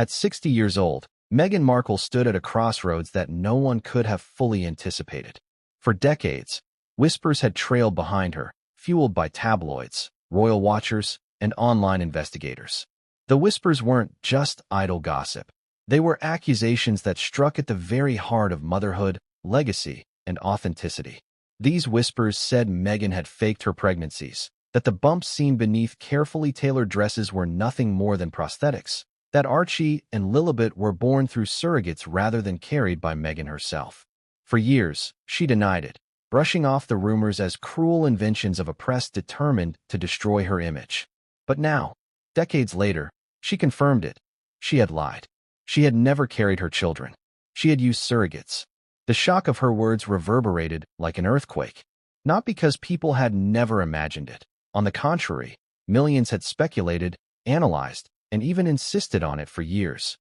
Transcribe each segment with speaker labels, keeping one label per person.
Speaker 1: At 60 years old, Meghan Markle stood at a crossroads that no one could have fully anticipated. For decades, whispers had trailed behind her, fueled by tabloids, royal watchers, and online investigators. The whispers weren't just idle gossip. They were accusations that struck at the very heart of motherhood, legacy, and authenticity. These whispers said Meghan had faked her pregnancies, that the bumps seen beneath carefully tailored dresses were nothing more than prosthetics, that Archie and Lilibet were born through surrogates rather than carried by Meghan herself. For years, she denied it, brushing off the rumors as cruel inventions of a press determined to destroy her image. But now, decades later, she confirmed it. She had lied. She had never carried her children. She had used surrogates. The shock of her words reverberated like an earthquake. Not because people had never imagined it. On the contrary, millions had speculated, analyzed, and even insisted on it for years.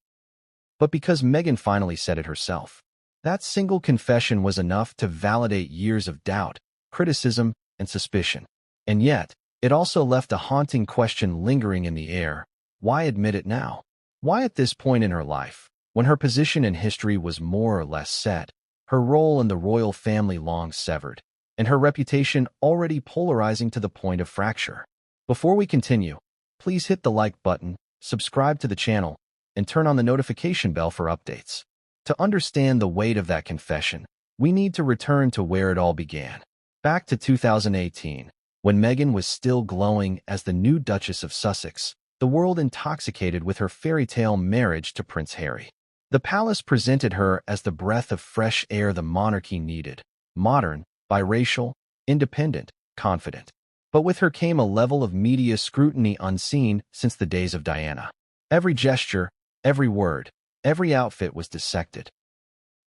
Speaker 1: But because Meghan finally said it herself. That single confession was enough to validate years of doubt, criticism, and suspicion. And yet, it also left a haunting question lingering in the air. Why admit it now? Why at this point in her life, when her position in history was more or less set, her role in the royal family long severed, and her reputation already polarizing to the point of fracture? Before we continue, please hit the like button, subscribe to the channel, and turn on the notification bell for updates. To understand the weight of that confession, we need to return to where it all began. Back to 2018, when Meghan was still glowing as the new Duchess of Sussex, the world intoxicated with her fairy tale marriage to Prince Harry. The palace presented her as the breath of fresh air the monarchy needed, modern, biracial, independent, confident. But with her came a level of media scrutiny unseen since the days of Diana. Every gesture, every word, every outfit was dissected.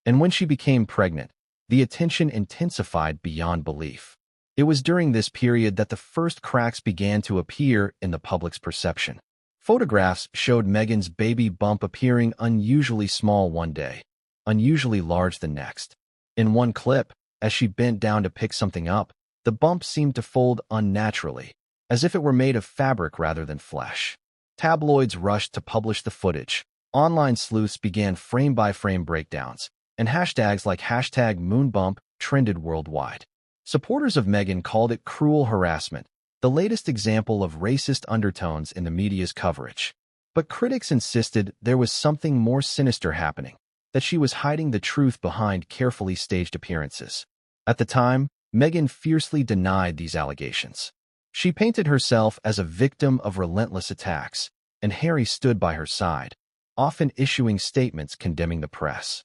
Speaker 1: And when she became pregnant, the attention intensified beyond belief. It was during this period that the first cracks began to appear in the public's perception. Photographs showed Meghan's baby bump appearing unusually small one day, unusually large the next. In one clip, as she bent down to pick something up, the bump seemed to fold unnaturally, as if it were made of fabric rather than flesh. Tabloids rushed to publish the footage. Online sleuths began frame-by-frame breakdowns, and hashtags like #MoonBump trended worldwide. Supporters of Meghan called it cruel harassment, the latest example of racist undertones in the media's coverage. But critics insisted there was something more sinister happening, that she was hiding the truth behind carefully staged appearances. At the time, Meghan fiercely denied these allegations. She painted herself as a victim of relentless attacks, and Harry stood by her side, often issuing statements condemning the press.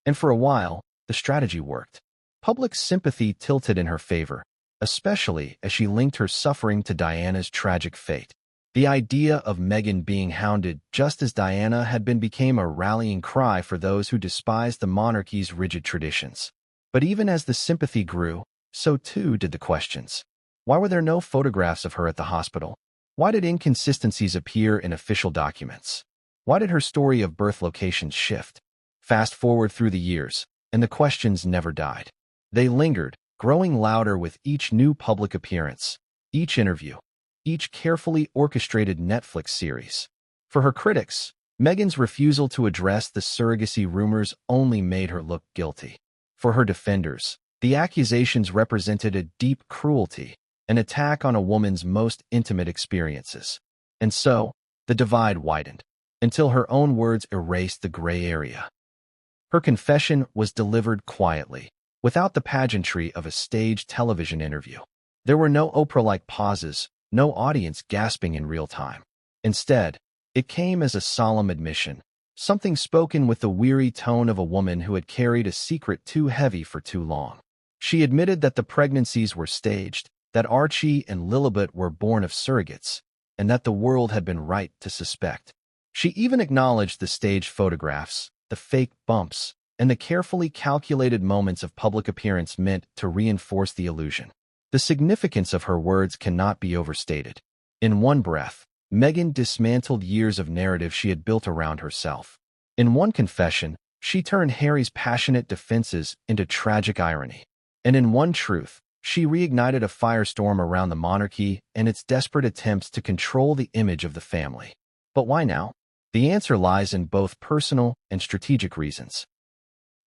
Speaker 1: And for a while, the strategy worked. Public sympathy tilted in her favor, especially as she linked her suffering to Diana's tragic fate. The idea of Meghan being hounded just as Diana had been became a rallying cry for those who despised the monarchy's rigid traditions. But even as the sympathy grew, so too did the questions. Why were there no photographs of her at the hospital? Why did inconsistencies appear in official documents? Why did her story of birth locations shift? Fast forward through the years, and the questions never died. They lingered, growing louder with each new public appearance, each interview, each carefully orchestrated Netflix series. For her critics, Meghan's refusal to address the surrogacy rumors only made her look guilty. For her defenders, the accusations represented a deep cruelty, an attack on a woman's most intimate experiences. And so, the divide widened, until her own words erased the gray area. Her confession was delivered quietly, without the pageantry of a staged television interview. There were no Oprah-like pauses, no audience gasping in real time. Instead, it came as a solemn admission, something spoken with the weary tone of a woman who had carried a secret too heavy for too long. She admitted that the pregnancies were staged, that Archie and Lilibet were born of surrogates, and that the world had been right to suspect. She even acknowledged the staged photographs, the fake bumps, and the carefully calculated moments of public appearance meant to reinforce the illusion. The significance of her words cannot be overstated. In one breath, Meghan dismantled years of narrative she had built around herself. In one confession, she turned Harry's passionate defenses into tragic irony. And in one truth, she reignited a firestorm around the monarchy and its desperate attempts to control the image of the family. But why now? The answer lies in both personal and strategic reasons.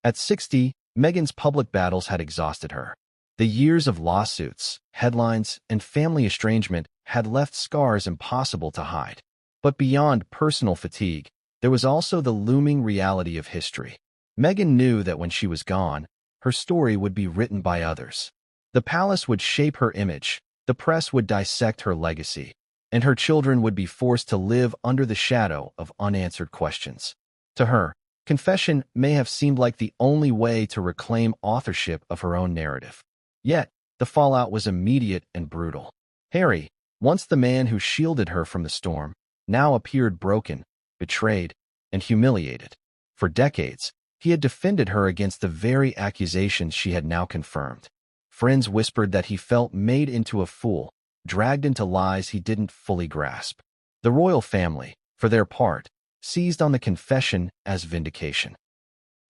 Speaker 1: At 60, Meghan's public battles had exhausted her. The years of lawsuits, headlines, and family estrangement had left scars impossible to hide. But beyond personal fatigue, there was also the looming reality of history. Meghan knew that when she was gone, her story would be written by others. The palace would shape her image, the press would dissect her legacy, and her children would be forced to live under the shadow of unanswered questions. To her, confession may have seemed like the only way to reclaim authorship of her own narrative. Yet, the fallout was immediate and brutal. Harry, once the man who shielded her from the storm, now appeared broken, betrayed, and humiliated. For decades, he had defended her against the very accusations she had now confirmed. Friends whispered that he felt made into a fool, dragged into lies he didn't fully grasp. The royal family, for their part, seized on the confession as vindication.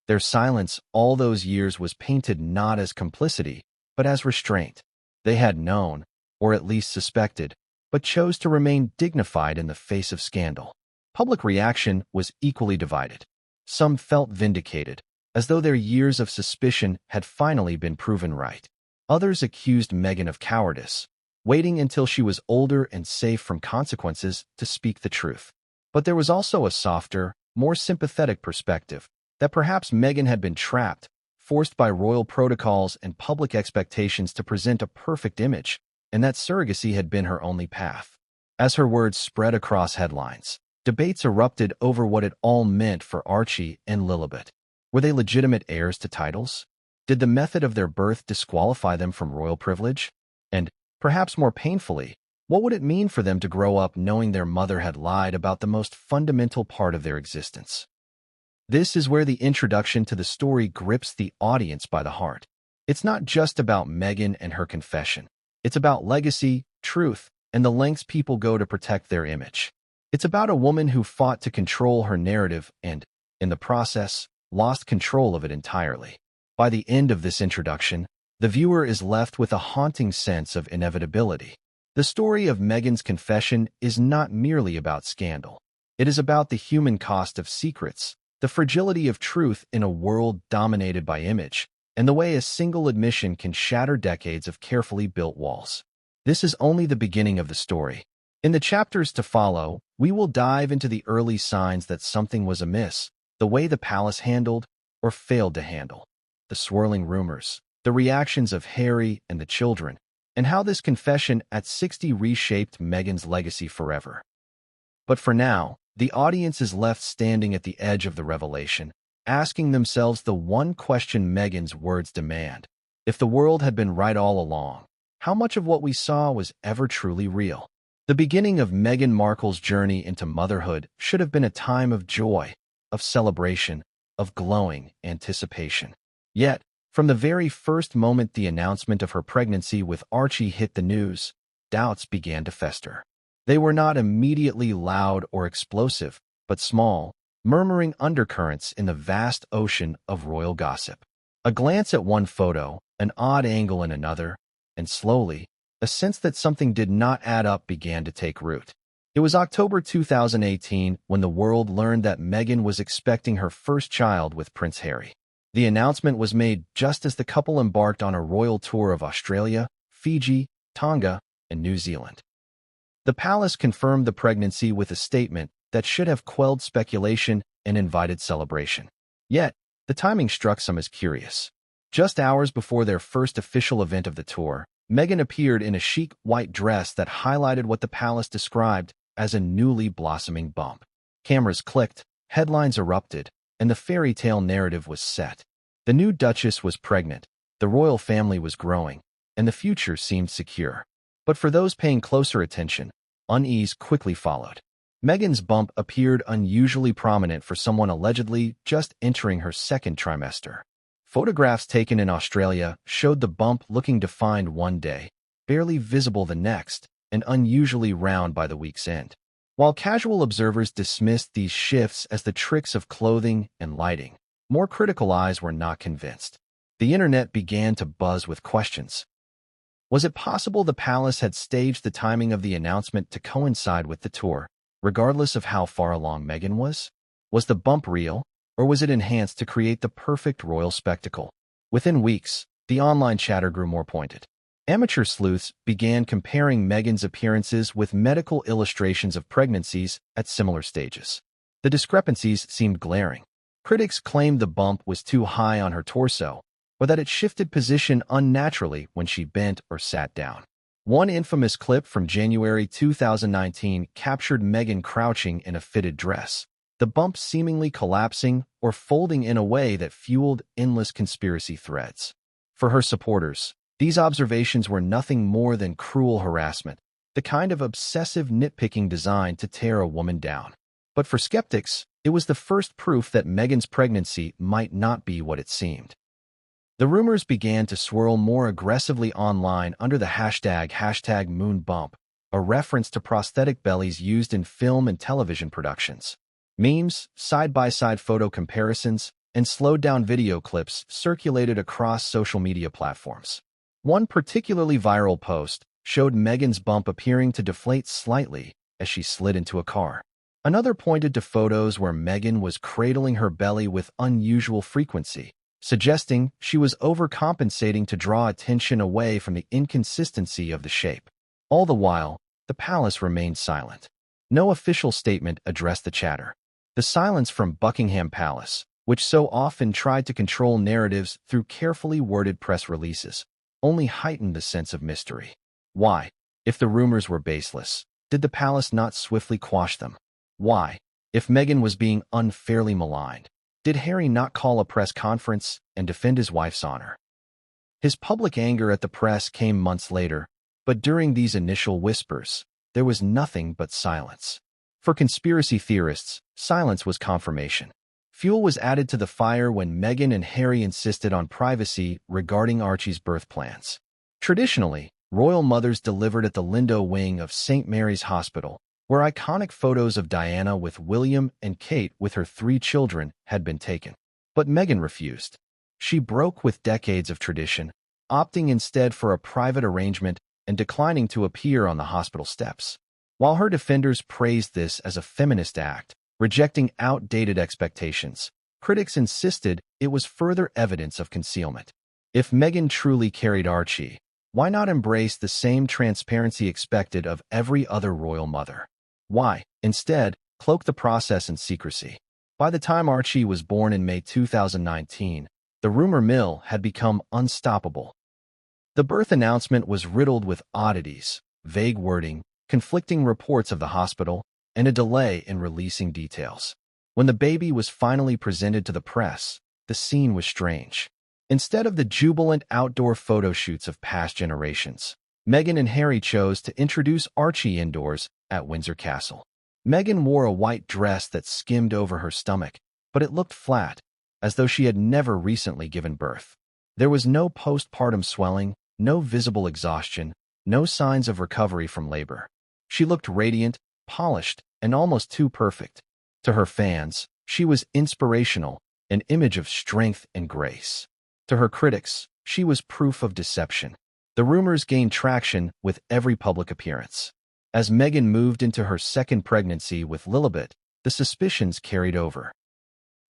Speaker 1: Their silence all those years was painted not as complicity, but as restraint. They had known, or at least suspected, but chose to remain dignified in the face of scandal. Public reaction was equally divided. Some felt vindicated, as though their years of suspicion had finally been proven right. Others accused Meghan of cowardice, waiting until she was older and safe from consequences to speak the truth. But there was also a softer, more sympathetic perspective, that perhaps Meghan had been trapped, forced by royal protocols and public expectations to present a perfect image, and that surrogacy had been her only path. As her words spread across headlines, debates erupted over what it all meant for Archie and Lilibet. Were they legitimate heirs to titles? Did the method of their birth disqualify them from royal privilege? And, perhaps more painfully, what would it mean for them to grow up knowing their mother had lied about the most fundamental part of their existence? This is where the introduction to the story grips the audience by the heart. It's not just about Meghan and her confession. It's about legacy, truth, and the lengths people go to protect their image. It's about a woman who fought to control her narrative and, in the process, lost control of it entirely. By the end of this introduction, the viewer is left with a haunting sense of inevitability. The story of Meghan's confession is not merely about scandal. It is about the human cost of secrets, the fragility of truth in a world dominated by image, and the way a single admission can shatter decades of carefully built walls. This is only the beginning of the story. In the chapters to follow, we will dive into the early signs that something was amiss, the way the palace handled or failed to handle, the swirling rumors, the reactions of Harry and the children, and how this confession at 60 reshaped Meghan's legacy forever. But for now, the audience is left standing at the edge of the revelation, asking themselves the one question Meghan's words demand. If the world had been right all along, how much of what we saw was ever truly real? The beginning of Meghan Markle's journey into motherhood should have been a time of joy, of celebration, of glowing anticipation. Yet, from the very first moment the announcement of her pregnancy with Archie hit the news, doubts began to fester. They were not immediately loud or explosive, but small, murmuring undercurrents in the vast ocean of royal gossip. A glance at one photo, an odd angle in another, and slowly, a sense that something did not add up began to take root. It was October 2018 when the world learned that Meghan was expecting her first child with Prince Harry. The announcement was made just as the couple embarked on a royal tour of Australia, Fiji, Tonga, and New Zealand. The palace confirmed the pregnancy with a statement that should have quelled speculation and invited celebration. Yet, the timing struck some as curious. Just hours before their first official event of the tour, Meghan appeared in a chic white dress that highlighted what the palace described as a newly blossoming bump. Cameras clicked, headlines erupted, and the fairy tale narrative was set. The new Duchess was pregnant, the royal family was growing, and the future seemed secure. But for those paying closer attention, unease quickly followed. Meghan's bump appeared unusually prominent for someone allegedly just entering her second trimester. Photographs taken in Australia showed the bump looking defined one day, barely visible the next, and unusually round by the week's end. While casual observers dismissed these shifts as the tricks of clothing and lighting, more critical eyes were not convinced. The internet began to buzz with questions. Was it possible the palace had staged the timing of the announcement to coincide with the tour, regardless of how far along Meghan was? Was the bump real, or was it enhanced to create the perfect royal spectacle? Within weeks, the online chatter grew more pointed. Amateur sleuths began comparing Meghan's appearances with medical illustrations of pregnancies at similar stages. The discrepancies seemed glaring. Critics claimed the bump was too high on her torso, or that it shifted position unnaturally when she bent or sat down. One infamous clip from January 2019 captured Meghan crouching in a fitted dress, the bump seemingly collapsing or folding in a way that fueled endless conspiracy threads. For her supporters, these observations were nothing more than cruel harassment, the kind of obsessive nitpicking designed to tear a woman down. But for skeptics, it was the first proof that Meghan's pregnancy might not be what it seemed. The rumors began to swirl more aggressively online under the hashtag #MoonBump, a reference to prosthetic bellies used in film and television productions. Memes, side-by-side photo comparisons, and slowed-down video clips circulated across social media platforms. One particularly viral post showed Meghan's bump appearing to deflate slightly as she slid into a car. Another pointed to photos where Meghan was cradling her belly with unusual frequency, suggesting she was overcompensating to draw attention away from the inconsistency of the shape. All the while, the palace remained silent. No official statement addressed the chatter. The silence from Buckingham Palace, which so often tried to control narratives through carefully worded press releases, only heightened the sense of mystery. Why, if the rumors were baseless, did the palace not swiftly quash them? Why, if Meghan was being unfairly maligned, did Harry not call a press conference and defend his wife's honor? His public anger at the press came months later, but during these initial whispers, there was nothing but silence. For conspiracy theorists, silence was confirmation. Fuel was added to the fire when Meghan and Harry insisted on privacy regarding Archie's birth plans. Traditionally, royal mothers delivered at the Lindo wing of St. Mary's Hospital, where iconic photos of Diana with William and Kate with her 3 children had been taken. But Meghan refused. She broke with decades of tradition, opting instead for a private arrangement and declining to appear on the hospital steps. While her defenders praised this as a feminist act, rejecting outdated expectations, critics insisted it was further evidence of concealment. If Meghan truly carried Archie, why not embrace the same transparency expected of every other royal mother? Why, instead, cloak the process in secrecy? By the time Archie was born in May 2019, the rumor mill had become unstoppable. The birth announcement was riddled with oddities, vague wording, conflicting reports of the hospital, and a delay in releasing details. When the baby was finally presented to the press, the scene was strange. Instead of the jubilant outdoor photo shoots of past generations, Meghan and Harry chose to introduce Archie indoors at Windsor Castle. Meghan wore a white dress that skimmed over her stomach, but it looked flat, as though she had never recently given birth. There was no postpartum swelling, no visible exhaustion, no signs of recovery from labor. She looked radiant, polished, and almost too perfect. To her fans, she was inspirational, an image of strength and grace. To her critics, she was proof of deception. The rumors gained traction with every public appearance. As Meghan moved into her second pregnancy with Lilibet, the suspicions carried over.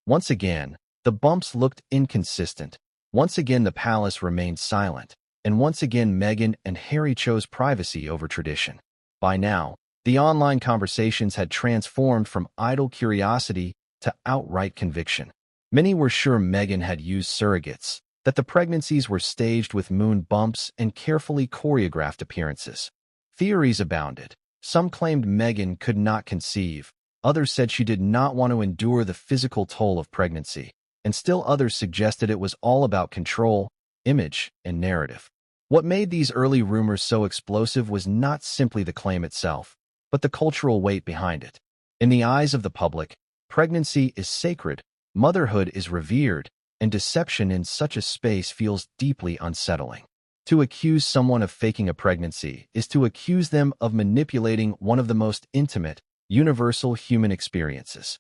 Speaker 1: Once again, the bumps looked inconsistent. Once again, the palace remained silent. And once again, Meghan and Harry chose privacy over tradition. By now, the online conversations had transformed from idle curiosity to outright conviction. Many were sure Meghan had used surrogates, that the pregnancies were staged with moon bumps and carefully choreographed appearances. Theories abounded. Some claimed Meghan could not conceive, others said she did not want to endure the physical toll of pregnancy, and still others suggested it was all about control, image, and narrative. What made these early rumors so explosive was not simply the claim itself, but the cultural weight behind it. In the eyes of the public, pregnancy is sacred, motherhood is revered, and deception in such a space feels deeply unsettling. To accuse someone of faking a pregnancy is to accuse them of manipulating one of the most intimate, universal human experiences.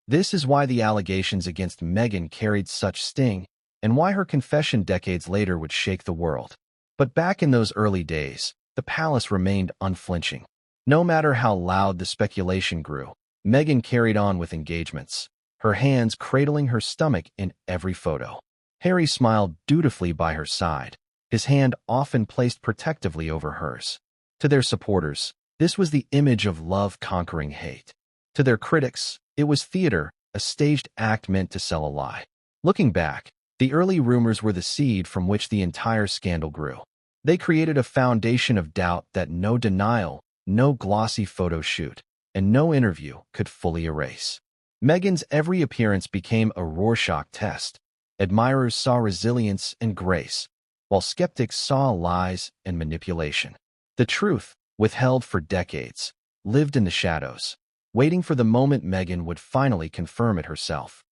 Speaker 1: This is why the allegations against Meghan carried such sting, and why her confession decades later would shake the world. But back in those early days, the palace remained unflinching. No matter how loud the speculation grew, Meghan carried on with engagements, her hands cradling her stomach in every photo. Harry smiled dutifully by her side, his hand often placed protectively over hers. To their supporters, this was the image of love conquering hate. To their critics, it was theater, a staged act meant to sell a lie. Looking back, the early rumors were the seed from which the entire scandal grew. They created a foundation of doubt that no denial, no glossy photo shoot, and no interview could fully erase. Meghan's every appearance became a Rorschach test. Admirers saw resilience and grace, while skeptics saw lies and manipulation. The truth, withheld for decades, lived in the shadows, waiting for the moment Meghan would finally confirm it herself.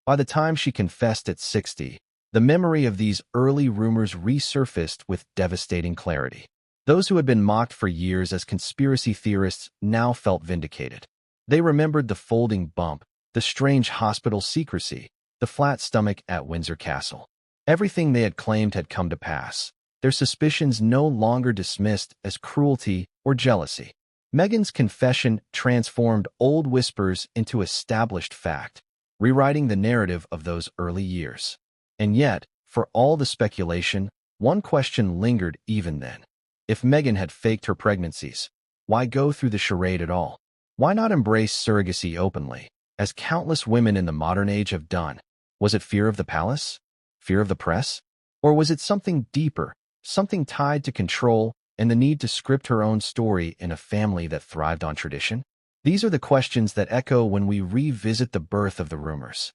Speaker 1: By the time she confessed at 60, the memory of these early rumors resurfaced with devastating clarity. Those who had been mocked for years as conspiracy theorists now felt vindicated. They remembered the folding bump, the strange hospital secrecy, the flat stomach at Windsor Castle. Everything they had claimed had come to pass, their suspicions no longer dismissed as cruelty or jealousy. Meghan's confession transformed old whispers into established fact, rewriting the narrative of those early years. And yet, for all the speculation, one question lingered even then. If Meghan had faked her pregnancies, why go through the charade at all? Why not embrace surrogacy openly, as countless women in the modern age have done? Was it fear of the palace? Fear of the press? Or was it something deeper, something tied to control and the need to script her own story in a family that thrived on tradition? These are the questions that echo when we revisit the birth of the rumors.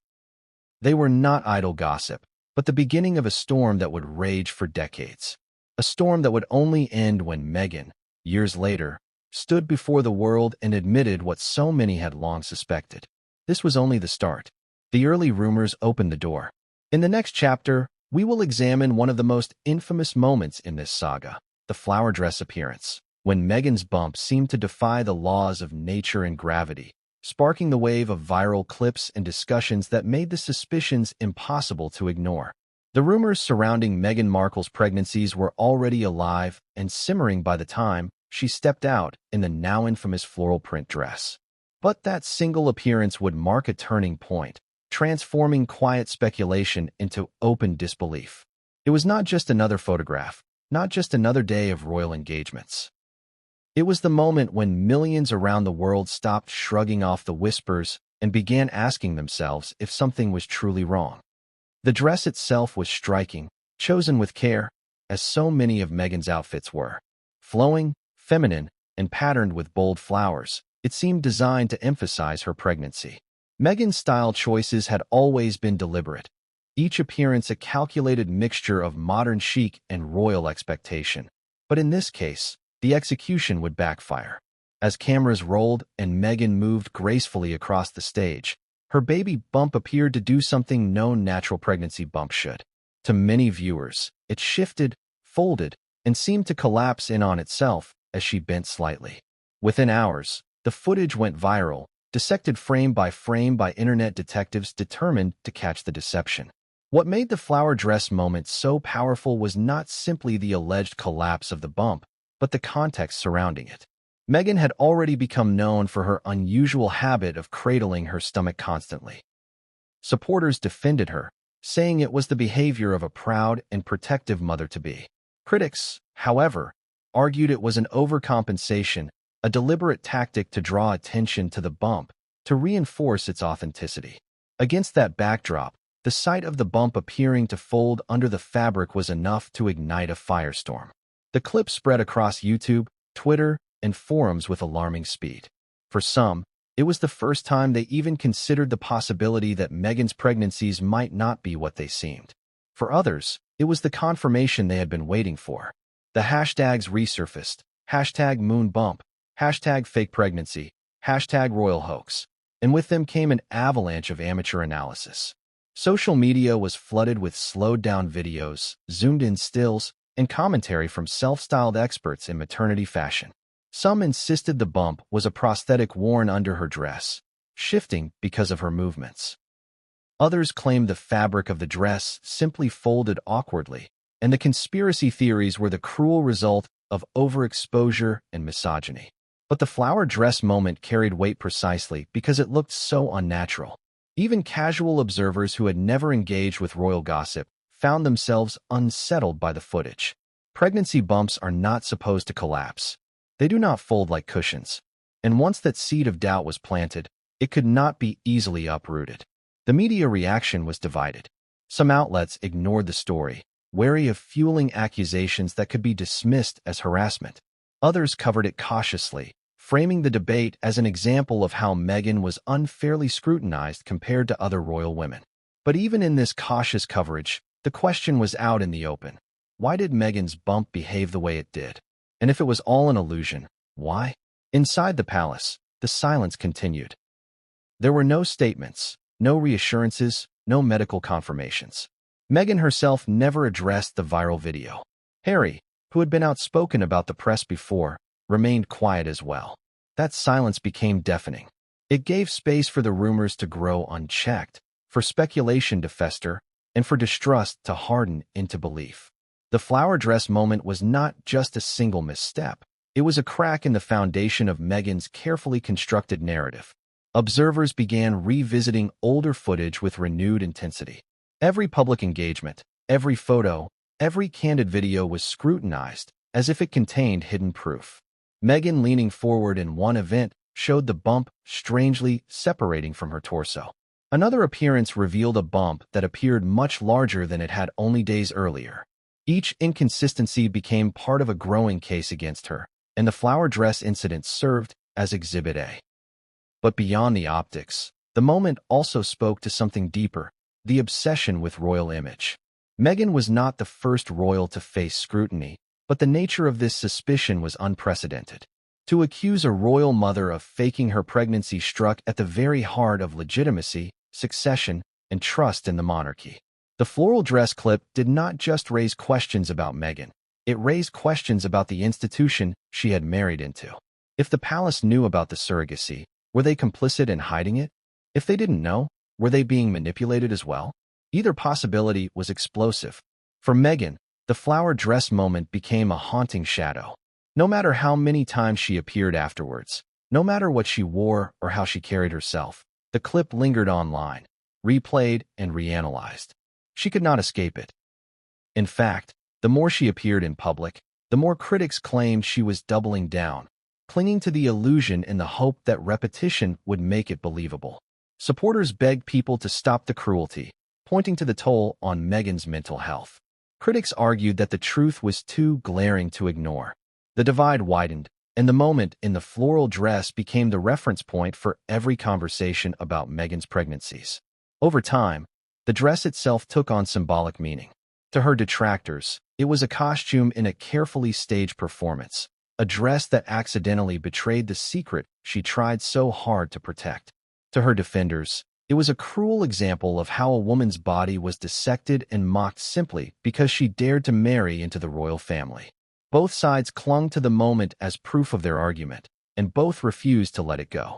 Speaker 1: They were not idle gossip, but the beginning of a storm that would rage for decades. A storm that would only end when Meghan, years later, stood before the world and admitted what so many had long suspected. This was only the start. The early rumors opened the door. In the next chapter, we will examine one of the most infamous moments in this saga, the flower dress appearance, when Meghan's bump seemed to defy the laws of nature and gravity, sparking the wave of viral clips and discussions that made the suspicions impossible to ignore. The rumors surrounding Meghan Markle's pregnancies were already alive and simmering by the time she stepped out in the now infamous floral print dress. But that single appearance would mark a turning point, transforming quiet speculation into open disbelief. It was not just another photograph, not just another day of royal engagements. It was the moment when millions around the world stopped shrugging off the whispers and began asking themselves if something was truly wrong. The dress itself was striking, chosen with care, as so many of Meghan's outfits were. Flowing, feminine, and patterned with bold flowers, it seemed designed to emphasize her pregnancy. Meghan's style choices had always been deliberate, each appearance a calculated mixture of modern chic and royal expectation. But in this case, the execution would backfire. As cameras rolled and Meghan moved gracefully across the stage, her baby bump appeared to do something no natural pregnancy bump should. To many viewers, it shifted, folded, and seemed to collapse in on itself as she bent slightly. Within hours, the footage went viral, dissected frame by internet detectives determined to catch the deception. What made the flower dress moment so powerful was not simply the alleged collapse of the bump, but the context surrounding it. Meghan had already become known for her unusual habit of cradling her stomach constantly. Supporters defended her, saying it was the behavior of a proud and protective mother-to-be. Critics, however, argued it was an overcompensation, a deliberate tactic to draw attention to the bump, to reinforce its authenticity. Against that backdrop, the sight of the bump appearing to fold under the fabric was enough to ignite a firestorm. The clip spread across YouTube, Twitter, and forums with alarming speed. For some, it was the first time they even considered the possibility that Meghan's pregnancies might not be what they seemed. For others, it was the confirmation they had been waiting for. The hashtags resurfaced, #moonbump, #fakepregnancy, #royalhoax, and with them came an avalanche of amateur analysis. Social media was flooded with slowed-down videos, zoomed-in stills, and commentary from self-styled experts in maternity fashion. Some insisted the bump was a prosthetic worn under her dress, shifting because of her movements. Others claimed the fabric of the dress simply folded awkwardly, and the conspiracy theories were the cruel result of overexposure and misogyny. But the flower dress moment carried weight precisely because it looked so unnatural. Even casual observers who had never engaged with royal gossip found themselves unsettled by the footage. Pregnancy bumps are not supposed to collapse. They do not fold like cushions. And once that seed of doubt was planted, it could not be easily uprooted. The media reaction was divided. Some outlets ignored the story, wary of fueling accusations that could be dismissed as harassment. Others covered it cautiously, framing the debate as an example of how Meghan was unfairly scrutinized compared to other royal women. But even in this cautious coverage, the question was out in the open. Why did Meghan's bump behave the way it did? And if it was all an illusion, why? Inside the palace, the silence continued. There were no statements, no reassurances, no medical confirmations. Meghan herself never addressed the viral video. Harry, who had been outspoken about the press before, remained quiet as well. That silence became deafening. It gave space for the rumors to grow unchecked, for speculation to fester, and for distrust to harden into belief. The flower dress moment was not just a single misstep. It was a crack in the foundation of Meghan's carefully constructed narrative. Observers began revisiting older footage with renewed intensity. Every public engagement, every photo, every candid video was scrutinized as if it contained hidden proof. Meghan leaning forward in one event showed the bump strangely separating from her torso. Another appearance revealed a bump that appeared much larger than it had only days earlier. Each inconsistency became part of a growing case against her, and the flower dress incident served as Exhibit A. But beyond the optics, the moment also spoke to something deeper, the obsession with royal image. Meghan was not the first royal to face scrutiny, but the nature of this suspicion was unprecedented. To accuse a royal mother of faking her pregnancy struck at the very heart of legitimacy, succession, and trust in the monarchy. The floral dress clip did not just raise questions about Meghan. It raised questions about the institution she had married into. If the palace knew about the surrogacy, were they complicit in hiding it? If they didn't know, were they being manipulated as well? Either possibility was explosive. For Meghan, the flower dress moment became a haunting shadow. No matter how many times she appeared afterwards, no matter what she wore or how she carried herself, the clip lingered online, replayed and reanalyzed. She could not escape it. In fact, the more she appeared in public, the more critics claimed she was doubling down, clinging to the illusion in the hope that repetition would make it believable. Supporters begged people to stop the cruelty, pointing to the toll on Meghan's mental health. Critics argued that the truth was too glaring to ignore. The divide widened, and the moment in the floral dress became the reference point for every conversation about Meghan's pregnancies. Over time, the dress itself took on symbolic meaning. To her detractors, it was a costume in a carefully staged performance, a dress that accidentally betrayed the secret she tried so hard to protect. To her defenders, it was a cruel example of how a woman's body was dissected and mocked simply because she dared to marry into the royal family. Both sides clung to the moment as proof of their argument, and both refused to let it go.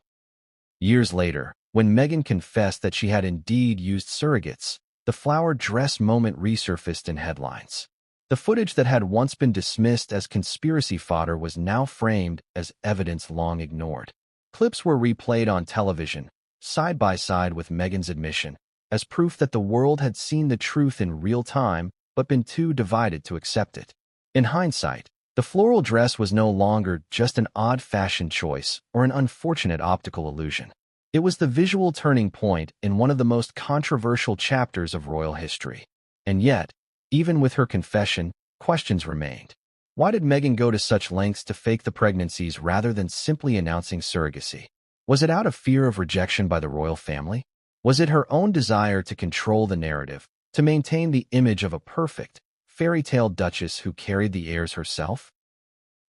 Speaker 1: Years later, when Meghan confessed that she had indeed used surrogates, the flower dress moment resurfaced in headlines. The footage that had once been dismissed as conspiracy fodder was now framed as evidence long ignored. Clips were replayed on television, side by side with Meghan's admission, as proof that the world had seen the truth in real time but been too divided to accept it. In hindsight, the floral dress was no longer just an odd fashion choice or an unfortunate optical illusion. It was the visual turning point in one of the most controversial chapters of royal history. And yet, even with her confession, questions remained. Why did Meghan go to such lengths to fake the pregnancies rather than simply announcing surrogacy? Was it out of fear of rejection by the royal family? Was it her own desire to control the narrative, to maintain the image of a perfect, fairy tale duchess who carried the airs herself?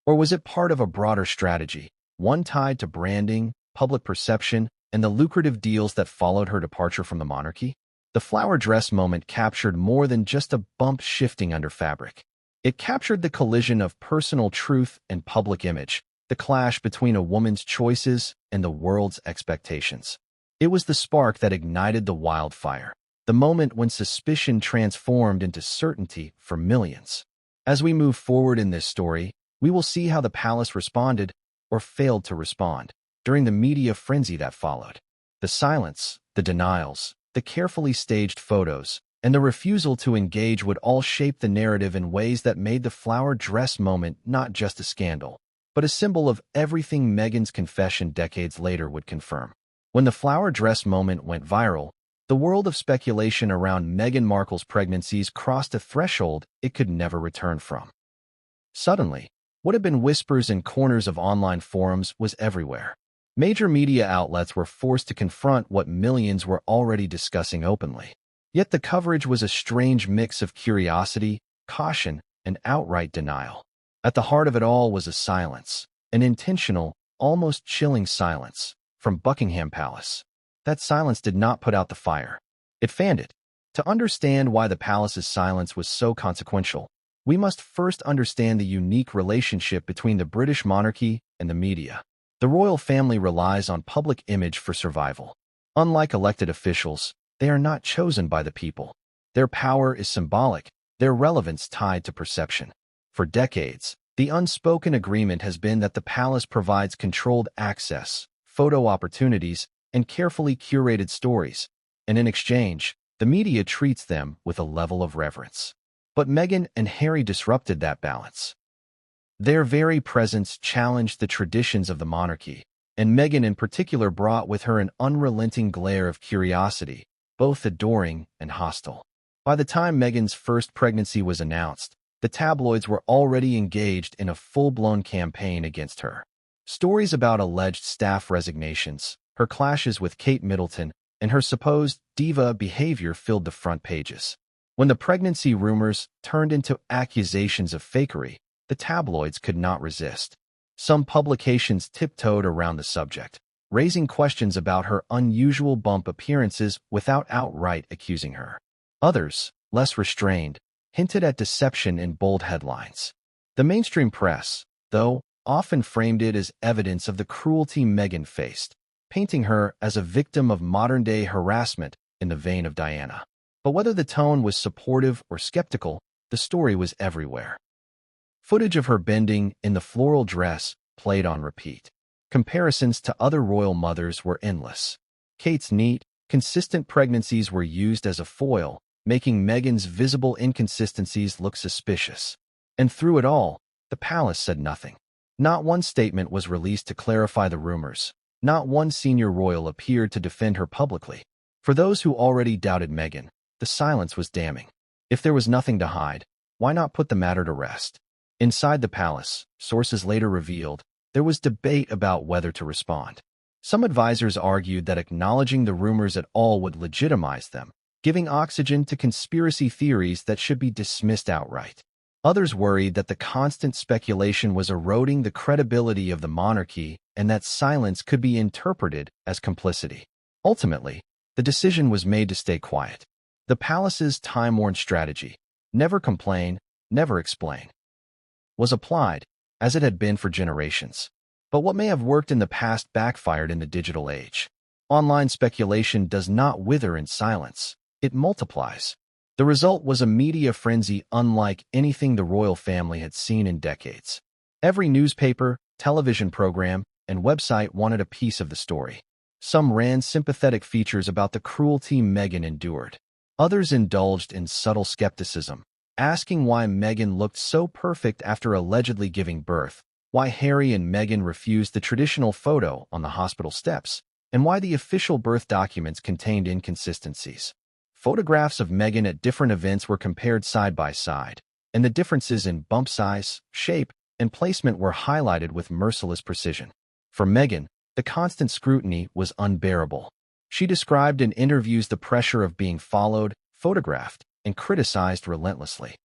Speaker 1: Or was it part of a broader strategy, one tied to branding, public perception, and the lucrative deals that followed her departure from the monarchy? The flower dress moment captured more than just a bump shifting under fabric. It captured the collision of personal truth and public image, the clash between a woman's choices and the world's expectations. It was the spark that ignited the wildfire, the moment when suspicion transformed into certainty for millions. As we move forward in this story, we will see how the palace responded, or failed to respond. During the media frenzy that followed, the silence, the denials, the carefully staged photos, and the refusal to engage would all shape the narrative in ways that made the flower dress moment not just a scandal, but a symbol of everything Meghan's confession decades later would confirm. When the flower dress moment went viral, the world of speculation around Meghan Markle's pregnancies crossed a threshold it could never return from. Suddenly, what had been whispers in corners of online forums was everywhere. Major media outlets were forced to confront what millions were already discussing openly. Yet the coverage was a strange mix of curiosity, caution, and outright denial. At the heart of it all was a silence, an intentional, almost chilling silence, from Buckingham Palace. That silence did not put out the fire. It fanned it. To understand why the palace's silence was so consequential, we must first understand the unique relationship between the British monarchy and the media. The royal family relies on public image for survival. Unlike elected officials, they are not chosen by the people. Their power is symbolic, their relevance tied to perception. For decades, the unspoken agreement has been that the palace provides controlled access, photo opportunities, and carefully curated stories, and in exchange, the media treats them with a level of reverence. But Meghan and Harry disrupted that balance. Their very presence challenged the traditions of the monarchy, and Meghan in particular brought with her an unrelenting glare of curiosity, both adoring and hostile. By the time Meghan's first pregnancy was announced, the tabloids were already engaged in a full-blown campaign against her. Stories about alleged staff resignations, her clashes with Kate Middleton, and her supposed diva behavior filled the front pages. When the pregnancy rumors turned into accusations of fakery, the tabloids could not resist. Some publications tiptoed around the subject, raising questions about her unusual bump appearances without outright accusing her. Others, less restrained, hinted at deception in bold headlines. The mainstream press, though, often framed it as evidence of the cruelty Meghan faced, painting her as a victim of modern-day harassment in the vein of Diana. But whether the tone was supportive or skeptical, the story was everywhere. Footage of her bending in the floral dress played on repeat. Comparisons to other royal mothers were endless. Kate's neat, consistent pregnancies were used as a foil, making Meghan's visible inconsistencies look suspicious. And through it all, the palace said nothing. Not one statement was released to clarify the rumors. Not one senior royal appeared to defend her publicly. For those who already doubted Meghan, the silence was damning. If there was nothing to hide, why not put the matter to rest? Inside the palace, sources later revealed, there was debate about whether to respond. Some advisors argued that acknowledging the rumors at all would legitimize them, giving oxygen to conspiracy theories that should be dismissed outright. Others worried that the constant speculation was eroding the credibility of the monarchy and that silence could be interpreted as complicity. Ultimately, the decision was made to stay quiet. The palace's time-worn strategy, never complain, never explain, was applied, as it had been for generations. But what may have worked in the past backfired in the digital age. Online speculation does not wither in silence, it multiplies. The result was a media frenzy unlike anything the royal family had seen in decades. Every newspaper, television program, and website wanted a piece of the story. Some ran sympathetic features about the cruelty Meghan endured. Others indulged in subtle skepticism, asking why Meghan looked so perfect after allegedly giving birth, why Harry and Meghan refused the traditional photo on the hospital steps, and why the official birth documents contained inconsistencies. Photographs of Meghan at different events were compared side by side, and the differences in bump size, shape, and placement were highlighted with merciless precision. For Meghan, the constant scrutiny was unbearable. She described in interviews the pressure of being followed, photographed, and criticized relentlessly.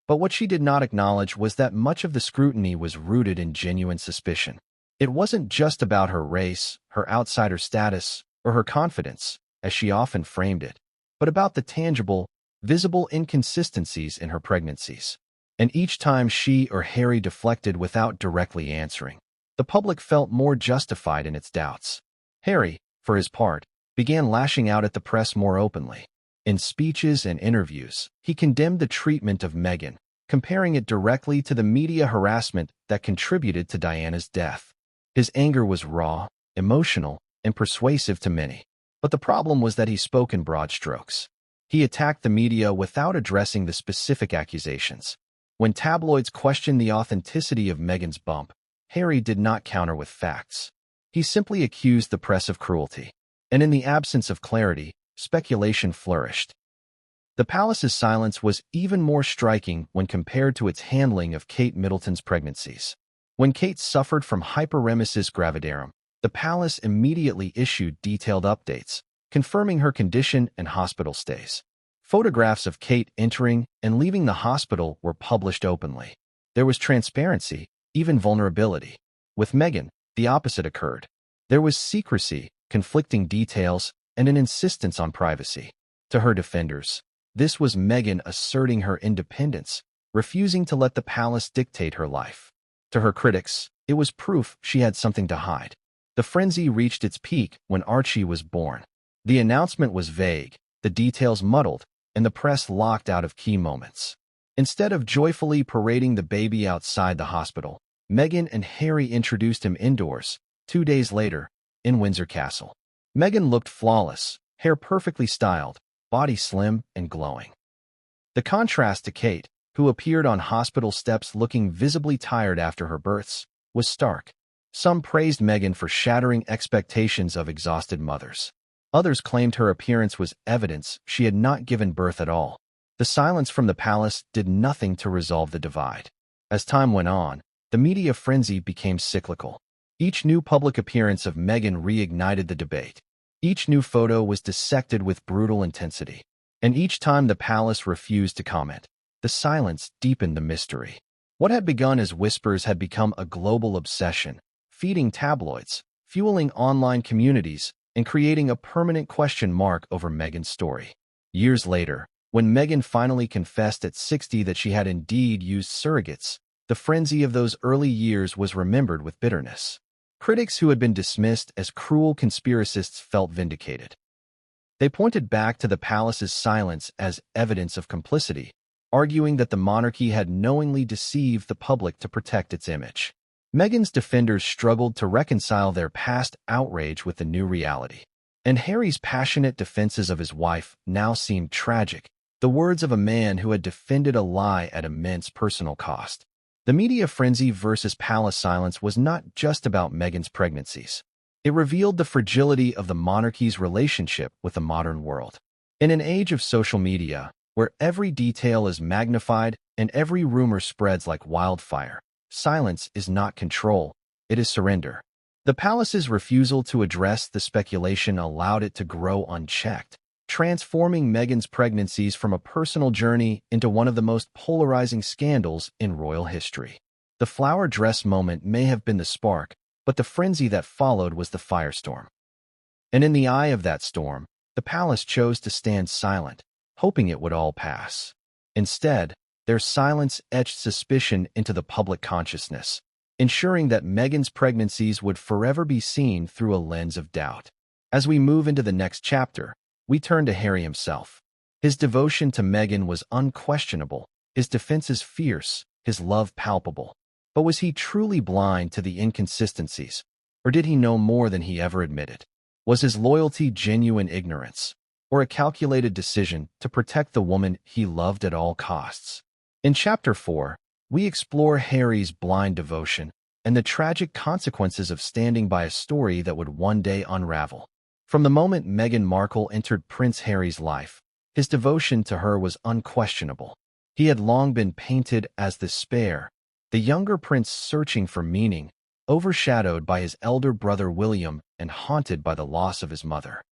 Speaker 1: But what she did not acknowledge was that much of the scrutiny was rooted in genuine suspicion. It wasn't just about her race, her outsider status, or her confidence, as she often framed it, but about the tangible, visible inconsistencies in her pregnancies. And each time she or Harry deflected without directly answering, the public felt more justified in its doubts. Harry, for his part, began lashing out at the press more openly. In speeches and interviews, he condemned the treatment of Meghan, comparing it directly to the media harassment that contributed to Diana's death. His anger was raw, emotional, and persuasive to many. But the problem was that he spoke in broad strokes. He attacked the media without addressing the specific accusations. When tabloids questioned the authenticity of Meghan's bump, Harry did not counter with facts. He simply accused the press of cruelty. And in the absence of clarity, speculation flourished. The palace's silence was even more striking when compared to its handling of Kate Middleton's pregnancies. When Kate suffered from hyperemesis gravidarum, the palace immediately issued detailed updates, confirming her condition and hospital stays. Photographs of Kate entering and leaving the hospital were published openly. There was transparency, even vulnerability. With Meghan, the opposite occurred. There was secrecy, conflicting details, and an insistence on privacy. To her defenders, this was Meghan asserting her independence, refusing to let the palace dictate her life. To her critics, it was proof she had something to hide. The frenzy reached its peak when Archie was born. The announcement was vague, the details muddled, and the press locked out of key moments. Instead of joyfully parading the baby outside the hospital, Meghan and Harry introduced him indoors, 2 days later, in Windsor Castle. Meghan looked flawless, hair perfectly styled, body slim and glowing. The contrast to Kate, who appeared on hospital steps looking visibly tired after her births, was stark. Some praised Meghan for shattering expectations of exhausted mothers. Others claimed her appearance was evidence she had not given birth at all. The silence from the palace did nothing to resolve the divide. As time went on, the media frenzy became cyclical. Each new public appearance of Meghan reignited the debate. Each new photo was dissected with brutal intensity. And each time the palace refused to comment, the silence deepened the mystery. What had begun as whispers had become a global obsession, feeding tabloids, fueling online communities, and creating a permanent question mark over Meghan's story. Years later, when Meghan finally confessed at 60 that she had indeed used surrogates, the frenzy of those early years was remembered with bitterness. Critics who had been dismissed as cruel conspiracists felt vindicated. They pointed back to the palace's silence as evidence of complicity, arguing that the monarchy had knowingly deceived the public to protect its image. Meghan's defenders struggled to reconcile their past outrage with the new reality. And Harry's passionate defenses of his wife now seemed tragic, the words of a man who had defended a lie at immense personal cost. The media frenzy versus palace silence was not just about Meghan's pregnancies. It revealed the fragility of the monarchy's relationship with the modern world. In an age of social media, where every detail is magnified and every rumor spreads like wildfire, silence is not control, it is surrender. The palace's refusal to address the speculation allowed it to grow unchecked, transforming Meghan's pregnancies from a personal journey into one of the most polarizing scandals in royal history. The flower dress moment may have been the spark, but the frenzy that followed was the firestorm. And in the eye of that storm, the palace chose to stand silent, hoping it would all pass. Instead, their silence etched suspicion into the public consciousness, ensuring that Meghan's pregnancies would forever be seen through a lens of doubt. As we move into the next chapter, we turn to Harry himself. His devotion to Meghan was unquestionable, his defenses fierce, his love palpable. But was he truly blind to the inconsistencies, or did he know more than he ever admitted? Was his loyalty genuine ignorance, or a calculated decision to protect the woman he loved at all costs? In Chapter 4, we explore Harry's blind devotion and the tragic consequences of standing by a story that would one day unravel. From the moment Meghan Markle entered Prince Harry's life, his devotion to her was unquestionable. He had long been painted as the spare, the younger prince searching for meaning, overshadowed by his elder brother William and haunted by the loss of his mother.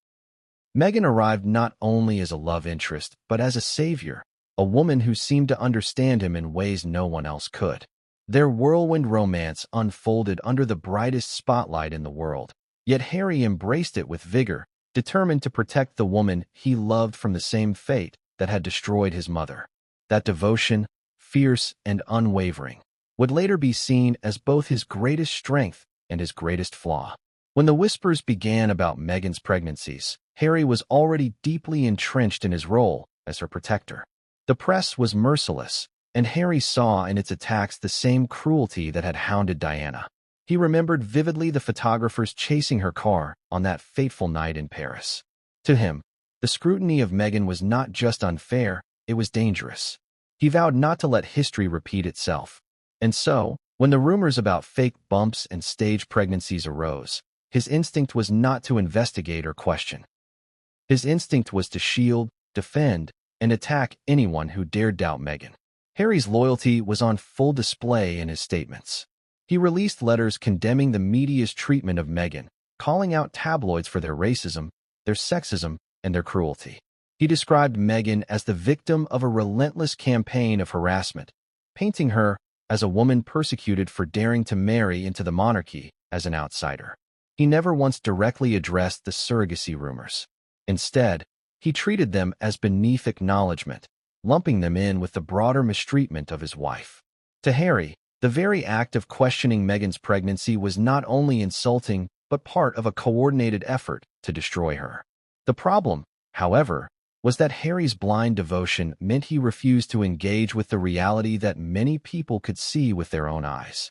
Speaker 1: Meghan arrived not only as a love interest, but as a savior, a woman who seemed to understand him in ways no one else could. Their whirlwind romance unfolded under the brightest spotlight in the world, yet Harry embraced it with vigor, determined to protect the woman he loved from the same fate that had destroyed his mother. That devotion, fierce and unwavering, would later be seen as both his greatest strength and his greatest flaw. When the whispers began about Meghan's pregnancies, Harry was already deeply entrenched in his role as her protector. The press was merciless, and Harry saw in its attacks the same cruelty that had hounded Diana. He remembered vividly the photographers chasing her car on that fateful night in Paris. To him, the scrutiny of Meghan was not just unfair, it was dangerous. He vowed not to let history repeat itself. And so, when the rumors about fake bumps and stage pregnancies arose, his instinct was not to investigate or question. His instinct was to shield, defend, and attack anyone who dared doubt Meghan. Harry's loyalty was on full display in his statements. He released letters condemning the media's treatment of Meghan, calling out tabloids for their racism, their sexism, and their cruelty. He described Meghan as the victim of a relentless campaign of harassment, painting her as a woman persecuted for daring to marry into the monarchy as an outsider. He never once directly addressed the surrogacy rumors. Instead, he treated them as beneath acknowledgement, lumping them in with the broader mistreatment of his wife. To Harry, the very act of questioning Meghan's pregnancy was not only insulting but part of a coordinated effort to destroy her. The problem, however, was that Harry's blind devotion meant he refused to engage with the reality that many people could see with their own eyes.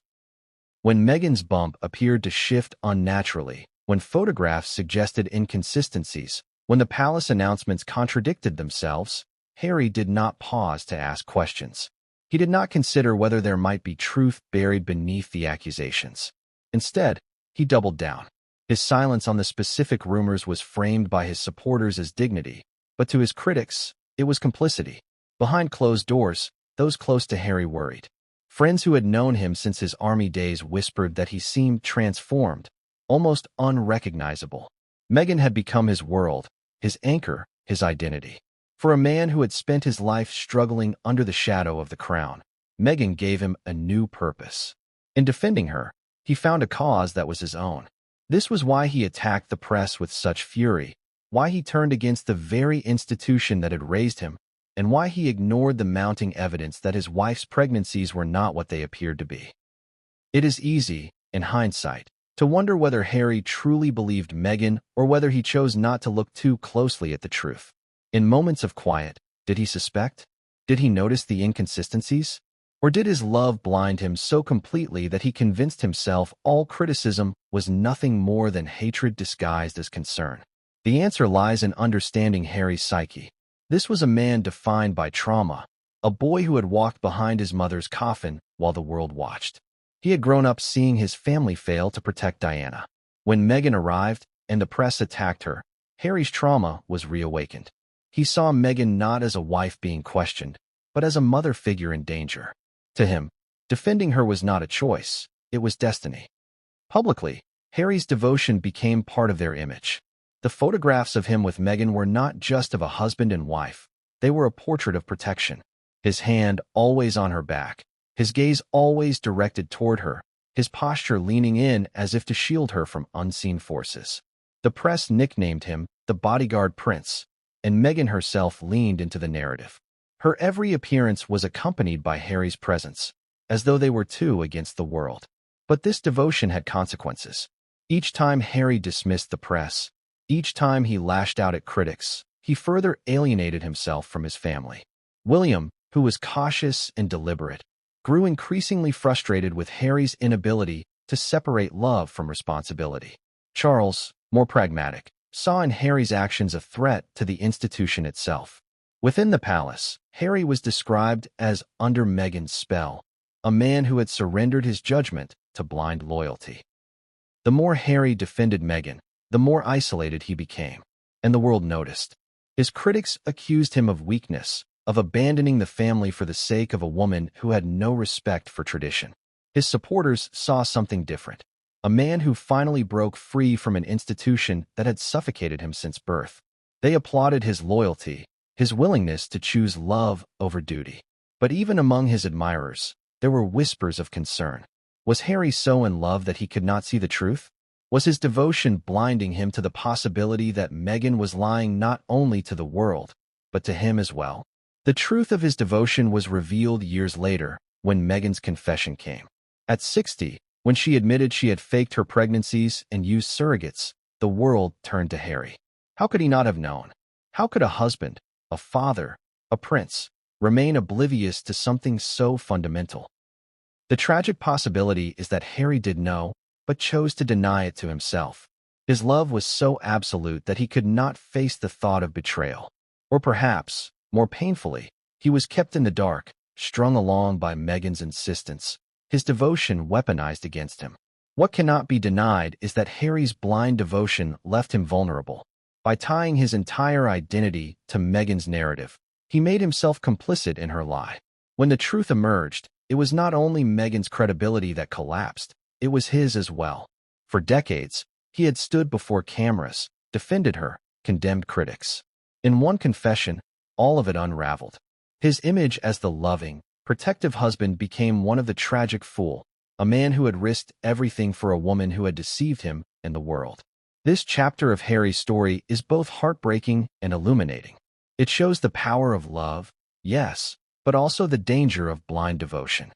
Speaker 1: When Meghan's bump appeared to shift unnaturally, when photographs suggested inconsistencies, when the palace announcements contradicted themselves, Harry did not pause to ask questions. He did not consider whether there might be truth buried beneath the accusations. Instead, he doubled down. His silence on the specific rumors was framed by his supporters as dignity, but to his critics, it was complicity. Behind closed doors, those close to Harry worried. Friends who had known him since his army days whispered that he seemed transformed, almost unrecognizable. Meghan had become his world, his anchor, his identity. For a man who had spent his life struggling under the shadow of the crown, Meghan gave him a new purpose. In defending her, he found a cause that was his own. This was why he attacked the press with such fury, why he turned against the very institution that had raised him, and why he ignored the mounting evidence that his wife's pregnancies were not what they appeared to be. It is easy, in hindsight, to wonder whether Harry truly believed Meghan or whether he chose not to look too closely at the truth. In moments of quiet, did he suspect? Did he notice the inconsistencies? Or did his love blind him so completely that he convinced himself all criticism was nothing more than hatred disguised as concern? The answer lies in understanding Harry's psyche. This was a man defined by trauma, a boy who had walked behind his mother's coffin while the world watched. He had grown up seeing his family fail to protect Diana. When Meghan arrived and the press attacked her, Harry's trauma was reawakened. He saw Meghan not as a wife being questioned, but as a mother figure in danger. To him, defending her was not a choice, it was destiny. Publicly, Harry's devotion became part of their image. The photographs of him with Meghan were not just of a husband and wife, they were a portrait of protection. His hand always on her back, his gaze always directed toward her, his posture leaning in as if to shield her from unseen forces. The press nicknamed him the bodyguard prince, and Meghan herself leaned into the narrative. Her every appearance was accompanied by Harry's presence, as though they were two against the world. But this devotion had consequences. Each time Harry dismissed the press, each time he lashed out at critics, he further alienated himself from his family. William, who was cautious and deliberate, grew increasingly frustrated with Harry's inability to separate love from responsibility. Charles, more pragmatic, saw in Harry's actions a threat to the institution itself. Within the palace, Harry was described as under Meghan's spell, a man who had surrendered his judgment to blind loyalty. The more Harry defended Meghan, the more isolated he became, and the world noticed. His critics accused him of weakness, of abandoning the family for the sake of a woman who had no respect for tradition. His supporters saw something different, a man who finally broke free from an institution that had suffocated him since birth. They applauded his loyalty, his willingness to choose love over duty. But even among his admirers, there were whispers of concern. Was Harry so in love that he could not see the truth? Was his devotion blinding him to the possibility that Meghan was lying not only to the world, but to him as well? The truth of his devotion was revealed years later, when Meghan's confession came. At 60, when she admitted she had faked her pregnancies and used surrogates, the world turned to Harry. How could he not have known? How could a husband, a father, a prince, remain oblivious to something so fundamental? The tragic possibility is that Harry did know, but chose to deny it to himself. His love was so absolute that he could not face the thought of betrayal. Or perhaps, more painfully, he was kept in the dark, strung along by Meghan's insistence, his devotion weaponized against him. What cannot be denied is that Harry's blind devotion left him vulnerable. By tying his entire identity to Meghan's narrative, he made himself complicit in her lie. When the truth emerged, it was not only Meghan's credibility that collapsed, it was his as well. For decades, he had stood before cameras, defended her, condemned critics. In one confession, all of it unraveled. His image as the loving, protective husband became one of the tragic fool, a man who had risked everything for a woman who had deceived him and the world. This chapter of Harry's story is both heartbreaking and illuminating. It shows the power of love, yes, but also the danger of blind devotion.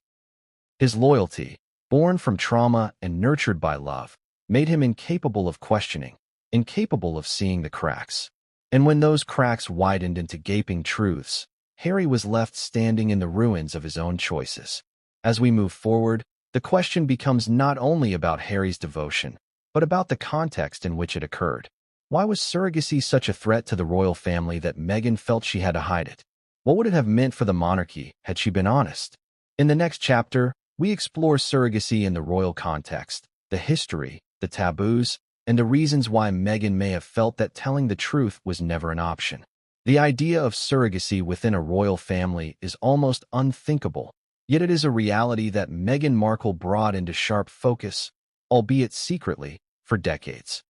Speaker 1: His loyalty, born from trauma and nurtured by love, made him incapable of questioning, incapable of seeing the cracks. And when those cracks widened into gaping truths, Harry was left standing in the ruins of his own choices. As we move forward, the question becomes not only about Harry's devotion, but about the context in which it occurred. Why was surrogacy such a threat to the royal family that Meghan felt she had to hide it? What would it have meant for the monarchy had she been honest? In the next chapter, we explore surrogacy in the royal context, the history, the taboos, and the reasons why Meghan may have felt that telling the truth was never an option. The idea of surrogacy within a royal family is almost unthinkable, yet it is a reality that Meghan Markle brought into sharp focus, albeit secretly, for decades.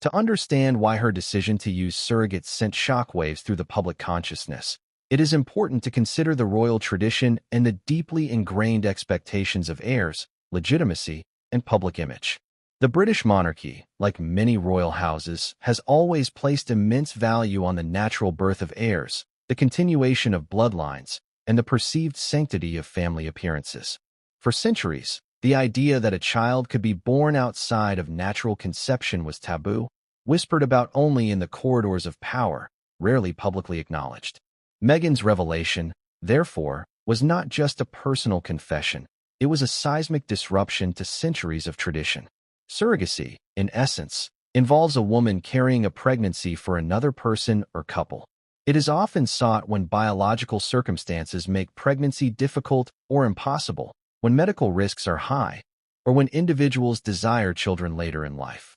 Speaker 1: To understand why her decision to use surrogates sent shockwaves through the public consciousness, it is important to consider the royal tradition and the deeply ingrained expectations of heirs, legitimacy, and public image. The British monarchy, like many royal houses, has always placed immense value on the natural birth of heirs, the continuation of bloodlines, and the perceived sanctity of family appearances. For centuries, the idea that a child could be born outside of natural conception was taboo, whispered about only in the corridors of power, rarely publicly acknowledged. Meghan's revelation, therefore, was not just a personal confession, it was a seismic disruption to centuries of tradition. Surrogacy, in essence, involves a woman carrying a pregnancy for another person or couple. It is often sought when biological circumstances make pregnancy difficult or impossible, when medical risks are high, or when individuals desire children later in life.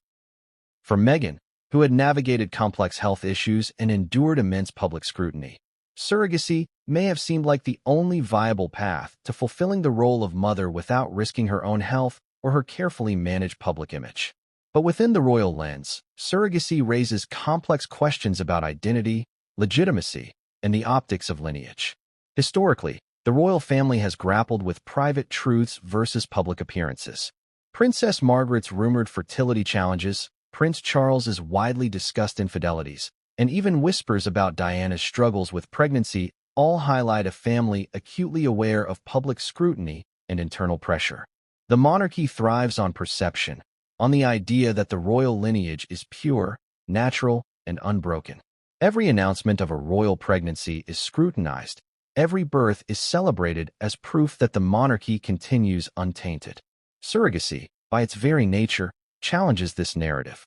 Speaker 1: For Meghan, who had navigated complex health issues and endured immense public scrutiny, surrogacy may have seemed like the only viable path to fulfilling the role of mother without risking her own health or her carefully managed public image. But within the royal lens, surrogacy raises complex questions about identity, legitimacy, and the optics of lineage. Historically, the royal family has grappled with private truths versus public appearances. Princess Margaret's rumored fertility challenges, Prince Charles's widely discussed infidelities, and even whispers about Diana's struggles with pregnancy all highlight a family acutely aware of public scrutiny and internal pressure. The monarchy thrives on perception, on the idea that the royal lineage is pure, natural, and unbroken. Every announcement of a royal pregnancy is scrutinized. Every birth is celebrated as proof that the monarchy continues untainted. Surrogacy, by its very nature, challenges this narrative.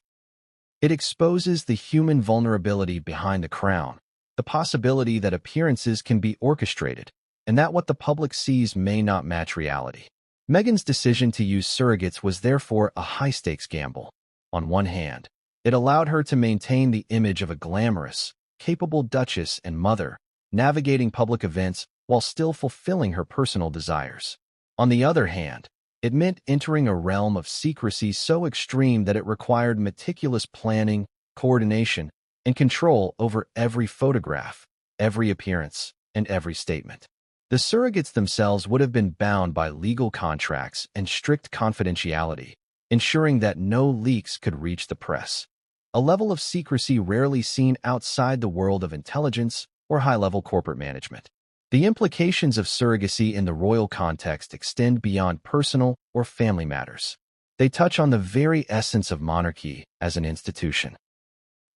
Speaker 1: It exposes the human vulnerability behind the crown, the possibility that appearances can be orchestrated, and that what the public sees may not match reality. Meghan's decision to use surrogates was therefore a high-stakes gamble. On one hand, it allowed her to maintain the image of a glamorous, capable duchess and mother, navigating public events while still fulfilling her personal desires. On the other hand, it meant entering a realm of secrecy so extreme that it required meticulous planning, coordination, and control over every photograph, every appearance, and every statement. The surrogates themselves would have been bound by legal contracts and strict confidentiality, ensuring that no leaks could reach the press, a level of secrecy rarely seen outside the world of intelligence or high-level corporate management. The implications of surrogacy in the royal context extend beyond personal or family matters. They touch on the very essence of monarchy as an institution.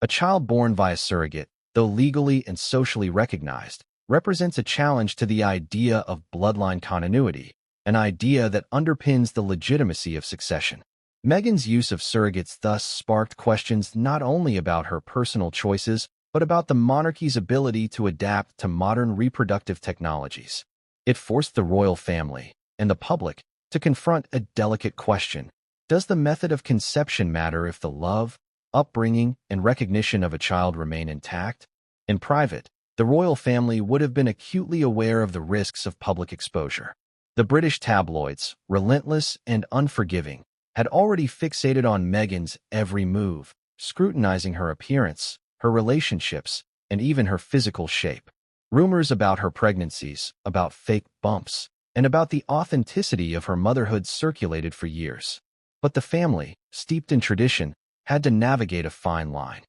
Speaker 1: A child born via surrogate, though legally and socially recognized, represents a challenge to the idea of bloodline continuity, an idea that underpins the legitimacy of succession. Meghan's use of surrogates thus sparked questions not only about her personal choices, but about the monarchy's ability to adapt to modern reproductive technologies. It forced the royal family and the public to confront a delicate question. Does the method of conception matter if the love, upbringing, and recognition of a child remain intact? In private, the royal family would have been acutely aware of the risks of public exposure. The British tabloids, relentless and unforgiving, had already fixated on Meghan's every move, scrutinizing her appearance, her relationships, and even her physical shape. Rumors about her pregnancies, about fake bumps, and about the authenticity of her motherhood circulated for years. But the family, steeped in tradition, had to navigate a fine line.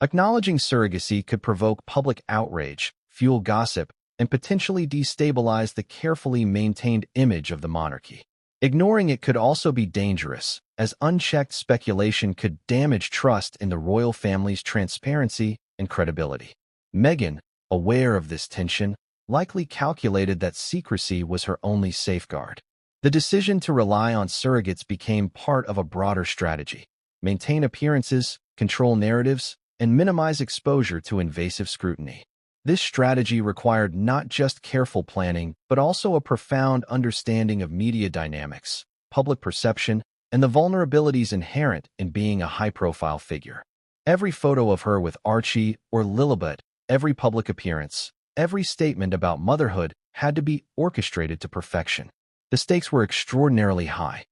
Speaker 1: Acknowledging surrogacy could provoke public outrage, fuel gossip, and potentially destabilize the carefully maintained image of the monarchy. Ignoring it could also be dangerous, as unchecked speculation could damage trust in the royal family's transparency and credibility. Meghan, aware of this tension, likely calculated that secrecy was her only safeguard. The decision to rely on surrogates became part of a broader strategy: maintain appearances, control narratives, and minimize exposure to invasive scrutiny. This strategy required not just careful planning, but also a profound understanding of media dynamics, public perception, and the vulnerabilities inherent in being a high-profile figure. Every photo of her with Archie or Lilibet, every public appearance, every statement about motherhood had to be orchestrated to perfection. The stakes were extraordinarily high.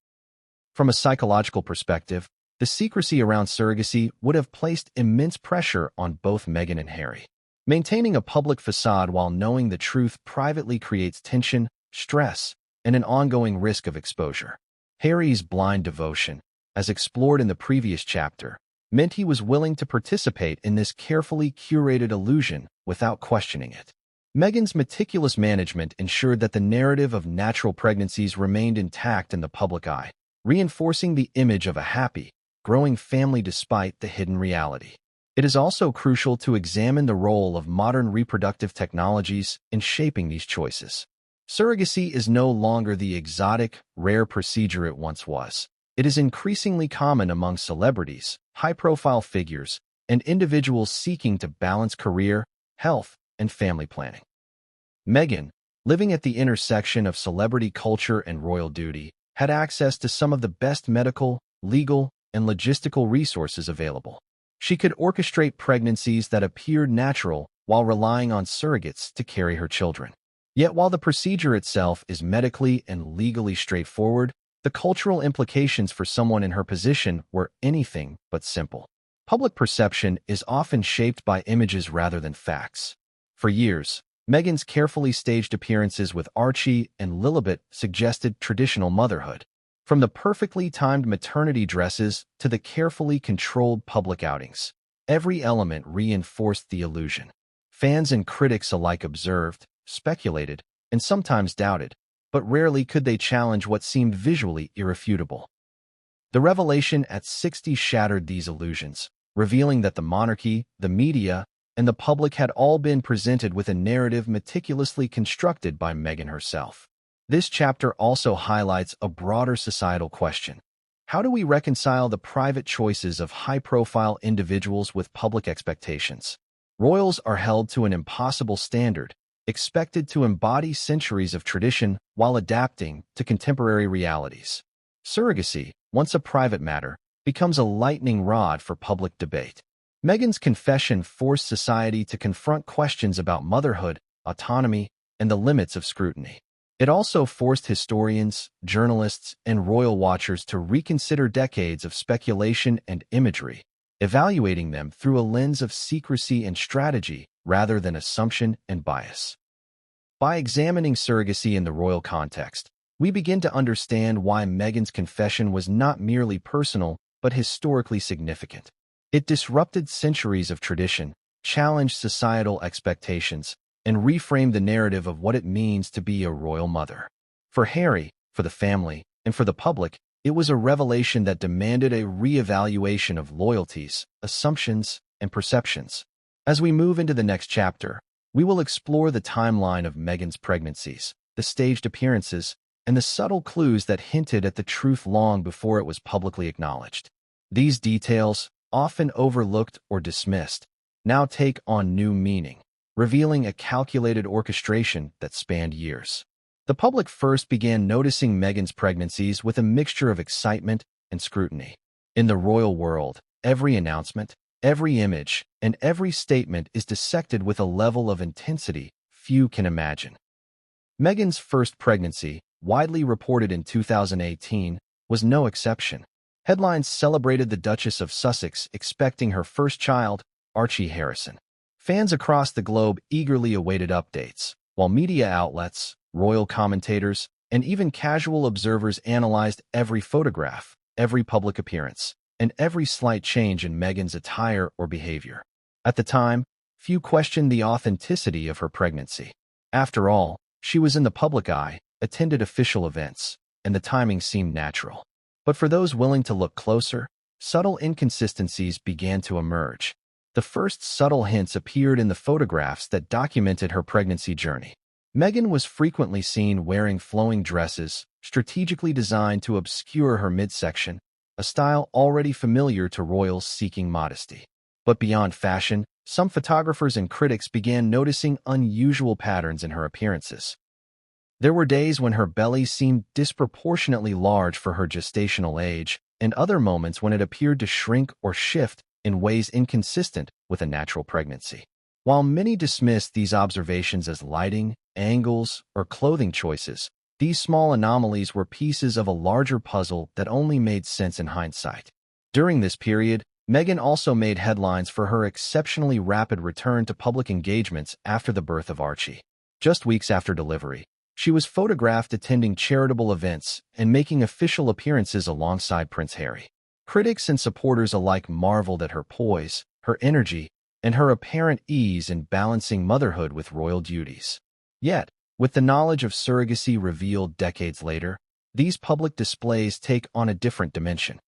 Speaker 1: From a psychological perspective, the secrecy around surrogacy would have placed immense pressure on both Meghan and Harry. Maintaining a public facade while knowing the truth privately creates tension, stress, and an ongoing risk of exposure. Harry's blind devotion, as explored in the previous chapter, meant he was willing to participate in this carefully curated illusion without questioning it. Meghan's meticulous management ensured that the narrative of natural pregnancies remained intact in the public eye, reinforcing the image of a happy, growing family despite the hidden reality. It is also crucial to examine the role of modern reproductive technologies in shaping these choices. Surrogacy is no longer the exotic, rare procedure it once was. It is increasingly common among celebrities, high-profile figures, and individuals seeking to balance career, health, and family planning. Meghan, living at the intersection of celebrity culture and royal duty, had access to some of the best medical, legal, and logistical resources available. She could orchestrate pregnancies that appeared natural while relying on surrogates to carry her children. Yet while the procedure itself is medically and legally straightforward, the cultural implications for someone in her position were anything but simple. Public perception is often shaped by images rather than facts. For years, Meghan's carefully staged appearances with Archie and Lilibet suggested traditional motherhood. From the perfectly timed maternity dresses to the carefully controlled public outings, every element reinforced the illusion. Fans and critics alike observed, speculated, and sometimes doubted, but rarely could they challenge what seemed visually irrefutable. The revelation at 60 shattered these illusions, revealing that the monarchy, the media, and the public had all been presented with a narrative meticulously constructed by Meghan herself. This chapter also highlights a broader societal question. How do we reconcile the private choices of high-profile individuals with public expectations? Royals are held to an impossible standard, expected to embody centuries of tradition while adapting to contemporary realities. Surrogacy, once a private matter, becomes a lightning rod for public debate. Meghan's confession forced society to confront questions about motherhood, autonomy, and the limits of scrutiny. It also forced historians, journalists, and royal watchers to reconsider decades of speculation and imagery, evaluating them through a lens of secrecy and strategy rather than assumption and bias. By examining surrogacy in the royal context, we begin to understand why Meghan's confession was not merely personal but historically significant. It disrupted centuries of tradition, challenged societal expectations, and reframed the narrative of what it means to be a royal mother. For Harry, for the family, and for the public, it was a revelation that demanded a re-evaluation of loyalties, assumptions, and perceptions. As we move into the next chapter, we will explore the timeline of Meghan's pregnancies, the staged appearances, and the subtle clues that hinted at the truth long before it was publicly acknowledged. These details, often overlooked or dismissed, now take on new meaning, revealing a calculated orchestration that spanned years. The public first began noticing Meghan's pregnancies with a mixture of excitement and scrutiny. In the royal world, every announcement, every image, and every statement is dissected with a level of intensity few can imagine. Meghan's first pregnancy, widely reported in 2018, was no exception. Headlines celebrated the Duchess of Sussex expecting her first child, Archie Harrison. Fans across the globe eagerly awaited updates, while media outlets, royal commentators, and even casual observers analyzed every photograph, every public appearance, and every slight change in Meghan's attire or behavior. At the time, few questioned the authenticity of her pregnancy. After all, she was in the public eye, attended official events, and the timing seemed natural. But for those willing to look closer, subtle inconsistencies began to emerge. The first subtle hints appeared in the photographs that documented her pregnancy journey. Meghan was frequently seen wearing flowing dresses, strategically designed to obscure her midsection, a style already familiar to royals seeking modesty. But beyond fashion, some photographers and critics began noticing unusual patterns in her appearances. There were days when her belly seemed disproportionately large for her gestational age, and other moments when it appeared to shrink or shift in ways inconsistent with a natural pregnancy. While many dismissed these observations as lighting, angles, or clothing choices, these small anomalies were pieces of a larger puzzle that only made sense in hindsight. During this period, Meghan also made headlines for her exceptionally rapid return to public engagements after the birth of Archie. Just weeks after delivery, she was photographed attending charitable events and making official appearances alongside Prince Harry. Critics and supporters alike marveled at her poise, her energy, and her apparent ease in balancing motherhood with royal duties. Yet, with the knowledge of surrogacy revealed decades later, these public displays take on a different dimension.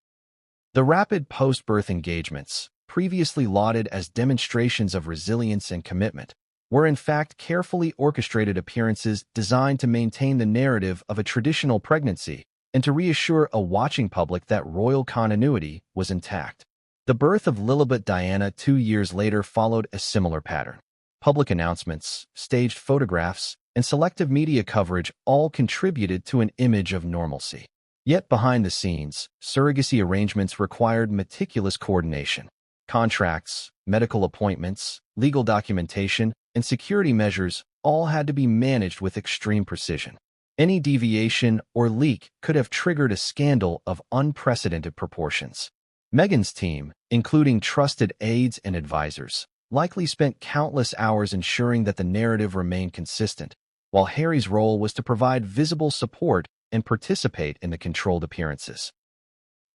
Speaker 1: The rapid post-birth engagements, previously lauded as demonstrations of resilience and commitment, were in fact carefully orchestrated appearances designed to maintain the narrative of a traditional pregnancy and to reassure a watching public that royal continuity was intact. The birth of Lilibet Diana 2 years later followed a similar pattern. Public announcements, staged photographs, and selective media coverage all contributed to an image of normalcy. Yet behind the scenes, surrogacy arrangements required meticulous coordination. Contracts, medical appointments, legal documentation, and security measures all had to be managed with extreme precision. Any deviation or leak could have triggered a scandal of unprecedented proportions. Meghan's team, including trusted aides and advisors, likely spent countless hours ensuring that the narrative remained consistent, while Harry's role was to provide visible support and participate in the controlled appearances.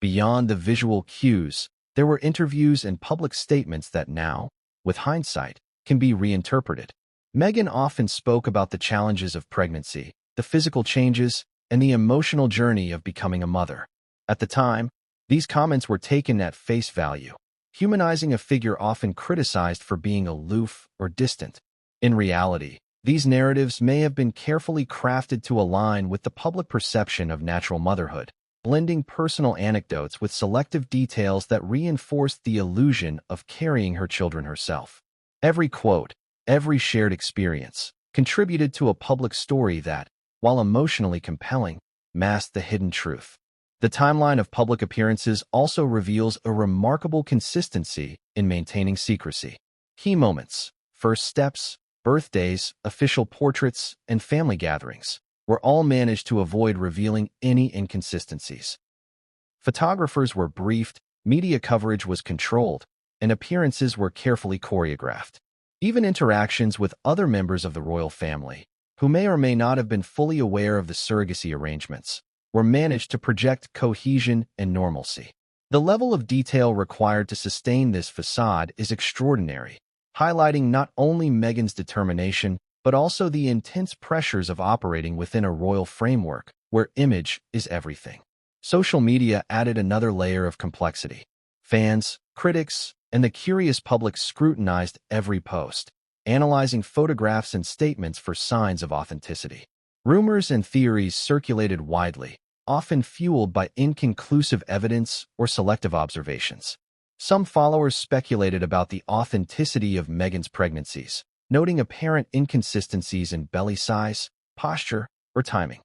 Speaker 1: Beyond the visual cues, there were interviews and public statements that now, with hindsight, can be reinterpreted. Meghan often spoke about the challenges of pregnancy, the physical changes, and the emotional journey of becoming a mother. At the time, these comments were taken at face value, humanizing a figure often criticized for being aloof or distant. In reality, these narratives may have been carefully crafted to align with the public perception of natural motherhood, blending personal anecdotes with selective details that reinforced the illusion of carrying her children herself. Every quote, every shared experience, contributed to a public story that, while emotionally compelling, masked the hidden truth. The timeline of public appearances also reveals a remarkable consistency in maintaining secrecy. Key moments, first steps, birthdays, official portraits, and family gatherings were all managed to avoid revealing any inconsistencies. Photographers were briefed, media coverage was controlled, and appearances were carefully choreographed. Even interactions with other members of the royal family, who may or may not have been fully aware of the surrogacy arrangements, were managed to project cohesion and normalcy. The level of detail required to sustain this facade is extraordinary, highlighting not only Meghan's determination, but also the intense pressures of operating within a royal framework where image is everything. Social media added another layer of complexity. Fans, critics, and the curious public scrutinized every post, analyzing photographs and statements for signs of authenticity. Rumors and theories circulated widely, often fueled by inconclusive evidence or selective observations. Some followers speculated about the authenticity of Meghan's pregnancies, noting apparent inconsistencies in belly size, posture, or timing.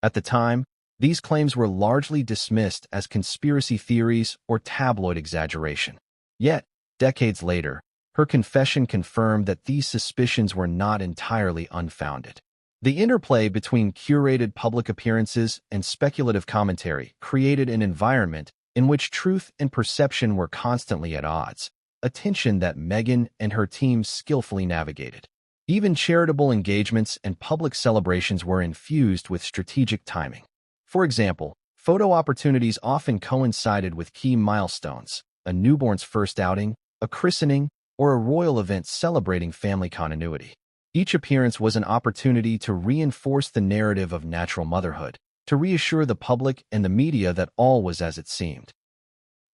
Speaker 1: At the time, these claims were largely dismissed as conspiracy theories or tabloid exaggeration. Yet, decades later, her confession confirmed that these suspicions were not entirely unfounded. The interplay between curated public appearances and speculative commentary created an environment in which truth and perception were constantly at odds, a tension that Meghan and her team skillfully navigated. Even charitable engagements and public celebrations were infused with strategic timing. For example, photo opportunities often coincided with key milestones, a newborn's first outing, a christening, or a royal event celebrating family continuity. Each appearance was an opportunity to reinforce the narrative of natural motherhood, to reassure the public and the media that all was as it seemed.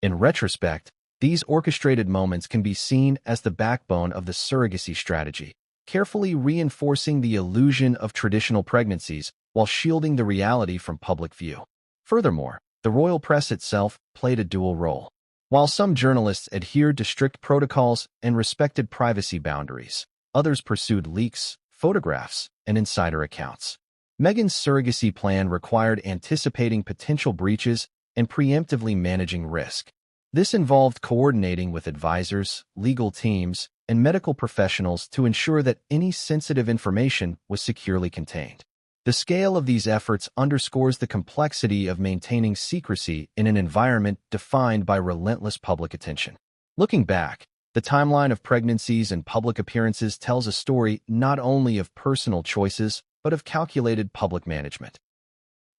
Speaker 1: In retrospect, these orchestrated moments can be seen as the backbone of the surrogacy strategy, carefully reinforcing the illusion of traditional pregnancies while shielding the reality from public view. Furthermore, the royal press itself played a dual role. While some journalists adhered to strict protocols and respected privacy boundaries, others pursued leaks, photographs, and insider accounts. Meghan's surrogacy plan required anticipating potential breaches and preemptively managing risk. This involved coordinating with advisors, legal teams, and medical professionals to ensure that any sensitive information was securely contained. The scale of these efforts underscores the complexity of maintaining secrecy in an environment defined by relentless public attention. Looking back, the timeline of pregnancies and public appearances tells a story not only of personal choices, but of calculated public management.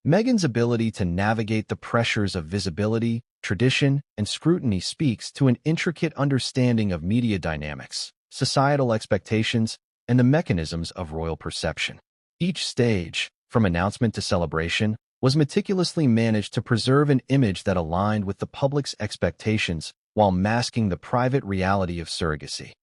Speaker 1: Meghan's ability to navigate the pressures of visibility, tradition, and scrutiny speaks to an intricate understanding of media dynamics, societal expectations, and the mechanisms of royal perception. Each stage, from announcement to celebration, was meticulously managed to preserve an image that aligned with the public's expectations while masking the private reality of surrogacy.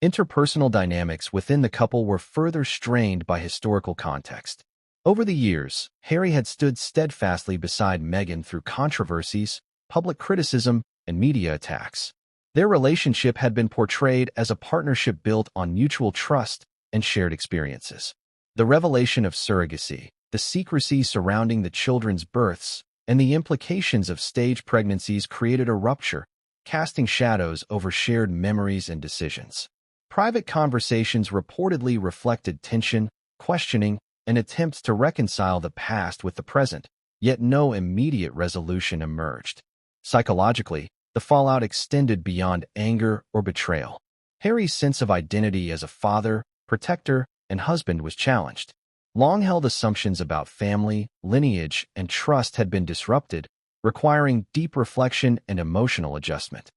Speaker 1: Interpersonal dynamics within the couple were further strained by historical context. Over the years, Harry had stood steadfastly beside Meghan through controversies, public criticism, and media attacks. Their relationship had been portrayed as a partnership built on mutual trust and shared experiences. The revelation of surrogacy, the secrecy surrounding the children's births, and the implications of staged pregnancies created a rupture, casting shadows over shared memories and decisions. Private conversations reportedly reflected tension, questioning, and attempts to reconcile the past with the present, yet no immediate resolution emerged. Psychologically, the fallout extended beyond anger or betrayal. Harry's sense of identity as a father, protector, and husband was challenged. Long-held assumptions about family, lineage, and trust had been disrupted, requiring deep reflection and emotional adjustment.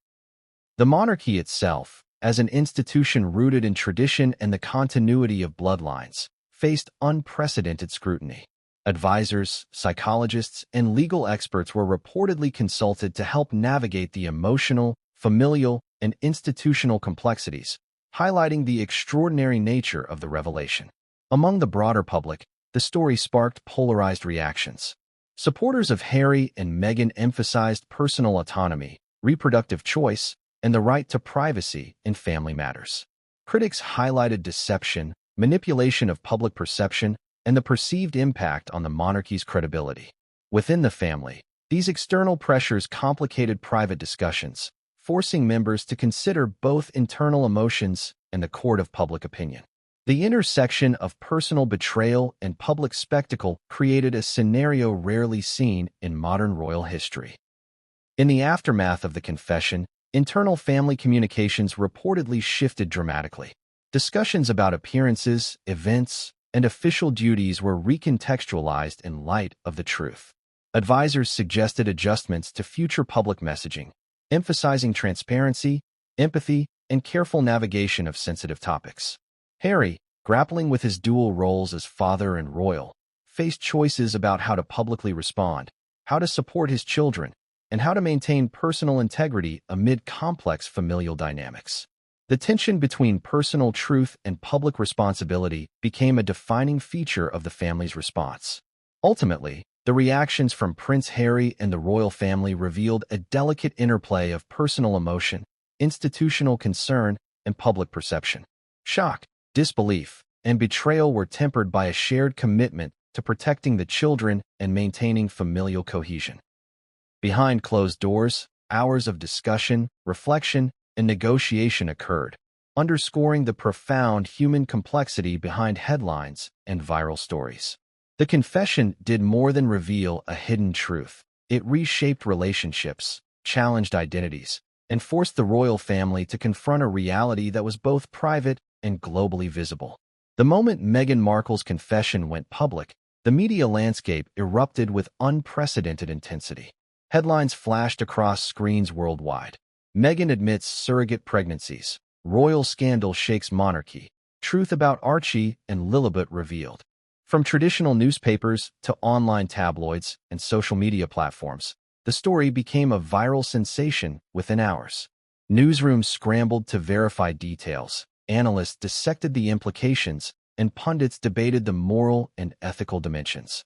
Speaker 1: The monarchy itself, as an institution rooted in tradition and the continuity of bloodlines, faced unprecedented scrutiny. Advisors, psychologists, and legal experts were reportedly consulted to help navigate the emotional, familial, and institutional complexities, highlighting the extraordinary nature of the revelation. Among the broader public, the story sparked polarized reactions. Supporters of Harry and Meghan emphasized personal autonomy, reproductive choice, and the right to privacy in family matters. Critics highlighted deception, manipulation of public perception, and the perceived impact on the monarchy's credibility. Within the family, these external pressures complicated private discussions, forcing members to consider both internal emotions and the court of public opinion. The intersection of personal betrayal and public spectacle created a scenario rarely seen in modern royal history. In the aftermath of the confession, internal family communications reportedly shifted dramatically. Discussions about appearances, events, and official duties were recontextualized in light of the truth. Advisors suggested adjustments to future public messaging, emphasizing transparency, empathy, and careful navigation of sensitive topics. Harry, grappling with his dual roles as father and royal, faced choices about how to publicly respond, how to support his children, and how to maintain personal integrity amid complex familial dynamics. The tension between personal truth and public responsibility became a defining feature of the family's response. Ultimately, the reactions from Prince Harry and the royal family revealed a delicate interplay of personal emotion, institutional concern, and public perception. Shock, disbelief, and betrayal were tempered by a shared commitment to protecting the children and maintaining familial cohesion. Behind closed doors, hours of discussion, reflection, and negotiation occurred, underscoring the profound human complexity behind headlines and viral stories. The confession did more than reveal a hidden truth. It reshaped relationships, challenged identities, and forced the royal family to confront a reality that was both private and globally visible. The moment Meghan Markle's confession went public, the media landscape erupted with unprecedented intensity. Headlines flashed across screens worldwide. Meghan admits surrogate pregnancies. Royal scandal shakes monarchy. Truth about Archie and Lilibet revealed. From traditional newspapers to online tabloids and social media platforms, the story became a viral sensation within hours. Newsrooms scrambled to verify details, analysts dissected the implications, and pundits debated the moral and ethical dimensions.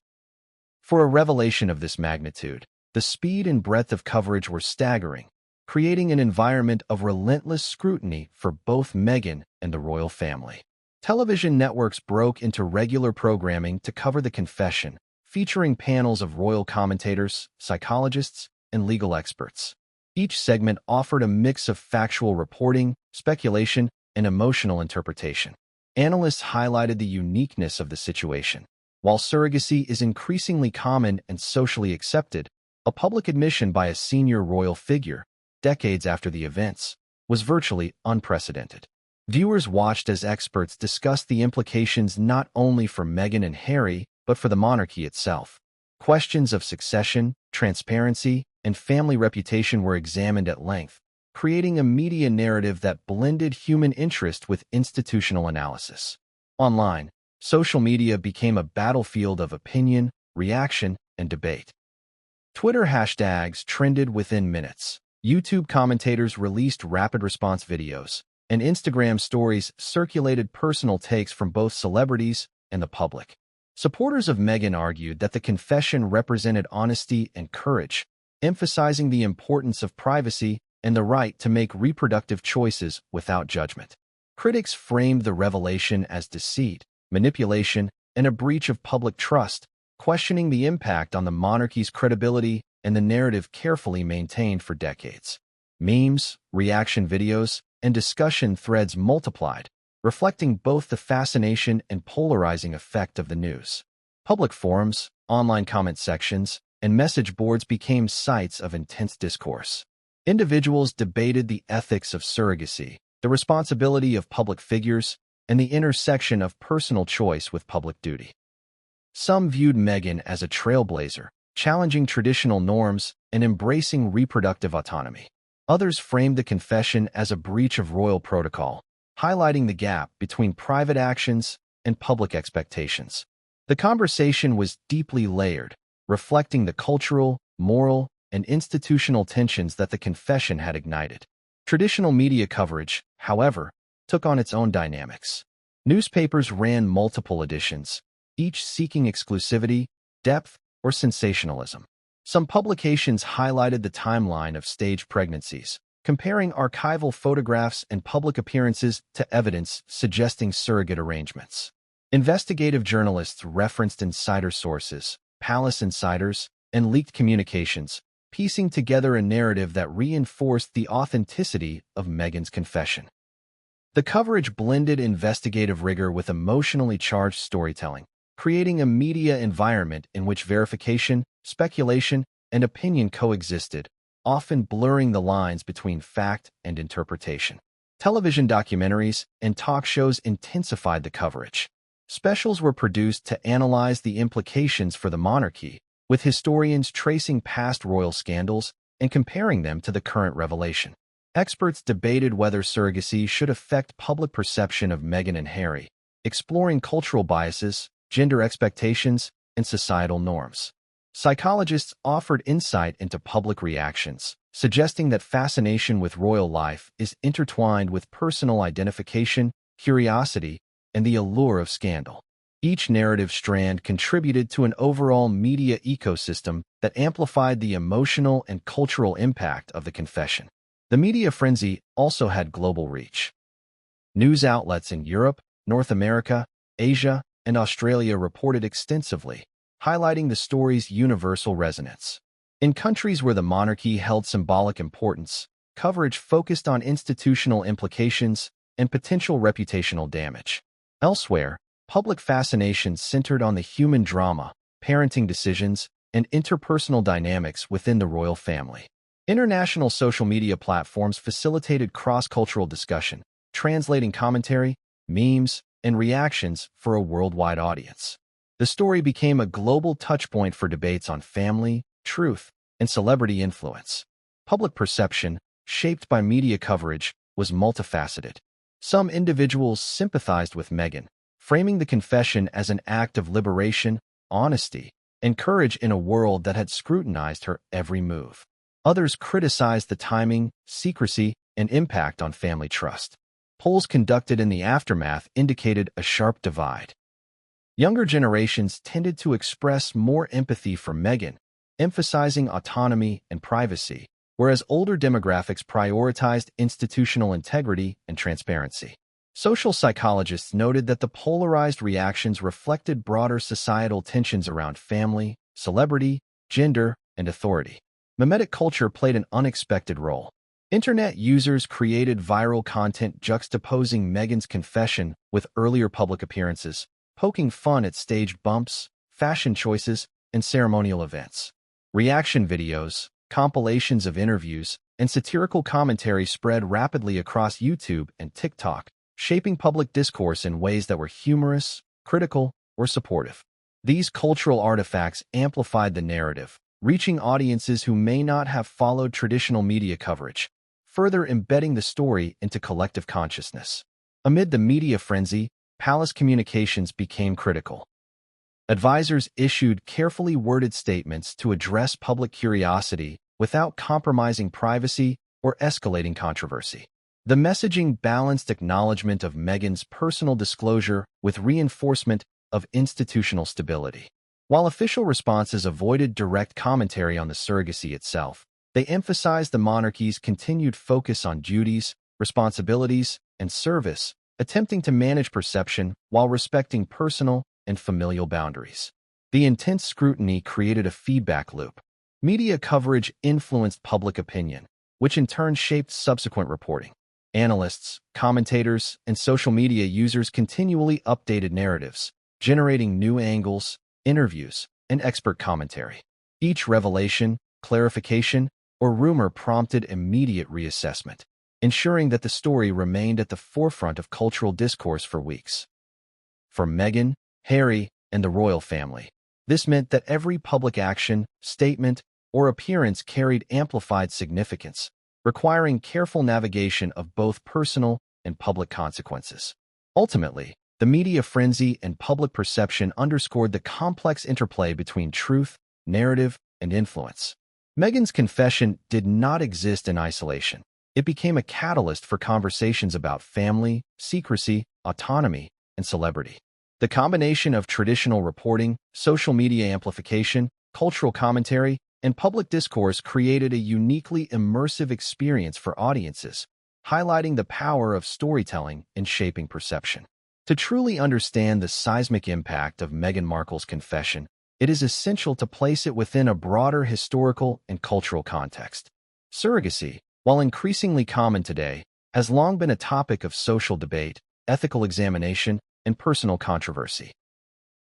Speaker 1: For a revelation of this magnitude, the speed and breadth of coverage were staggering, creating an environment of relentless scrutiny for both Meghan and the royal family. Television networks broke into regular programming to cover the confession, featuring panels of royal commentators, psychologists, and legal experts. Each segment offered a mix of factual reporting, speculation, and emotional interpretation. Analysts highlighted the uniqueness of the situation. While surrogacy is increasingly common and socially accepted, a public admission by a senior royal figure, decades after the events, was virtually unprecedented. Viewers watched as experts discussed the implications not only for Meghan and Harry, but for the monarchy itself. Questions of succession, transparency, and family reputation were examined at length, creating a media narrative that blended human interest with institutional analysis. Online, social media became a battlefield of opinion, reaction, and debate. Twitter hashtags trended within minutes. YouTube commentators released rapid response videos, and Instagram stories circulated personal takes from both celebrities and the public. Supporters of Meghan argued that the confession represented honesty and courage, emphasizing the importance of privacy and the right to make reproductive choices without judgment. Critics framed the revelation as deceit, manipulation, and a breach of public trust, questioning the impact on the monarchy's credibility and the narrative carefully maintained for decades. Memes, reaction videos, and discussion threads multiplied, reflecting both the fascination and polarizing effect of the news. Public forums, online comment sections, and message boards became sites of intense discourse. Individuals debated the ethics of surrogacy, the responsibility of public figures, and the intersection of personal choice with public duty. Some viewed Meghan as a trailblazer, challenging traditional norms and embracing reproductive autonomy. Others framed the confession as a breach of royal protocol, highlighting the gap between private actions and public expectations. The conversation was deeply layered, reflecting the cultural, moral, and institutional tensions that the confession had ignited. Traditional media coverage, however, took on its own dynamics. Newspapers ran multiple editions, each seeking exclusivity, depth, or sensationalism. Some publications highlighted the timeline of staged pregnancies, comparing archival photographs and public appearances to evidence suggesting surrogate arrangements. Investigative journalists referenced insider sources, palace insiders, and leaked communications, piecing together a narrative that reinforced the authenticity of Meghan's confession. The coverage blended investigative rigor with emotionally charged storytelling, creating a media environment in which verification, speculation, and opinion coexisted, often blurring the lines between fact and interpretation. Television documentaries and talk shows intensified the coverage. Specials were produced to analyze the implications for the monarchy, with historians tracing past royal scandals and comparing them to the current revelation. Experts debated whether surrogacy should affect public perception of Meghan and Harry, exploring cultural biases, gender expectations, and societal norms. Psychologists offered insight into public reactions, suggesting that fascination with royal life is intertwined with personal identification, curiosity, and the allure of scandal. Each narrative strand contributed to an overall media ecosystem that amplified the emotional and cultural impact of the confession. The media frenzy also had global reach. News outlets in Europe, North America, Asia, and Australia reported extensively, highlighting the story's universal resonance. In countries where the monarchy held symbolic importance, coverage focused on institutional implications and potential reputational damage. Elsewhere, public fascination centered on the human drama, parenting decisions, and interpersonal dynamics within the royal family. International social media platforms facilitated cross-cultural discussion, translating commentary, memes, and reactions for a worldwide audience. The story became a global touchpoint for debates on family, truth, and celebrity influence. Public perception, shaped by media coverage, was multifaceted. Some individuals sympathized with Meghan, framing the confession as an act of liberation, honesty, and courage in a world that had scrutinized her every move. Others criticized the timing, secrecy, and impact on family trust. Polls conducted in the aftermath indicated a sharp divide. Younger generations tended to express more empathy for Meghan, emphasizing autonomy and privacy, whereas older demographics prioritized institutional integrity and transparency. Social psychologists noted that the polarized reactions reflected broader societal tensions around family, celebrity, gender, and authority. Memetic culture played an unexpected role. Internet users created viral content juxtaposing Meghan's confession with earlier public appearances, poking fun at staged bumps, fashion choices, and ceremonial events. Reaction videos, compilations of interviews, and satirical commentary spread rapidly across YouTube and TikTok, shaping public discourse in ways that were humorous, critical, or supportive. These cultural artifacts amplified the narrative, reaching audiences who may not have followed traditional media coverage, further embedding the story into collective consciousness. Amid the media frenzy, palace communications became critical. Advisors issued carefully worded statements to address public curiosity without compromising privacy or escalating controversy. The messaging balanced acknowledgement of Meghan's personal disclosure with reinforcement of institutional stability. While official responses avoided direct commentary on the surrogacy itself, they emphasized the monarchy's continued focus on duties, responsibilities, and service, attempting to manage perception while respecting personal and familial boundaries. The intense scrutiny created a feedback loop. Media coverage influenced public opinion, which in turn shaped subsequent reporting. Analysts, commentators, and social media users continually updated narratives, generating new angles, interviews, and expert commentary. Each revelation, clarification, or rumor prompted immediate reassessment, ensuring that the story remained at the forefront of cultural discourse for weeks. For Meghan, Harry, and the royal family, this meant that every public action, statement, or appearance carried amplified significance, requiring careful navigation of both personal and public consequences. Ultimately, the media frenzy and public perception underscored the complex interplay between truth, narrative, and influence. Meghan's confession did not exist in isolation. It became a catalyst for conversations about family, secrecy, autonomy, and celebrity. The combination of traditional reporting, social media amplification, cultural commentary, and public discourse created a uniquely immersive experience for audiences, highlighting the power of storytelling in shaping perception. To truly understand the seismic impact of Meghan Markle's confession, it is essential to place it within a broader historical and cultural context. Surrogacy, while increasingly common today, has long been a topic of social debate, ethical examination, and personal controversy.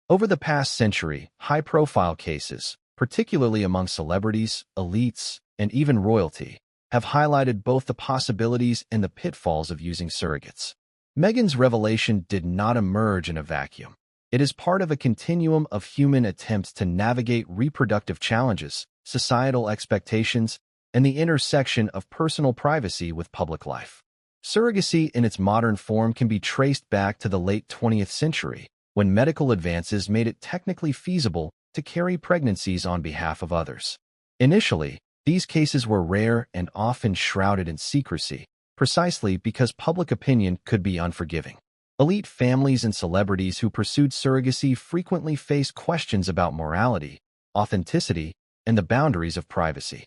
Speaker 1: Over the past century, high-profile cases, particularly among celebrities, elites, and even royalty, have highlighted both the possibilities and the pitfalls of using surrogates. Meghan's revelation did not emerge in a vacuum. It is part of a continuum of human attempts to navigate reproductive challenges, societal expectations, and the intersection of personal privacy with public life. Surrogacy in its modern form can be traced back to the late 20th century, when medical advances made it technically feasible to carry pregnancies on behalf of others. Initially, These cases were rare and often shrouded in secrecy, precisely because public opinion could be unforgiving. Elite families and celebrities who pursued surrogacy frequently faced questions about morality, authenticity, and the boundaries of privacy.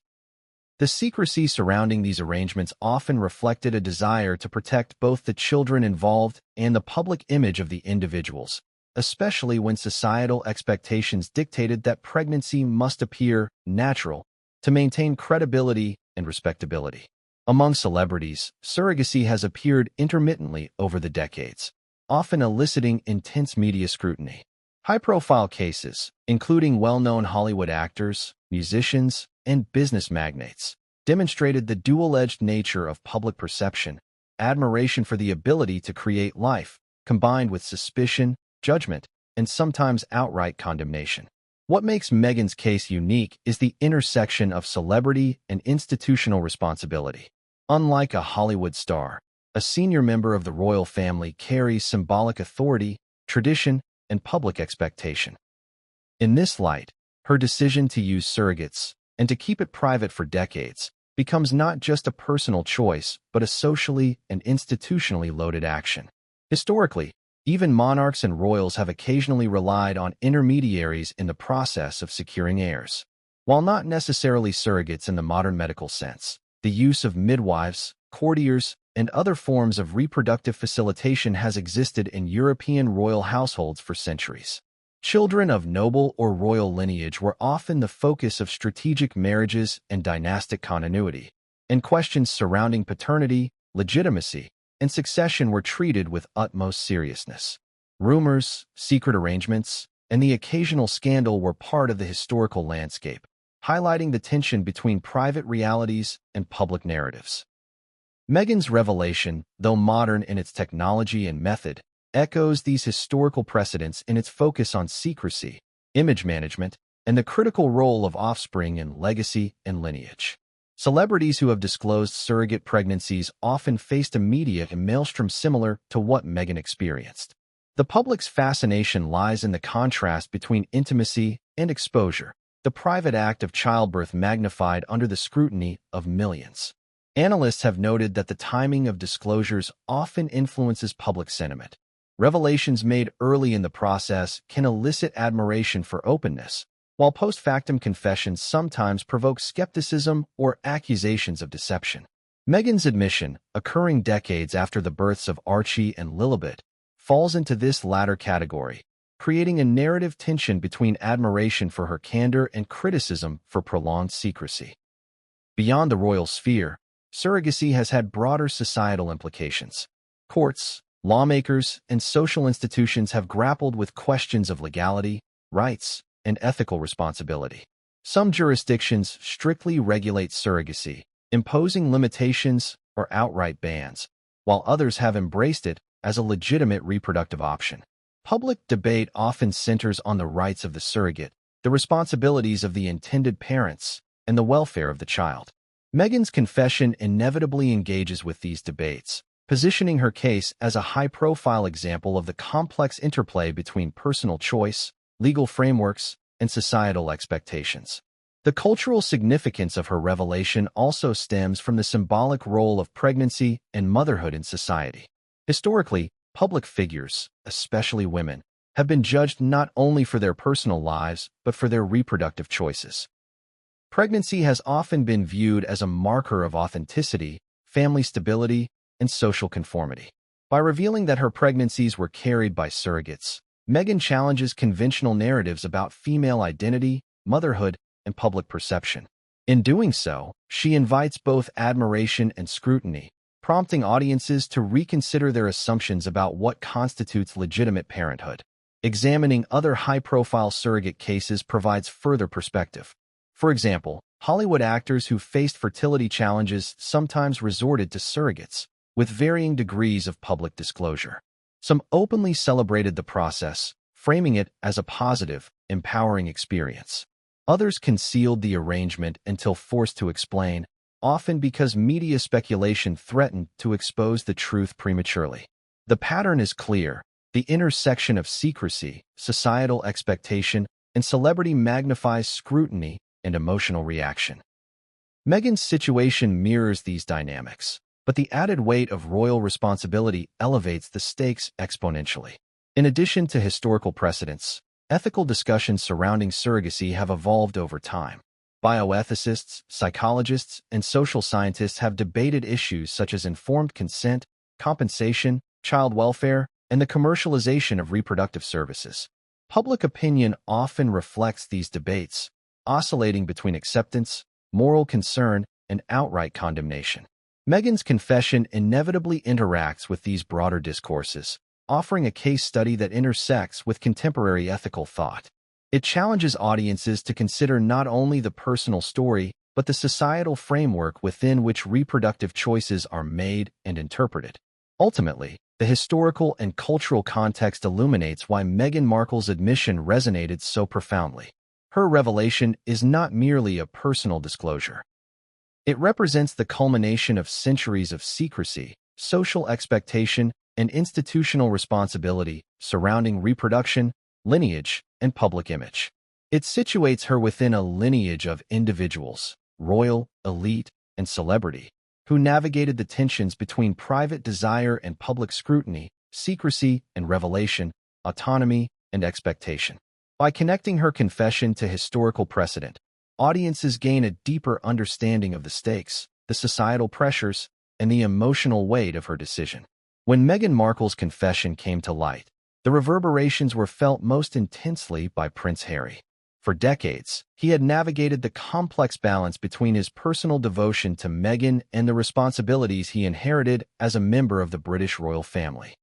Speaker 1: The secrecy surrounding these arrangements often reflected a desire to protect both the children involved and the public image of the individuals, especially when societal expectations dictated that pregnancy must appear natural to maintain credibility and respectability. Among celebrities, surrogacy has appeared intermittently over the decades, often eliciting intense media scrutiny. High-profile cases, including well-known Hollywood actors, musicians, and business magnates, demonstrated the dual-edged nature of public perception, admiration for the ability to create life, combined with suspicion, judgment, and sometimes outright condemnation. What makes Meghan's case unique is the intersection of celebrity and institutional responsibility. Unlike a Hollywood star, a senior member of the royal family carries symbolic authority, tradition, and public expectation. In this light, her decision to use surrogates and to keep it private for decades becomes not just a personal choice, but a socially and institutionally loaded action. Historically, even monarchs and royals have occasionally relied on intermediaries in the process of securing heirs. While not necessarily surrogates in the modern medical sense, the use of midwives, courtiers, and other forms of reproductive facilitation has existed in European royal households for centuries. Children of noble or royal lineage were often the focus of strategic marriages and dynastic continuity, and questions surrounding paternity, legitimacy, and succession were treated with utmost seriousness. Rumors, secret arrangements, and the occasional scandal were part of the historical landscape, highlighting the tension between private realities and public narratives. Meghan's revelation, though modern in its technology and method, echoes these historical precedents in its focus on secrecy, image management, and the critical role of offspring in legacy and lineage. Celebrities who have disclosed surrogate pregnancies often faced a media maelstrom similar to what Meghan experienced. The public's fascination lies in the contrast between intimacy and exposure, the private act of childbirth magnified under the scrutiny of millions. Analysts have noted that the timing of disclosures often influences public sentiment. Revelations made early in the process can elicit admiration for openness, while post-factum confessions sometimes provoke skepticism or accusations of deception. Meghan's admission, occurring decades after the births of Archie and Lilibet, falls into this latter category, creating a narrative tension between admiration for her candor and criticism for prolonged secrecy. Beyond the royal sphere, surrogacy has had broader societal implications. Courts, lawmakers, and social institutions have grappled with questions of legality, rights, and ethical responsibility. Some jurisdictions strictly regulate surrogacy, imposing limitations or outright bans, while others have embraced it as a legitimate reproductive option. Public debate often centers on the rights of the surrogate, the responsibilities of the intended parents, and the welfare of the child. Meghan's confession inevitably engages with these debates, positioning her case as a high-profile example of the complex interplay between personal choice, legal frameworks, and societal expectations. The cultural significance of her revelation also stems from the symbolic role of pregnancy and motherhood in society. Historically, public figures, especially women, have been judged not only for their personal lives, but for their reproductive choices. Pregnancy has often been viewed as a marker of authenticity, family stability, and social conformity. By revealing that her pregnancies were carried by surrogates, Meghan challenges conventional narratives about female identity, motherhood, and public perception. In doing so, she invites both admiration and scrutiny, prompting audiences to reconsider their assumptions about what constitutes legitimate parenthood. Examining other high-profile surrogate cases provides further perspective. For example, Hollywood actors who faced fertility challenges sometimes resorted to surrogates, with varying degrees of public disclosure. Some openly celebrated the process, framing it as a positive, empowering experience. Others concealed the arrangement until forced to explain, often because media speculation threatened to expose the truth prematurely. The pattern is clear. The intersection of secrecy, societal expectation, and celebrity magnifies scrutiny and emotional reaction. Meghan's situation mirrors these dynamics, but the added weight of royal responsibility elevates the stakes exponentially. In addition to historical precedents, ethical discussions surrounding surrogacy have evolved over time. Bioethicists, psychologists, and social scientists have debated issues such as informed consent, compensation, child welfare, and the commercialization of reproductive services. Public opinion often reflects these debates, oscillating between acceptance, moral concern, and outright condemnation. Meghan's confession inevitably interacts with these broader discourses, offering a case study that intersects with contemporary ethical thought. It challenges audiences to consider not only the personal story, but the societal framework within which reproductive choices are made and interpreted. Ultimately, the historical and cultural context illuminates why Meghan Markle's admission resonated so profoundly. Her revelation is not merely a personal disclosure. It represents the culmination of centuries of secrecy, social expectation, and institutional responsibility surrounding reproduction, lineage, and public image. It situates her within a lineage of individuals, royal, elite, and celebrity, who navigated the tensions between private desire and public scrutiny, secrecy and revelation, autonomy and expectation. By connecting her confession to historical precedent, audiences gain a deeper understanding of the stakes, the societal pressures, and the emotional weight of her decision. When Meghan Markle's confession came to light, the reverberations were felt most intensely by Prince Harry. For decades, he had navigated the complex balance between his personal devotion to Meghan and the responsibilities he inherited as a member of the British royal family.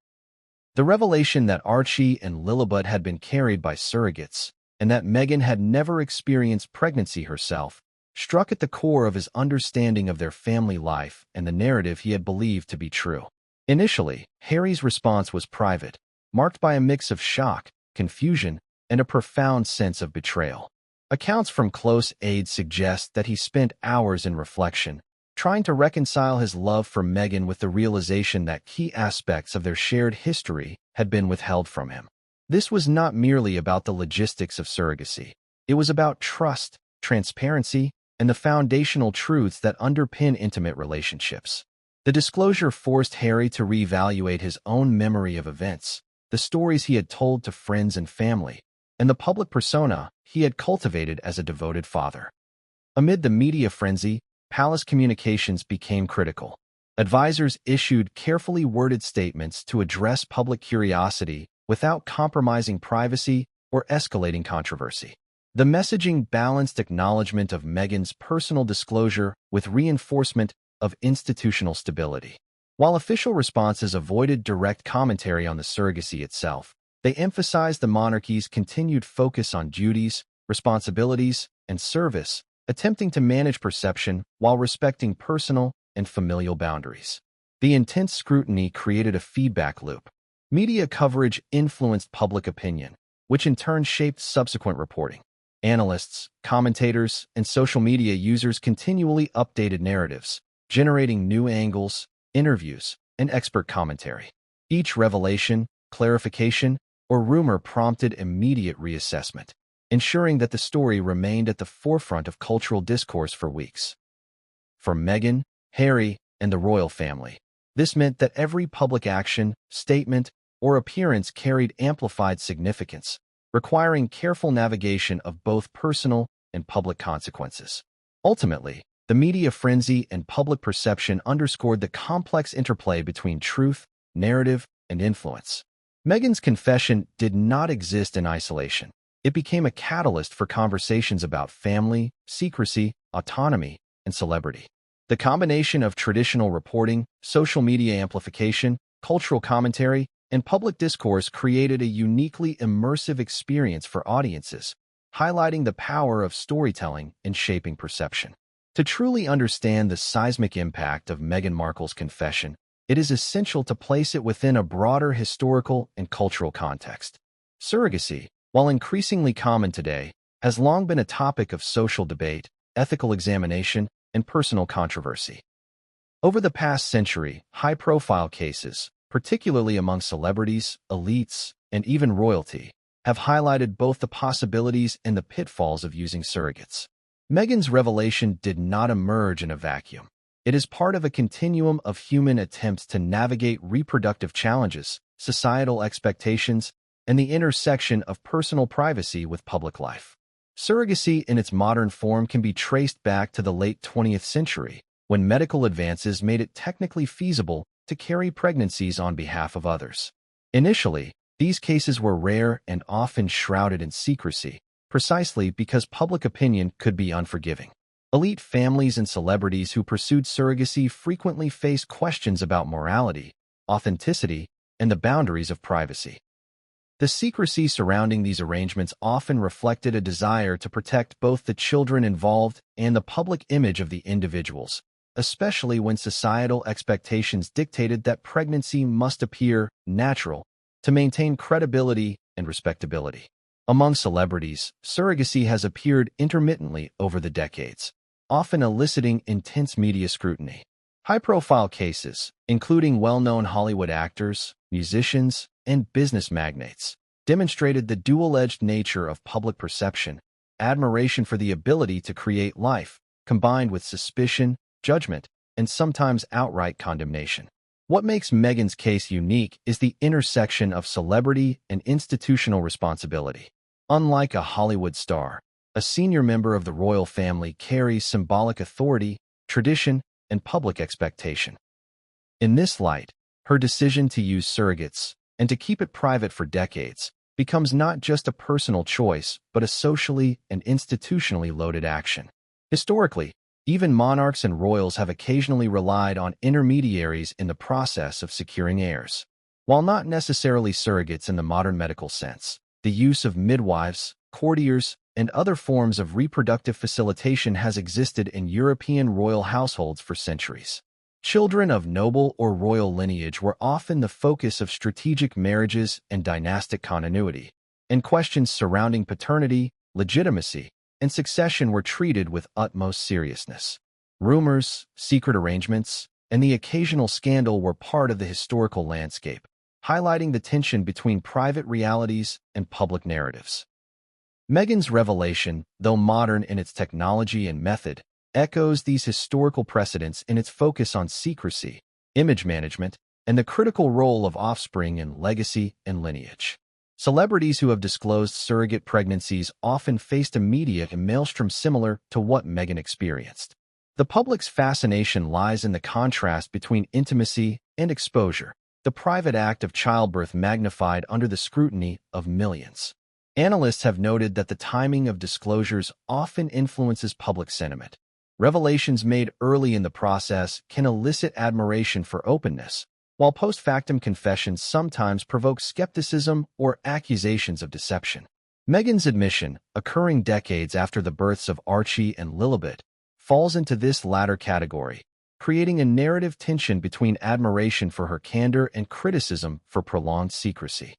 Speaker 1: The revelation that Archie and Lilibet had been carried by surrogates, and that Meghan had never experienced pregnancy herself, struck at the core of his understanding of their family life and the narrative he had believed to be true. Initially, Harry's response was private, marked by a mix of shock, confusion, and a profound sense of betrayal. Accounts from close aides suggest that he spent hours in reflection, trying to reconcile his love for Meghan with the realization that key aspects of their shared history had been withheld from him. This was not merely about the logistics of surrogacy. It was about trust, transparency, and the foundational truths that underpin intimate relationships. The disclosure forced Harry to reevaluate his own memory of events, the stories he had told to friends and family, and the public persona he had cultivated as a devoted father. Amid the media frenzy, palace communications became critical. Advisors issued carefully worded statements to address public curiosity without compromising privacy or escalating controversy. The messaging balanced acknowledgement of Meghan's personal disclosure with reinforcement of institutional stability. While official responses avoided direct commentary on the surrogacy itself, they emphasized the monarchy's continued focus on duties, responsibilities, and service, attempting to manage perception while respecting personal and familial boundaries. The intense scrutiny created a feedback loop. Media coverage influenced public opinion, which in turn shaped subsequent reporting. Analysts, commentators, and social media users continually updated narratives, generating new angles, interviews, and expert commentary. Each revelation, clarification, or rumor prompted immediate reassessment, ensuring that the story remained at the forefront of cultural discourse for weeks. For Meghan, Harry, and the royal family, this meant that every public action, statement, or appearance carried amplified significance, requiring careful navigation of both personal and public consequences. Ultimately, the media frenzy and public perception underscored the complex interplay between truth, narrative, and influence. Meghan's confession did not exist in isolation. It became a catalyst for conversations about family, secrecy, autonomy, and celebrity. The combination of traditional reporting, social media amplification, cultural commentary, and public discourse created a uniquely immersive experience for audiences, highlighting the power of storytelling in shaping perception. To truly understand the seismic impact of Meghan Markle's confession, it is essential to place it within a broader historical and cultural context. Surrogacy, while increasingly common today, has long been a topic of social debate, ethical examination, and personal controversy. Over the past century, high-profile cases, particularly among celebrities, elites, and even royalty, have highlighted both the possibilities and the pitfalls of using surrogates. Meghan's revelation did not emerge in a vacuum. It is part of a continuum of human attempts to navigate reproductive challenges, societal expectations, and the intersection of personal privacy with public life. Surrogacy in its modern form can be traced back to the late 20th century, when medical advances made it technically feasible to carry pregnancies on behalf of others. Initially, these cases were rare and often shrouded in secrecy, precisely because public opinion could be unforgiving. Elite families and celebrities who pursued surrogacy frequently faced questions about morality, authenticity, and the boundaries of privacy. The secrecy surrounding these arrangements often reflected a desire to protect both the children involved and the public image of the individuals, especially when societal expectations dictated that pregnancy must appear natural to maintain credibility and respectability. Among celebrities, surrogacy has appeared intermittently over the decades, often eliciting intense media scrutiny. High-profile cases, including well-known Hollywood actors, musicians, and business magnates, demonstrated the dual-edged nature of public perception, admiration for the ability to create life, combined with suspicion, judgment, and sometimes outright condemnation. What makes Meghan's case unique is the intersection of celebrity and institutional responsibility. Unlike a Hollywood star, a senior member of the royal family carries symbolic authority, tradition, and public expectation. In this light, her decision to use surrogates and to keep it private for decades becomes not just a personal choice, but a socially and institutionally loaded action. Historically, even monarchs and royals have occasionally relied on intermediaries in the process of securing heirs. While not necessarily surrogates in the modern medical sense, the use of midwives, courtiers, and other forms of reproductive facilitation has existed in European royal households for centuries. Children of noble or royal lineage were often the focus of strategic marriages and dynastic continuity, and questions surrounding paternity, legitimacy, and succession were treated with utmost seriousness. Rumors, secret arrangements, and the occasional scandal were part of the historical landscape, highlighting the tension between private realities and public narratives. Meghan's revelation, though modern in its technology and method, echoes these historical precedents in its focus on secrecy, image management, and the critical role of offspring in legacy and lineage. Celebrities who have disclosed surrogate pregnancies often faced a media maelstrom similar to what Meghan experienced. The public's fascination lies in the contrast between intimacy and exposure, the private act of childbirth magnified under the scrutiny of millions. Analysts have noted that the timing of disclosures often influences public sentiment. Revelations made early in the process can elicit admiration for openness, while post-factum confessions sometimes provoke skepticism or accusations of deception. Meghan's admission, occurring decades after the births of Archie and Lilibet, falls into this latter category, creating a narrative tension between admiration for her candor and criticism for prolonged secrecy.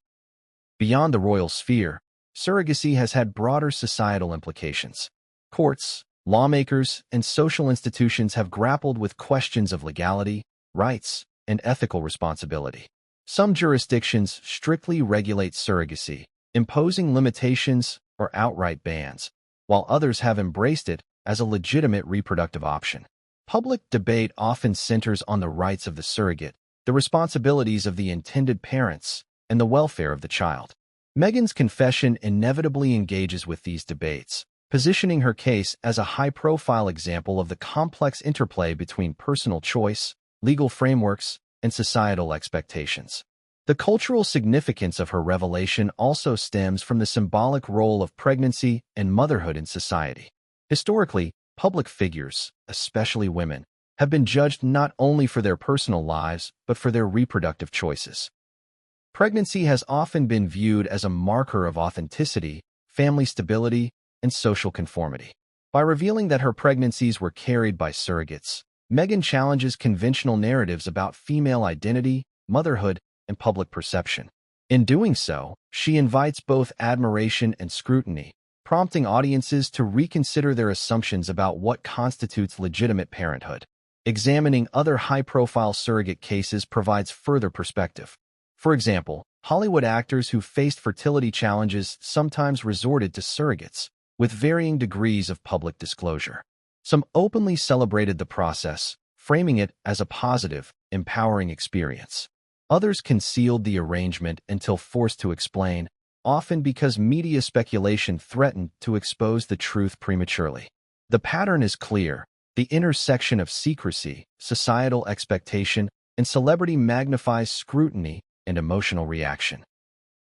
Speaker 1: Beyond the royal sphere, surrogacy has had broader societal implications. Courts, lawmakers, and social institutions have grappled with questions of legality, rights, and ethical responsibility. Some jurisdictions strictly regulate surrogacy, imposing limitations or outright bans, while others have embraced it as a legitimate reproductive option. Public debate often centers on the rights of the surrogate, the responsibilities of the intended parents, and the welfare of the child. Meghan's confession inevitably engages with these debates, positioning her case as a high-profile example of the complex interplay between personal choice, legal frameworks, and societal expectations. The cultural significance of her revelation also stems from the symbolic role of pregnancy and motherhood in society. Historically, public figures, especially women, have been judged not only for their personal lives but for their reproductive choices. Pregnancy has often been viewed as a marker of authenticity, family stability, and social conformity. By revealing that her pregnancies were carried by surrogates, Meghan challenges conventional narratives about female identity, motherhood, and public perception. In doing so, she invites both admiration and scrutiny, prompting audiences to reconsider their assumptions about what constitutes legitimate parenthood. Examining other high-profile surrogate cases provides further perspective. For example, Hollywood actors who faced fertility challenges sometimes resorted to surrogates, with varying degrees of public disclosure. Some openly celebrated the process, framing it as a positive, empowering experience. Others concealed the arrangement until forced to explain, often because media speculation threatened to expose the truth prematurely. The pattern is clear. The intersection of secrecy, societal expectation, and celebrity magnifies scrutiny and emotional reaction.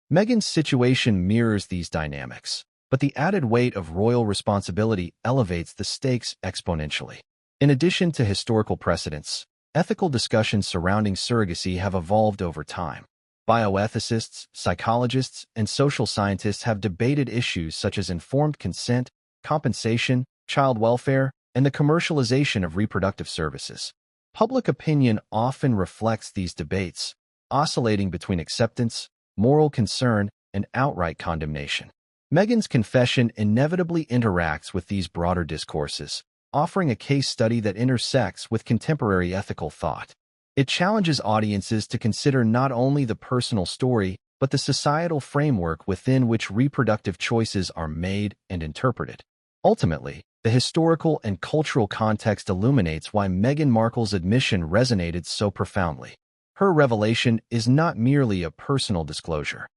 Speaker 1: Meghan's situation mirrors these dynamics, but the added weight of royal responsibility elevates the stakes exponentially. In addition to historical precedents, ethical discussions surrounding surrogacy have evolved over time. Bioethicists, psychologists, and social scientists have debated issues such as informed consent, compensation, child welfare, and the commercialization of reproductive services. Public opinion often reflects these debates, oscillating between acceptance, moral concern, and outright condemnation. Meghan's confession inevitably interacts with these broader discourses, offering a case study that intersects with contemporary ethical thought. It challenges audiences to consider not only the personal story, but the societal framework within which reproductive choices are made and interpreted. Ultimately, the historical and cultural context illuminates why Meghan Markle's admission resonated so profoundly. Her revelation is not merely a personal disclosure.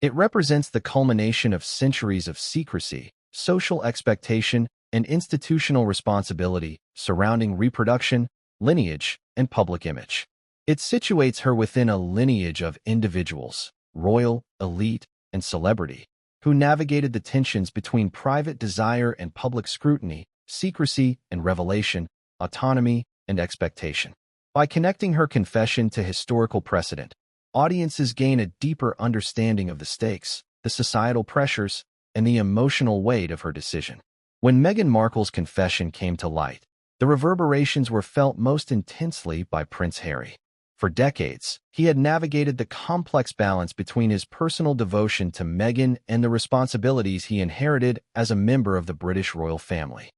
Speaker 1: It represents the culmination of centuries of secrecy, social expectation, and institutional responsibility surrounding reproduction, lineage, and public image. It situates her within a lineage of individuals, royal, elite, and celebrity, who navigated the tensions between private desire and public scrutiny, secrecy and revelation, autonomy and expectation. By connecting her confession to historical precedent, audiences gain a deeper understanding of the stakes, the societal pressures, and the emotional weight of her decision. When Meghan Markle's confession came to light, the reverberations were felt most intensely by Prince Harry. For decades, he had navigated the complex balance between his personal devotion to Meghan and the responsibilities he inherited as a member of the British royal family.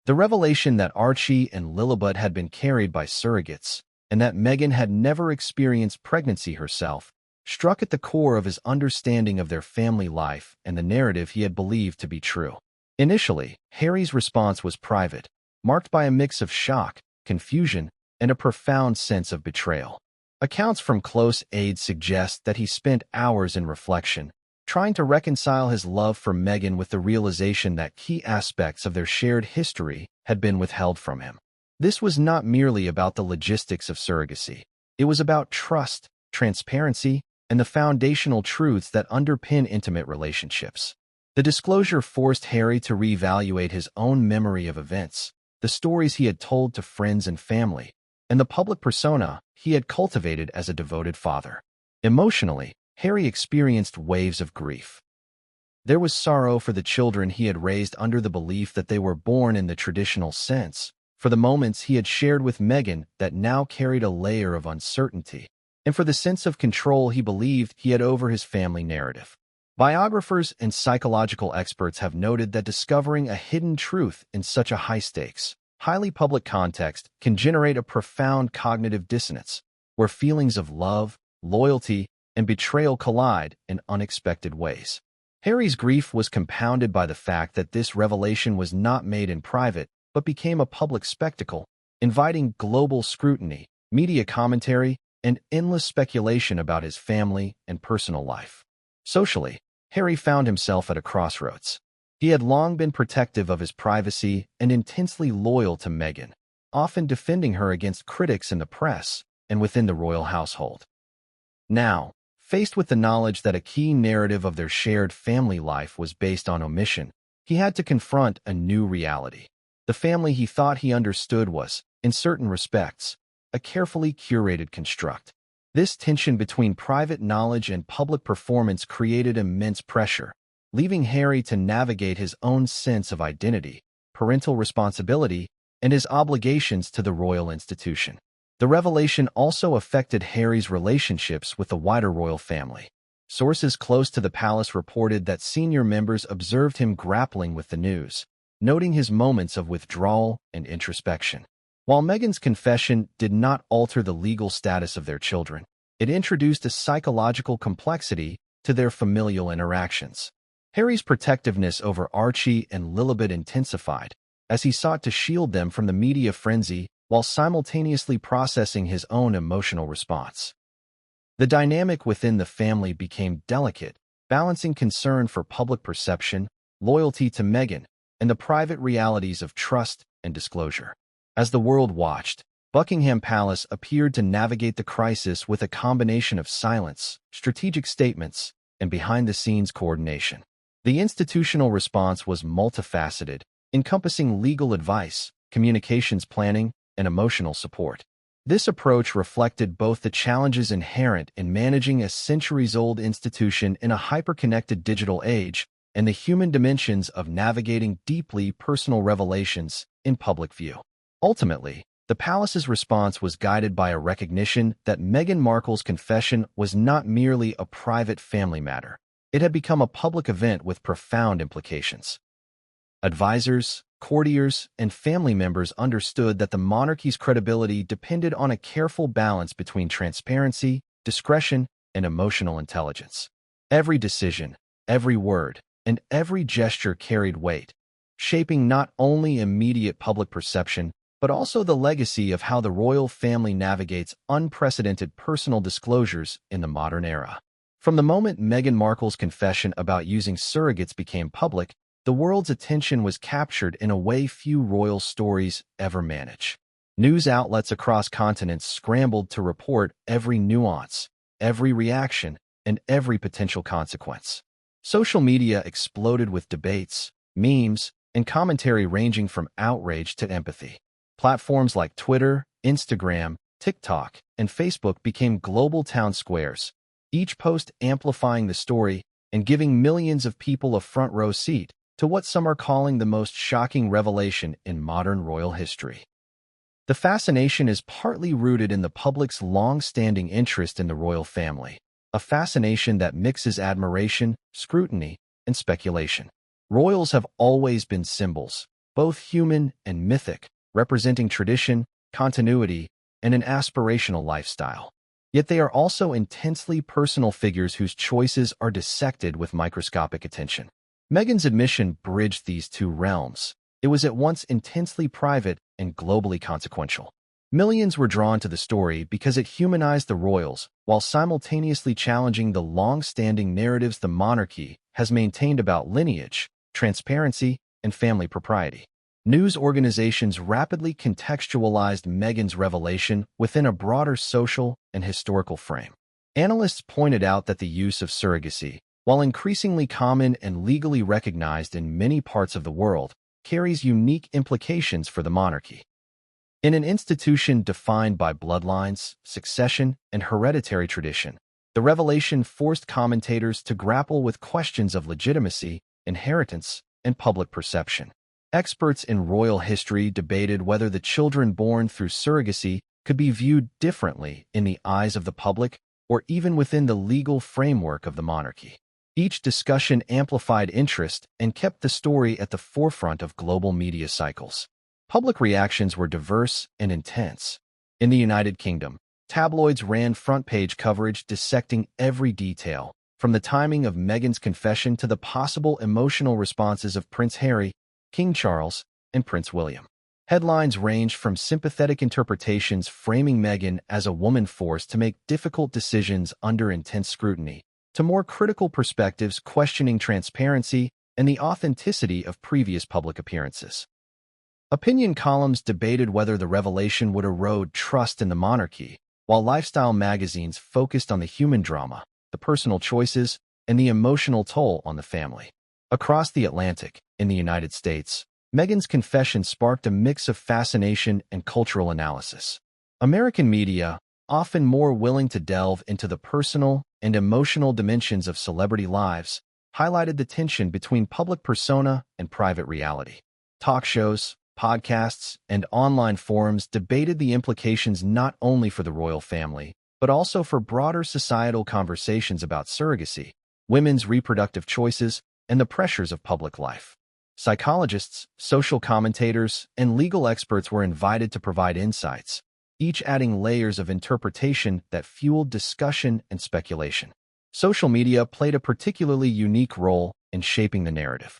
Speaker 1: The revelation that Archie and Lilibet had been carried by surrogates, and that Meghan had never experienced pregnancy herself, struck at the core of his understanding of their family life and the narrative he had believed to be true. Initially, Harry's response was private, marked by a mix of shock, confusion, and a profound sense of betrayal. Accounts from close aides suggest that he spent hours in reflection, trying to reconcile his love for Meghan with the realization that key aspects of their shared history had been withheld from him. This was not merely about the logistics of surrogacy. It was about trust, transparency, and the foundational truths that underpin intimate relationships. The disclosure forced Harry to reevaluate his own memory of events, the stories he had told to friends and family, and the public persona he had cultivated as a devoted father. Emotionally, Harry experienced waves of grief. There was sorrow for the children he had raised under the belief that they were born in the traditional sense, for the moments he had shared with Meghan that now carried a layer of uncertainty, and for the sense of control he believed he had over his family narrative. Biographers and psychological experts have noted that discovering a hidden truth in such a high-stakes, highly public context can generate a profound cognitive dissonance, where feelings of love, loyalty, and betrayal collide in unexpected ways. Harry's grief was compounded by the fact that this revelation was not made in private, but became a public spectacle, inviting global scrutiny, media commentary, and endless speculation about his family and personal life. Socially, Harry found himself at a crossroads. He had long been protective of his privacy and intensely loyal to Meghan, often defending her against critics in the press and within the royal household. Now, faced with the knowledge that a key narrative of their shared family life was based on omission, he had to confront a new reality. The family he thought he understood was, in certain respects, a carefully curated construct. This tension between private knowledge and public performance created immense pressure, leaving Harry to navigate his own sense of identity, parental responsibility, and his obligations to the royal institution. The revelation also affected Harry's relationships with the wider royal family. Sources close to the palace reported that senior members observed him grappling with the news, noting his moments of withdrawal and introspection. While Meghan's confession did not alter the legal status of their children, it introduced a psychological complexity to their familial interactions. Harry's protectiveness over Archie and Lilibet intensified as he sought to shield them from the media frenzy while simultaneously processing his own emotional response. The dynamic within the family became delicate, balancing concern for public perception, loyalty to Meghan, and the private realities of trust and disclosure. As the world watched, Buckingham Palace appeared to navigate the crisis with a combination of silence, strategic statements, and behind-the-scenes coordination. The institutional response was multifaceted, encompassing legal advice, communications planning, and emotional support. This approach reflected both the challenges inherent in managing a centuries-old institution in a hyper-connected digital age and the human dimensions of navigating deeply personal revelations in public view. Ultimately, the palace's response was guided by a recognition that Meghan Markle's confession was not merely a private family matter. It had become a public event with profound implications. Advisors, courtiers, and family members understood that the monarchy's credibility depended on a careful balance between transparency, discretion, and emotional intelligence. Every decision, every word, and every gesture carried weight, shaping not only immediate public perception, but also the legacy of how the royal family navigates unprecedented personal disclosures in the modern era. From the moment Meghan Markle's confession about using surrogates became public, the world's attention was captured in a way few royal stories ever manage. News outlets across continents scrambled to report every nuance, every reaction, and every potential consequence. Social media exploded with debates, memes, and commentary ranging from outrage to empathy. Platforms like Twitter, Instagram, TikTok, and Facebook became global town squares, each post amplifying the story and giving millions of people a front-row seat to what some are calling the most shocking revelation in modern royal history. The fascination is partly rooted in the public's long-standing interest in the royal family, a fascination that mixes admiration, scrutiny, and speculation. Royals have always been symbols, both human and mythic, representing tradition, continuity, and an aspirational lifestyle. Yet they are also intensely personal figures whose choices are dissected with microscopic attention. Meghan's admission bridged these two realms. It was at once intensely private and globally consequential. Millions were drawn to the story because it humanized the royals while simultaneously challenging the long-standing narratives the monarchy has maintained about lineage, transparency, and family propriety. News organizations rapidly contextualized Meghan's revelation within a broader social and historical frame. Analysts pointed out that the use of surrogacy, while increasingly common and legally recognized in many parts of the world, carries unique implications for the monarchy. In an institution defined by bloodlines, succession, and hereditary tradition, the revelation forced commentators to grapple with questions of legitimacy, inheritance, and public perception. Experts in royal history debated whether the children born through surrogacy could be viewed differently in the eyes of the public or even within the legal framework of the monarchy. Each discussion amplified interest and kept the story at the forefront of global media cycles. Public reactions were diverse and intense. In the United Kingdom, tabloids ran front-page coverage dissecting every detail, from the timing of Meghan's confession to the possible emotional responses of Prince Harry, King Charles, and Prince William. Headlines ranged from sympathetic interpretations framing Meghan as a woman forced to make difficult decisions under intense scrutiny, to more critical perspectives questioning transparency and the authenticity of previous public appearances. Opinion columns debated whether the revelation would erode trust in the monarchy, while lifestyle magazines focused on the human drama, the personal choices, and the emotional toll on the family. Across the Atlantic, in the United States, Meghan's confession sparked a mix of fascination and cultural analysis. American media, often more willing to delve into the personal and emotional dimensions of celebrity lives, highlighted the tension between public persona and private reality. Talk shows, podcasts, and online forums debated the implications not only for the royal family, but also for broader societal conversations about surrogacy, women's reproductive choices, and the pressures of public life. Psychologists, social commentators, and legal experts were invited to provide insights, each adding layers of interpretation that fueled discussion and speculation. Social media played a particularly unique role in shaping the narrative.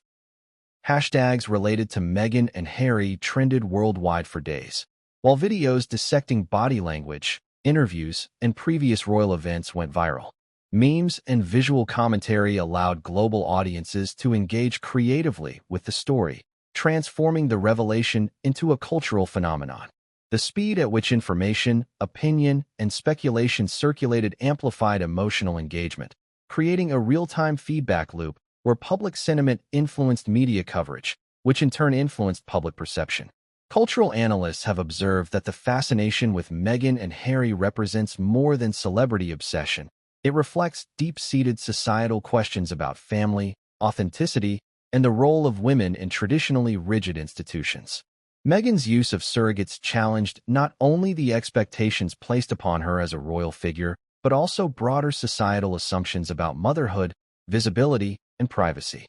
Speaker 1: Hashtags related to Meghan and Harry trended worldwide for days, while videos dissecting body language, interviews, and previous royal events went viral. Memes and visual commentary allowed global audiences to engage creatively with the story, transforming the revelation into a cultural phenomenon. The speed at which information, opinion, and speculation circulated amplified emotional engagement, creating a real-time feedback loop where public sentiment influenced media coverage, which in turn influenced public perception. Cultural analysts have observed that the fascination with Meghan and Harry represents more than celebrity obsession. It reflects deep-seated societal questions about family, authenticity, and the role of women in traditionally rigid institutions. Meghan's use of surrogates challenged not only the expectations placed upon her as a royal figure, but also broader societal assumptions about motherhood, visibility, and privacy.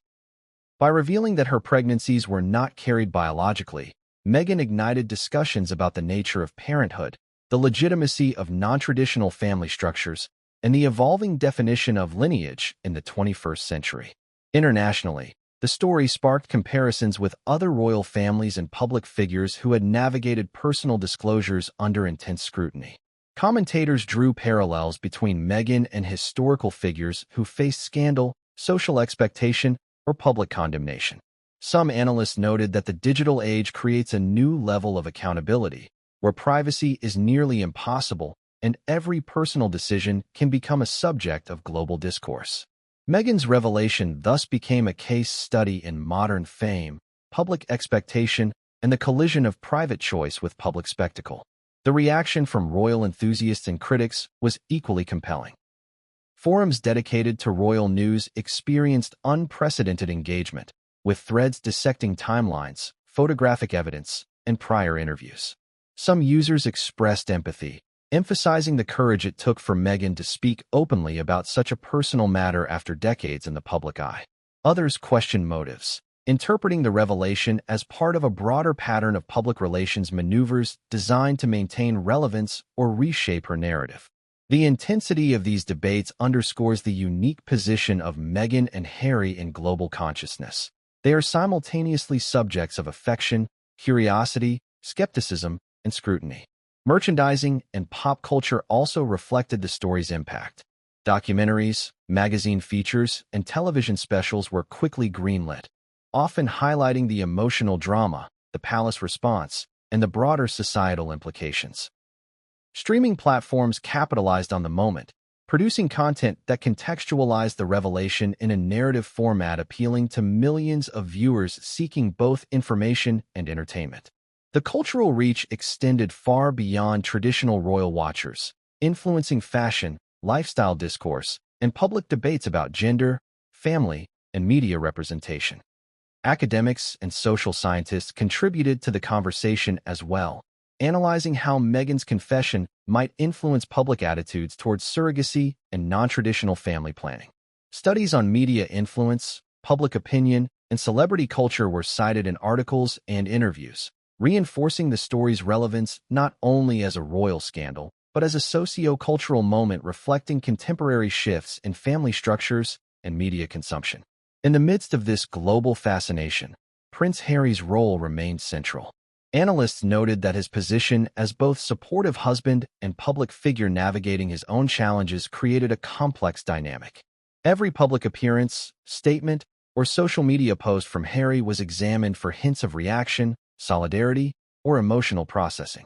Speaker 1: By revealing that her pregnancies were not carried biologically, Meghan ignited discussions about the nature of parenthood, the legitimacy of non-traditional family structures, and the evolving definition of lineage in the 21st century. Internationally, the story sparked comparisons with other royal families and public figures who had navigated personal disclosures under intense scrutiny. Commentators drew parallels between Meghan and historical figures who faced scandal, social expectation, or public condemnation. Some analysts noted that the digital age creates a new level of accountability, where privacy is nearly impossible and every personal decision can become a subject of global discourse. Meghan's revelation thus became a case study in modern fame, public expectation, and the collision of private choice with public spectacle. The reaction from royal enthusiasts and critics was equally compelling. Forums dedicated to royal news experienced unprecedented engagement, with threads dissecting timelines, photographic evidence, and prior interviews. Some users expressed empathy, emphasizing the courage it took for Meghan to speak openly about such a personal matter after decades in the public eye. Others questioned motives, interpreting the revelation as part of a broader pattern of public relations maneuvers designed to maintain relevance or reshape her narrative. The intensity of these debates underscores the unique position of Meghan and Harry in global consciousness. They are simultaneously subjects of affection, curiosity, skepticism, and scrutiny. Merchandising and pop culture also reflected the story's impact. Documentaries, magazine features, and television specials were quickly greenlit, often highlighting the emotional drama, the palace response, and the broader societal implications. Streaming platforms capitalized on the moment, producing content that contextualized the revelation in a narrative format appealing to millions of viewers seeking both information and entertainment. The cultural reach extended far beyond traditional royal watchers, influencing fashion, lifestyle discourse, and public debates about gender, family, and media representation. Academics and social scientists contributed to the conversation as well, analyzing how Meghan's confession might influence public attitudes towards surrogacy and non-traditional family planning. Studies on media influence, public opinion, and celebrity culture were cited in articles and interviews, reinforcing the story's relevance not only as a royal scandal, but as a socio-cultural moment reflecting contemporary shifts in family structures and media consumption. In the midst of this global fascination, Prince Harry's role remained central. Analysts noted that his position as both supportive husband and public figure navigating his own challenges created a complex dynamic. Every public appearance, statement, or social media post from Harry was examined for hints of reaction, solidarity, or emotional processing.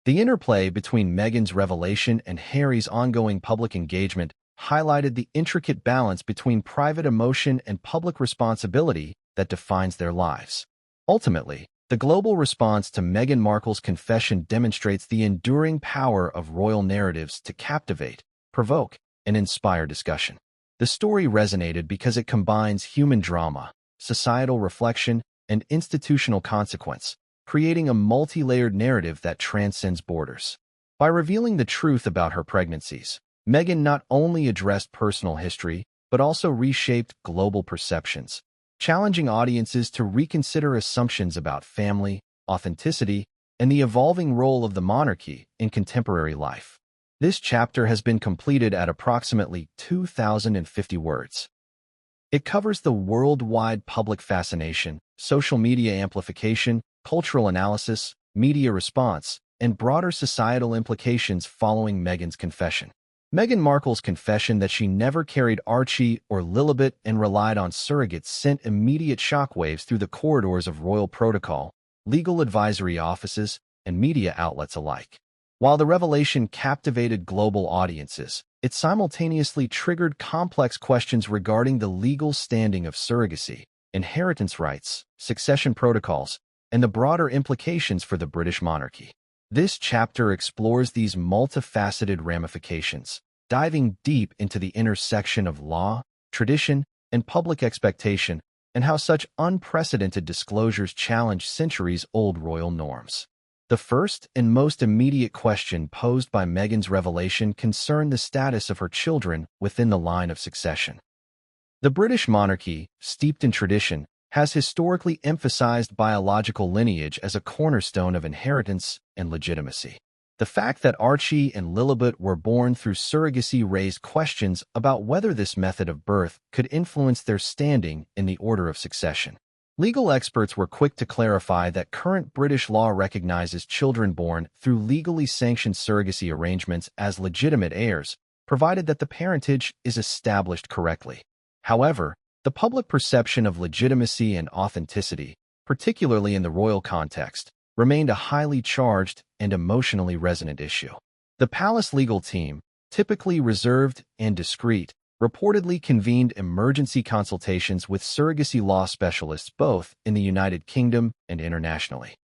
Speaker 1: The interplay between Meghan's revelation and Harry's ongoing public engagement highlighted the intricate balance between private emotion and public responsibility that defines their lives. Ultimately, the global response to Meghan Markle's confession demonstrates the enduring power of royal narratives to captivate, provoke, and inspire discussion. The story resonated because it combines human drama, societal reflection, and institutional consequence, creating a multi-layered narrative that transcends borders. By revealing the truth about her pregnancies, Meghan not only addressed personal history, but also reshaped global perceptions, challenging audiences to reconsider assumptions about family, authenticity, and the evolving role of the monarchy in contemporary life. This chapter has been completed at approximately 2,050 words. It covers the worldwide public fascination, social media amplification, cultural analysis, media response, and broader societal implications following Meghan's confession. Meghan Markle's confession that she never carried Archie or Lilibet and relied on surrogates sent immediate shockwaves through the corridors of royal protocol, legal advisory offices, and media outlets alike. While the revelation captivated global audiences, it simultaneously triggered complex questions regarding the legal standing of surrogacy, inheritance rights, succession protocols, and the broader implications for the British monarchy. This chapter explores these multifaceted ramifications, diving deep into the intersection of law, tradition, and public expectation, and how such unprecedented disclosures challenge centuries-old royal norms. The first and most immediate question posed by Meghan's revelation concerned the status of her children within the line of succession. The British monarchy, steeped in tradition, has historically emphasized biological lineage as a cornerstone of inheritance and legitimacy. The fact that Archie and Lilibet were born through surrogacy raised questions about whether this method of birth could influence their standing in the order of succession. Legal experts were quick to clarify that current British law recognizes children born through legally sanctioned surrogacy arrangements as legitimate heirs, provided that the parentage is established correctly. However, the public perception of legitimacy and authenticity, particularly in the royal context, remained a highly charged and emotionally resonant issue. The palace legal team, typically reserved and discreet, reportedly convened emergency consultations with surrogacy law specialists both in the United Kingdom and internationally.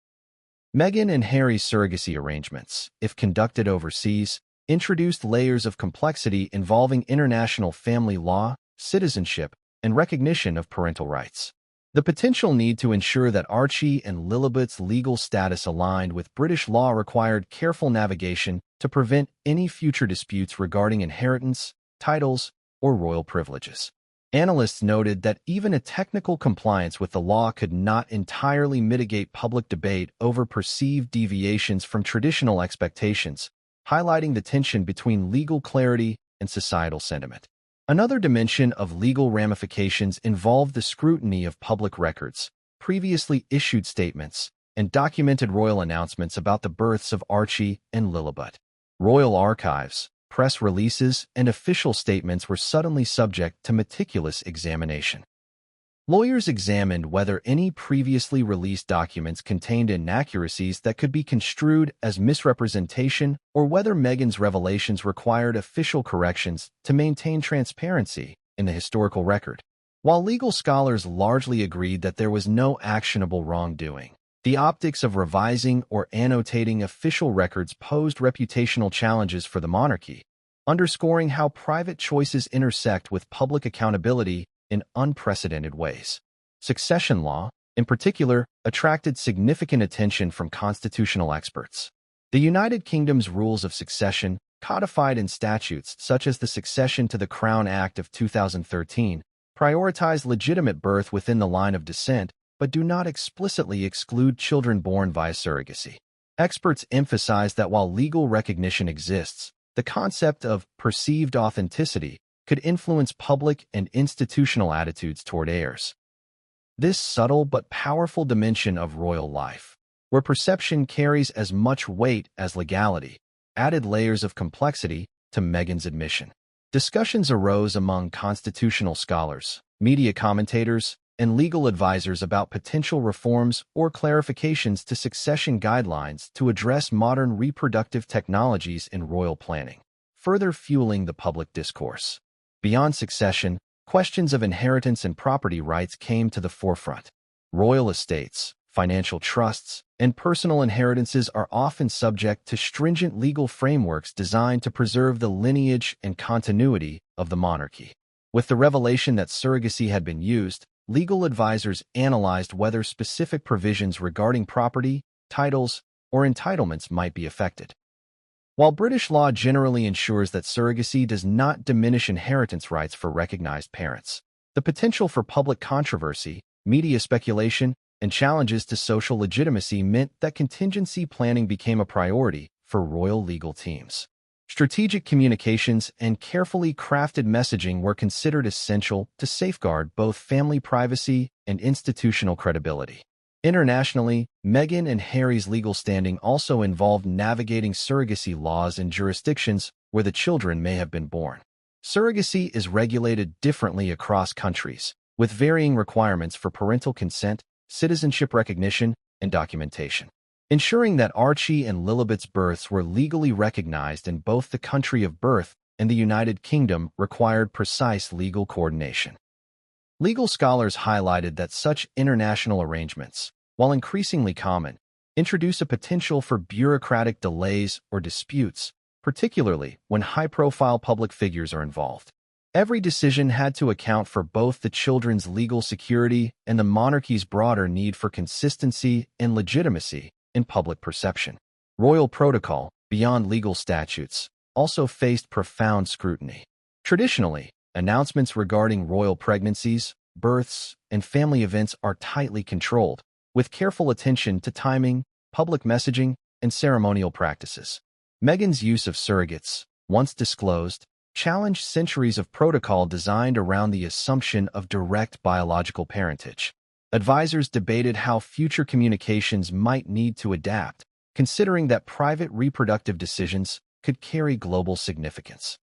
Speaker 1: Meghan and Harry's surrogacy arrangements, if conducted overseas, introduced layers of complexity involving international family law, citizenship, and recognition of parental rights. The potential need to ensure that Archie and Lilibet's legal status aligned with British law required careful navigation to prevent any future disputes regarding inheritance, titles, or royal privileges. Analysts noted that even a technical compliance with the law could not entirely mitigate public debate over perceived deviations from traditional expectations, highlighting the tension between legal clarity and societal sentiment. Another dimension of legal ramifications involved the scrutiny of public records, previously issued statements, and documented royal announcements about the births of Archie and Lilibet. Royal archives, press releases, and official statements were suddenly subject to meticulous examination. Lawyers examined whether any previously released documents contained inaccuracies that could be construed as misrepresentation or whether Meghan's revelations required official corrections to maintain transparency in the historical record. While legal scholars largely agreed that there was no actionable wrongdoing, the optics of revising or annotating official records posed reputational challenges for the monarchy, underscoring how private choices intersect with public accountability in unprecedented ways. Succession law, in particular, attracted significant attention from constitutional experts. The United Kingdom's rules of succession, codified in statutes such as the Succession to the Crown Act of 2013, prioritize legitimate birth within the line of descent, but do not explicitly exclude children born via surrogacy. Experts emphasize that while legal recognition exists, the concept of perceived authenticity could influence public and institutional attitudes toward heirs. This subtle but powerful dimension of royal life, where perception carries as much weight as legality, added layers of complexity to Meghan's admission. Discussions arose among constitutional scholars, media commentators, and legal advisors about potential reforms or clarifications to succession guidelines to address modern reproductive technologies in royal planning, further fueling the public discourse. Beyond succession, questions of inheritance and property rights came to the forefront. Royal estates, financial trusts, and personal inheritances are often subject to stringent legal frameworks designed to preserve the lineage and continuity of the monarchy. With the revelation that surrogacy had been used, legal advisors analyzed whether specific provisions regarding property, titles, or entitlements might be affected. While British law generally ensures that surrogacy does not diminish inheritance rights for recognized parents, the potential for public controversy, media speculation, and challenges to social legitimacy meant that contingency planning became a priority for royal legal teams. Strategic communications and carefully crafted messaging were considered essential to safeguard both family privacy and institutional credibility. Internationally, Meghan and Harry's legal standing also involved navigating surrogacy laws in jurisdictions where the children may have been born. Surrogacy is regulated differently across countries, with varying requirements for parental consent, citizenship recognition, and documentation. Ensuring that Archie and Lilibet's births were legally recognized in both the country of birth and the United Kingdom required precise legal coordination. Legal scholars highlighted that such international arrangements, while increasingly common, introduce a potential for bureaucratic delays or disputes, particularly when high-profile public figures are involved. Every decision had to account for both the children's legal security and the monarchy's broader need for consistency and legitimacy in public perception. Royal protocol, beyond legal statutes, also faced profound scrutiny. Traditionally, announcements regarding royal pregnancies, births, and family events are tightly controlled, with careful attention to timing, public messaging, and ceremonial practices. Meghan's use of surrogates, once disclosed, challenged centuries of protocol designed around the assumption of direct biological parentage. Advisors debated how future communications might need to adapt, considering that private reproductive decisions could carry global significance.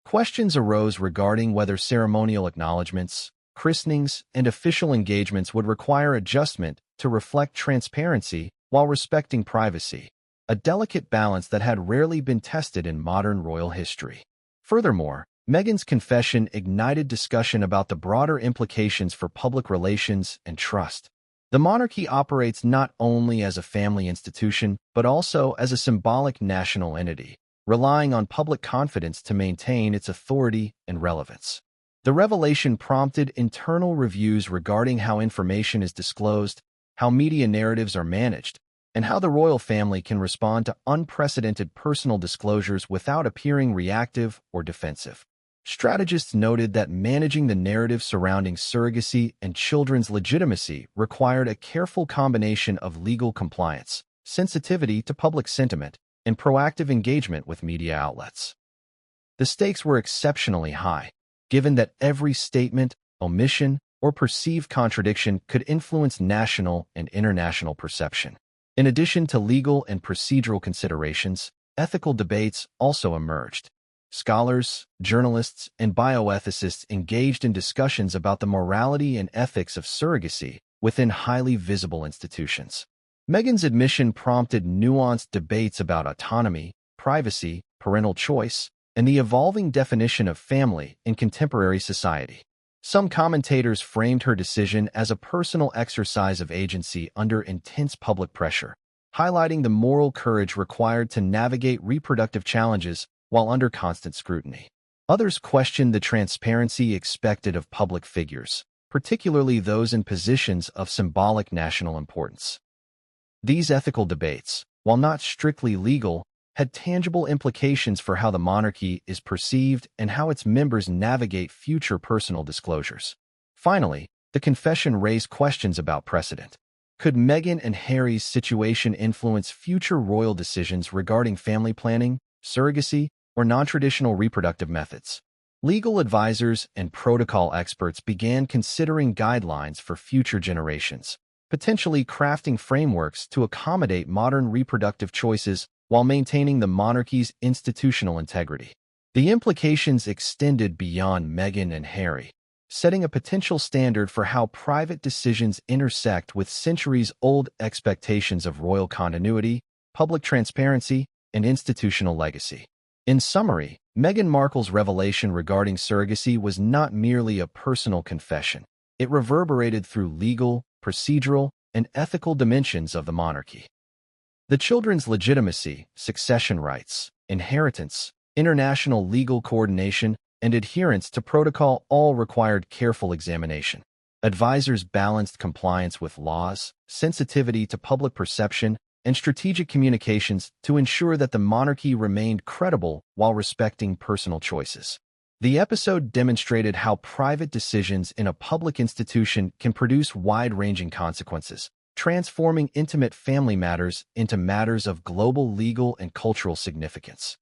Speaker 1: Questions arose regarding whether ceremonial acknowledgments, christenings, and official engagements would require adjustment to reflect transparency while respecting privacy, a delicate balance that had rarely been tested in modern royal history. Furthermore, Meghan's confession ignited discussion about the broader implications for public relations and trust. The monarchy operates not only as a family institution, but also as a symbolic national entity, relying on public confidence to maintain its authority and relevance. The revelation prompted internal reviews regarding how information is disclosed, how media narratives are managed, and how the royal family can respond to unprecedented personal disclosures without appearing reactive or defensive. Strategists noted that managing the narrative surrounding surrogacy and children's legitimacy required a careful combination of legal compliance, sensitivity to public sentiment, and proactive engagement with media outlets. The stakes were exceptionally high, given that every statement, omission, or perceived contradiction could influence national and international perception. In addition to legal and procedural considerations, ethical debates also emerged. Scholars, journalists, and bioethicists engaged in discussions about the morality and ethics of surrogacy within highly visible institutions. Meghan's admission prompted nuanced debates about autonomy, privacy, parental choice, and the evolving definition of family in contemporary society. Some commentators framed her decision as a personal exercise of agency under intense public pressure, highlighting the moral courage required to navigate reproductive challenges while under constant scrutiny. Others questioned the transparency expected of public figures, particularly those in positions of symbolic national importance. These ethical debates, while not strictly legal, had tangible implications for how the monarchy is perceived and how its members navigate future personal disclosures. Finally, the confession raised questions about precedent. Could Meghan and Harry's situation influence future royal decisions regarding family planning, surrogacy, or non-traditional reproductive methods? Legal advisors and protocol experts began considering guidelines for future generations, potentially crafting frameworks to accommodate modern reproductive choices while maintaining the monarchy's institutional integrity. The implications extended beyond Meghan and Harry, setting a potential standard for how private decisions intersect with centuries-old expectations of royal continuity, public transparency, and institutional legacy. In summary, Meghan Markle's revelation regarding surrogacy was not merely a personal confession. It reverberated through legal, procedural, and ethical dimensions of the monarchy. The children's legitimacy, succession rights, inheritance, international legal coordination, and adherence to protocol all required careful examination. Advisors balanced compliance with laws, sensitivity to public perception, and strategic communications to ensure that the monarchy remained credible while respecting personal choices. The episode demonstrated how private decisions in a public institution can produce wide-ranging consequences, transforming intimate family matters into matters of global legal and cultural significance.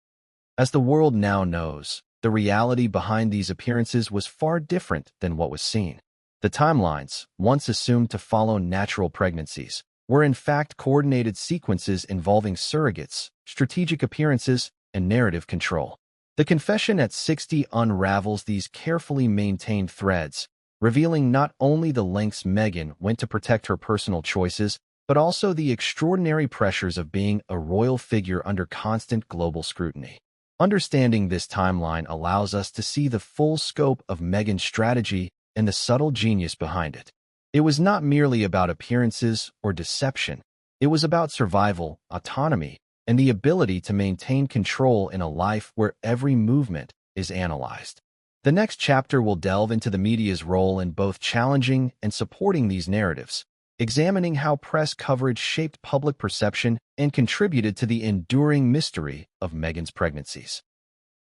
Speaker 1: As the world now knows, the reality behind these appearances was far different than what was seen. The timelines, once assumed to follow natural pregnancies, were in fact coordinated sequences involving surrogates, strategic appearances, and narrative control. The confession at 60 unravels these carefully maintained threads, revealing not only the lengths Meghan went to protect her personal choices, but also the extraordinary pressures of being a royal figure under constant global scrutiny. Understanding this timeline allows us to see the full scope of Meghan's strategy and the subtle genius behind it. It was not merely about appearances or deception. It was about survival, autonomy, and the ability to maintain control in a life where every movement is analyzed. The next chapter will delve into the media's role in both challenging and supporting these narratives, examining how press coverage shaped public perception and contributed to the enduring mystery of Meghan's pregnancies.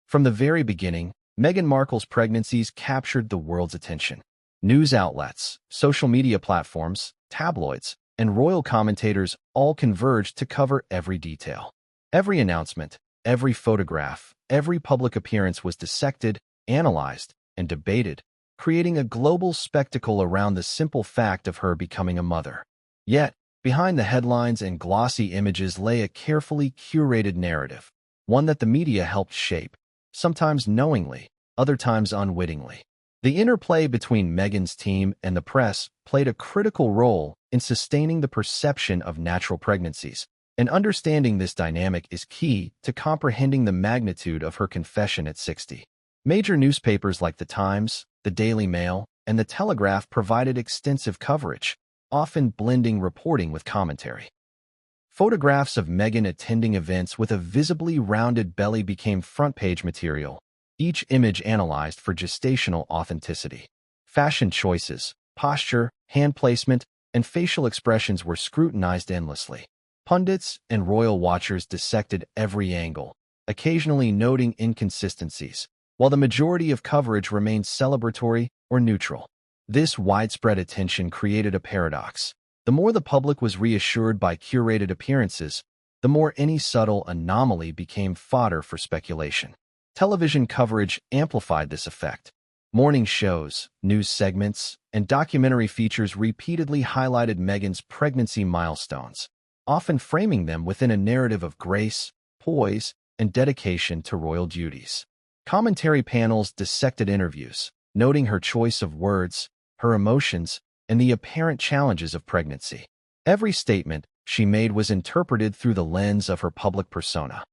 Speaker 1: From the very beginning, Meghan Markle's pregnancies captured the world's attention. News outlets, social media platforms, tabloids, and royal commentators all converged to cover every detail. Every announcement, every photograph, every public appearance was dissected, analyzed, and debated, creating a global spectacle around the simple fact of her becoming a mother. Yet, behind the headlines and glossy images lay a carefully curated narrative, one that the media helped shape, sometimes knowingly, other times unwittingly. The interplay between Meghan's team and the press played a critical role in sustaining the perception of natural pregnancies, and understanding this dynamic is key to comprehending the magnitude of her confession at 60. Major newspapers like The Times, The Daily Mail, and The Telegraph provided extensive coverage, often blending reporting with commentary. Photographs of Meghan attending events with a visibly rounded belly became front-page material, each image analyzed for gestational authenticity. Fashion choices, posture, hand placement, and facial expressions were scrutinized endlessly. Pundits and royal watchers dissected every angle, occasionally noting inconsistencies, while the majority of coverage remained celebratory or neutral. This widespread attention created a paradox. The more the public was reassured by curated appearances, the more any subtle anomaly became fodder for speculation. Television coverage amplified this effect. Morning shows, news segments, and documentary features repeatedly highlighted Meghan's pregnancy milestones, often framing them within a narrative of grace, poise, and dedication to royal duties. Commentary panels dissected interviews, noting her choice of words, her emotions, and the apparent challenges of pregnancy. Every statement she made was interpreted through the lens of her public persona.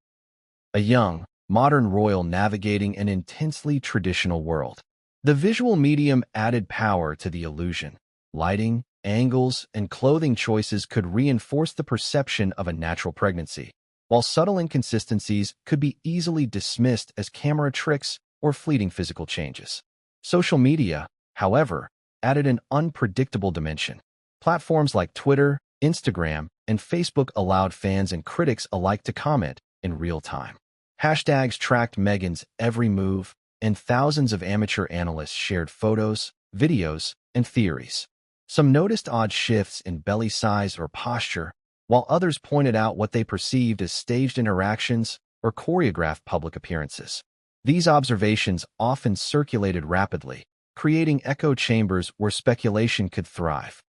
Speaker 1: A young, modern royal navigating an intensely traditional world. The visual medium added power to the illusion. Lighting, angles, and clothing choices could reinforce the perception of a natural pregnancy, while subtle inconsistencies could be easily dismissed as camera tricks or fleeting physical changes. Social media, however, added an unpredictable dimension. Platforms like Twitter, Instagram, and Facebook allowed fans and critics alike to comment in real time. Hashtags tracked Meghan's every move, and thousands of amateur analysts shared photos, videos, and theories. Some noticed odd shifts in belly size or posture, while others pointed out what they perceived as staged interactions or choreographed public appearances. These observations often circulated rapidly, creating echo chambers where speculation could thrive.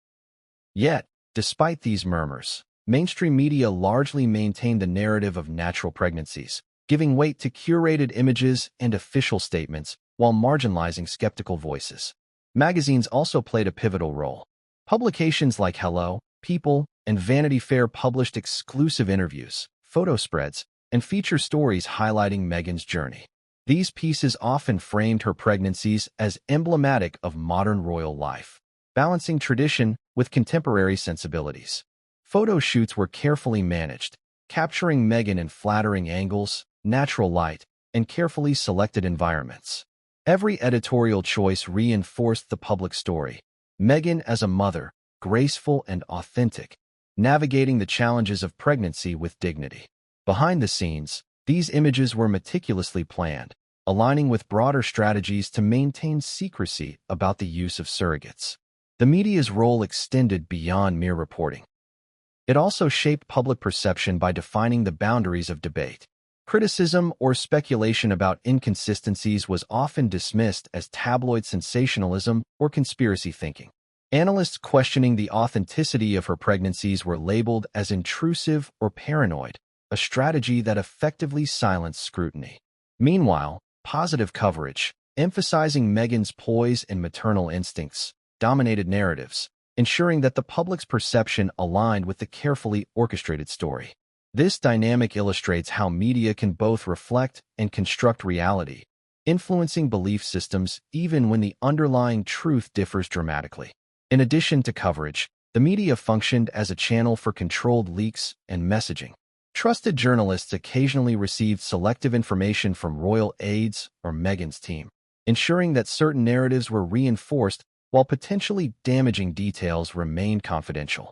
Speaker 1: Yet, despite these murmurs, mainstream media largely maintained the narrative of natural pregnancies, giving weight to curated images and official statements while marginalizing skeptical voices. Magazines also played a pivotal role. Publications like Hello, People, and Vanity Fair published exclusive interviews, photo spreads, and feature stories highlighting Meghan's journey. These pieces often framed her pregnancies as emblematic of modern royal life, balancing tradition with contemporary sensibilities. Photo shoots were carefully managed, capturing Meghan in flattering angles, natural light, and carefully selected environments. Every editorial choice reinforced the public story. Meghan as a mother, graceful and authentic, navigating the challenges of pregnancy with dignity. Behind the scenes, these images were meticulously planned, aligning with broader strategies to maintain secrecy about the use of surrogates. The media's role extended beyond mere reporting. It also shaped public perception by defining the boundaries of debate. Criticism or speculation about inconsistencies was often dismissed as tabloid sensationalism or conspiracy thinking. Analysts questioning the authenticity of her pregnancies were labeled as intrusive or paranoid, a strategy that effectively silenced scrutiny. Meanwhile, positive coverage, emphasizing Meghan's poise and maternal instincts, dominated narratives, ensuring that the public's perception aligned with the carefully orchestrated story. This dynamic illustrates how media can both reflect and construct reality, influencing belief systems even when the underlying truth differs dramatically. In addition to coverage, the media functioned as a channel for controlled leaks and messaging. Trusted journalists occasionally received selective information from royal aides or Meghan's team, ensuring that certain narratives were reinforced while potentially damaging details remained confidential.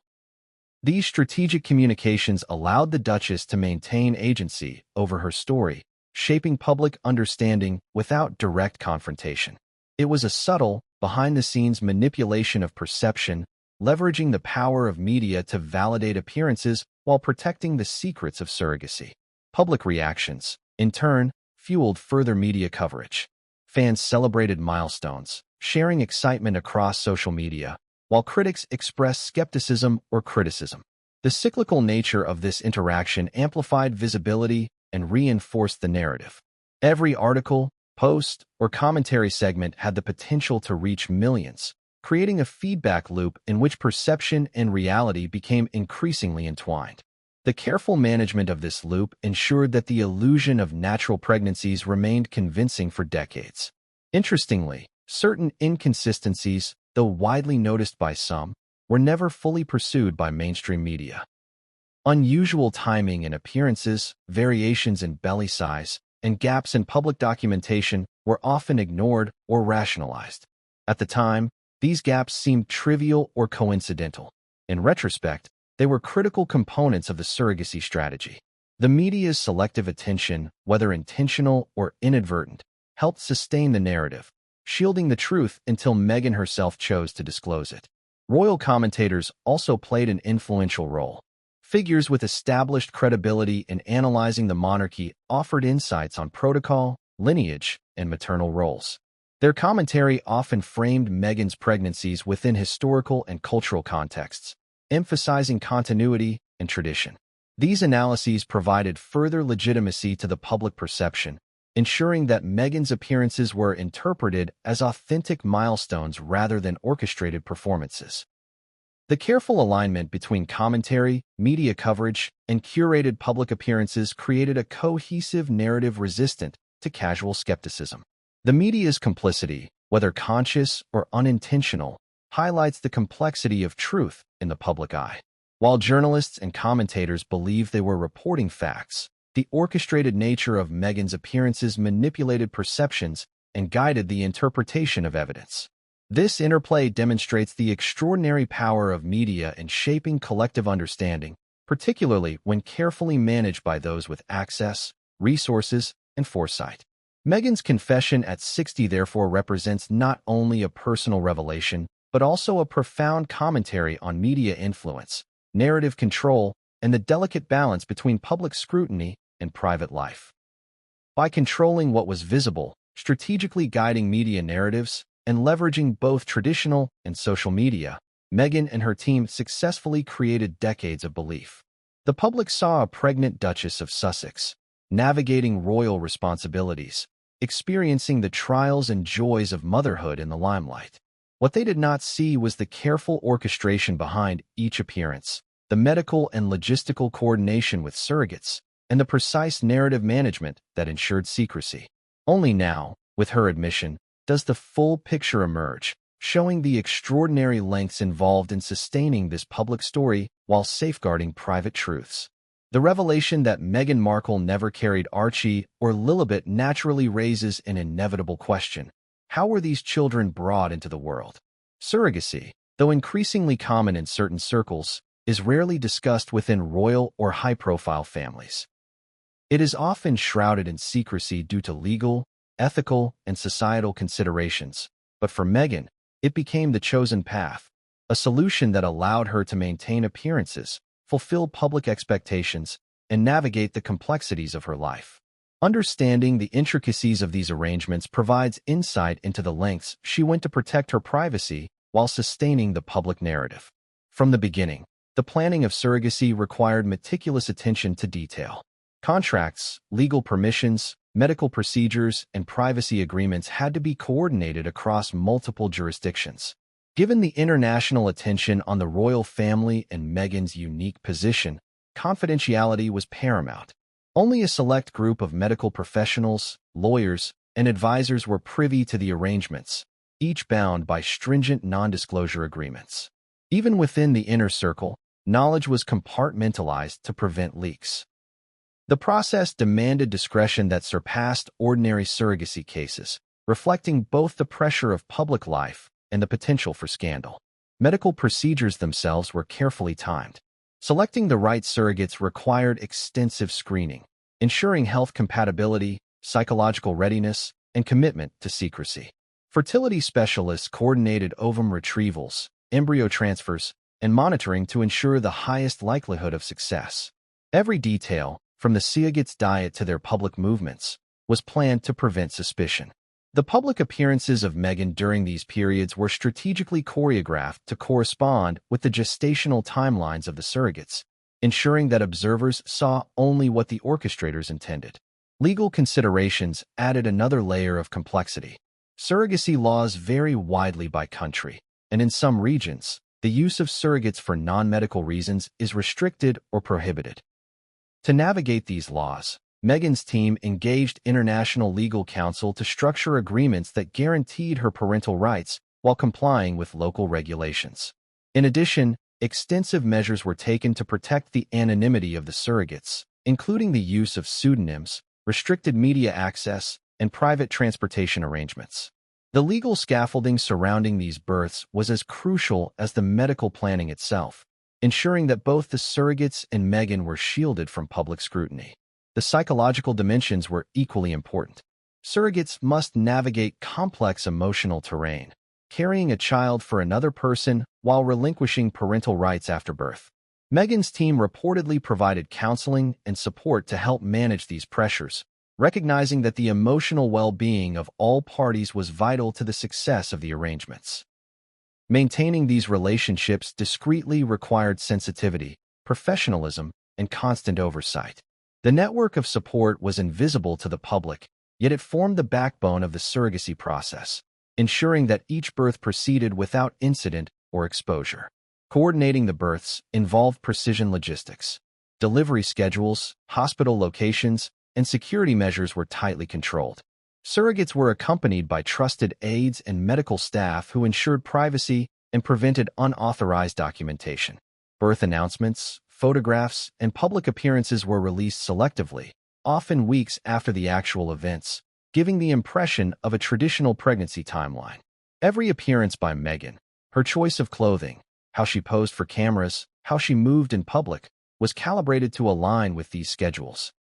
Speaker 1: These strategic communications allowed the Duchess to maintain agency over her story, shaping public understanding without direct confrontation. It was a subtle, behind-the-scenes manipulation of perception, leveraging the power of media to validate appearances while protecting the secrets of surrogacy. Public reactions, in turn, fueled further media coverage. Fans celebrated milestones, sharing excitement across social media, while critics expressed skepticism or criticism. The cyclical nature of this interaction amplified visibility and reinforced the narrative. Every article, post, or commentary segment had the potential to reach millions, creating a feedback loop in which perception and reality became increasingly entwined. The careful management of this loop ensured that the illusion of natural pregnancies remained convincing for decades. Interestingly, certain inconsistencies, though widely noticed by some, were never fully pursued by mainstream media. Unusual timing in appearances, variations in belly size, and gaps in public documentation were often ignored or rationalized. At the time, these gaps seemed trivial or coincidental. In retrospect, they were critical components of the surrogacy strategy. The media's selective attention, whether intentional or inadvertent, helped sustain the narrative, shielding the truth until Meghan herself chose to disclose it. Royal commentators also played an influential role. Figures with established credibility in analyzing the monarchy offered insights on protocol, lineage, and maternal roles. Their commentary often framed Meghan's pregnancies within historical and cultural contexts, emphasizing continuity and tradition. These analyses provided further legitimacy to the public perception, ensuring that Meghan's appearances were interpreted as authentic milestones rather than orchestrated performances. The careful alignment between commentary, media coverage, and curated public appearances created a cohesive narrative resistant to casual skepticism. The media's complicity, whether conscious or unintentional, highlights the complexity of truth in the public eye. While journalists and commentators believed they were reporting facts, the orchestrated nature of Meghan's appearances manipulated perceptions and guided the interpretation of evidence. This interplay demonstrates the extraordinary power of media in shaping collective understanding, particularly when carefully managed by those with access, resources, and foresight. Meghan's confession at 60 therefore represents not only a personal revelation, but also a profound commentary on media influence, narrative control, and the delicate balance between public scrutiny and private life. By controlling what was visible, strategically guiding media narratives, and leveraging both traditional and social media, Meghan and her team successfully created decades of belief. The public saw a pregnant Duchess of Sussex, navigating royal responsibilities, experiencing the trials and joys of motherhood in the limelight. What they did not see was the careful orchestration behind each appearance, the medical and logistical coordination with surrogates, and the precise narrative management that ensured secrecy. Only now, with her admission, does the full picture emerge, showing the extraordinary lengths involved in sustaining this public story while safeguarding private truths. The revelation that Meghan Markle never carried Archie or Lilibet naturally raises an inevitable question. How were these children brought into the world? Surrogacy, though increasingly common in certain circles, is rarely discussed within royal or high-profile families. It is often shrouded in secrecy due to legal, ethical, and societal considerations, but for Meghan, it became the chosen path, a solution that allowed her to maintain appearances, fulfill public expectations, and navigate the complexities of her life. Understanding the intricacies of these arrangements provides insight into the lengths she went to protect her privacy while sustaining the public narrative. From the beginning, the planning of surrogacy required meticulous attention to detail. Contracts, legal permissions, medical procedures, and privacy agreements had to be coordinated across multiple jurisdictions. Given the international attention on the royal family and Meghan's unique position, confidentiality was paramount. Only a select group of medical professionals, lawyers, and advisors were privy to the arrangements, each bound by stringent non-disclosure agreements. Even within the inner circle, knowledge was compartmentalized to prevent leaks. The process demanded discretion that surpassed ordinary surrogacy cases, reflecting both the pressure of public life and the potential for scandal. Medical procedures themselves were carefully timed. Selecting the right surrogates required extensive screening, ensuring health compatibility, psychological readiness, and commitment to secrecy. Fertility specialists coordinated ovum retrievals, embryo transfers, and monitoring to ensure the highest likelihood of success. Every detail, from the surrogate's diet to their public movements, was planned to prevent suspicion. The public appearances of Meghan during these periods were strategically choreographed to correspond with the gestational timelines of the surrogates, ensuring that observers saw only what the orchestrators intended. Legal considerations added another layer of complexity. Surrogacy laws vary widely by country, and in some regions, the use of surrogates for non-medical reasons is restricted or prohibited. To navigate these laws, Meghan's team engaged international legal counsel to structure agreements that guaranteed her parental rights while complying with local regulations. In addition, extensive measures were taken to protect the anonymity of the surrogates, including the use of pseudonyms, restricted media access, and private transportation arrangements. The legal scaffolding surrounding these births was as crucial as the medical planning itself, ensuring that both the surrogates and Meghan were shielded from public scrutiny. The psychological dimensions were equally important. Surrogates must navigate complex emotional terrain, carrying a child for another person while relinquishing parental rights after birth. Meghan's team reportedly provided counseling and support to help manage these pressures, recognizing that the emotional well-being of all parties was vital to the success of the arrangements. Maintaining these relationships discreetly required sensitivity, professionalism, and constant oversight. The network of support was invisible to the public, yet it formed the backbone of the surrogacy process, ensuring that each birth proceeded without incident or exposure. Coordinating the births involved precision logistics. Delivery schedules, hospital locations, and security measures were tightly controlled. Surrogates were accompanied by trusted aides and medical staff who ensured privacy and prevented unauthorized documentation. Birth announcements, photographs, and public appearances were released selectively, often weeks after the actual events, giving the impression of a traditional pregnancy timeline. Every appearance by Meghan, her choice of clothing, how she posed for cameras, how she moved in public, was calibrated to align with these schedules.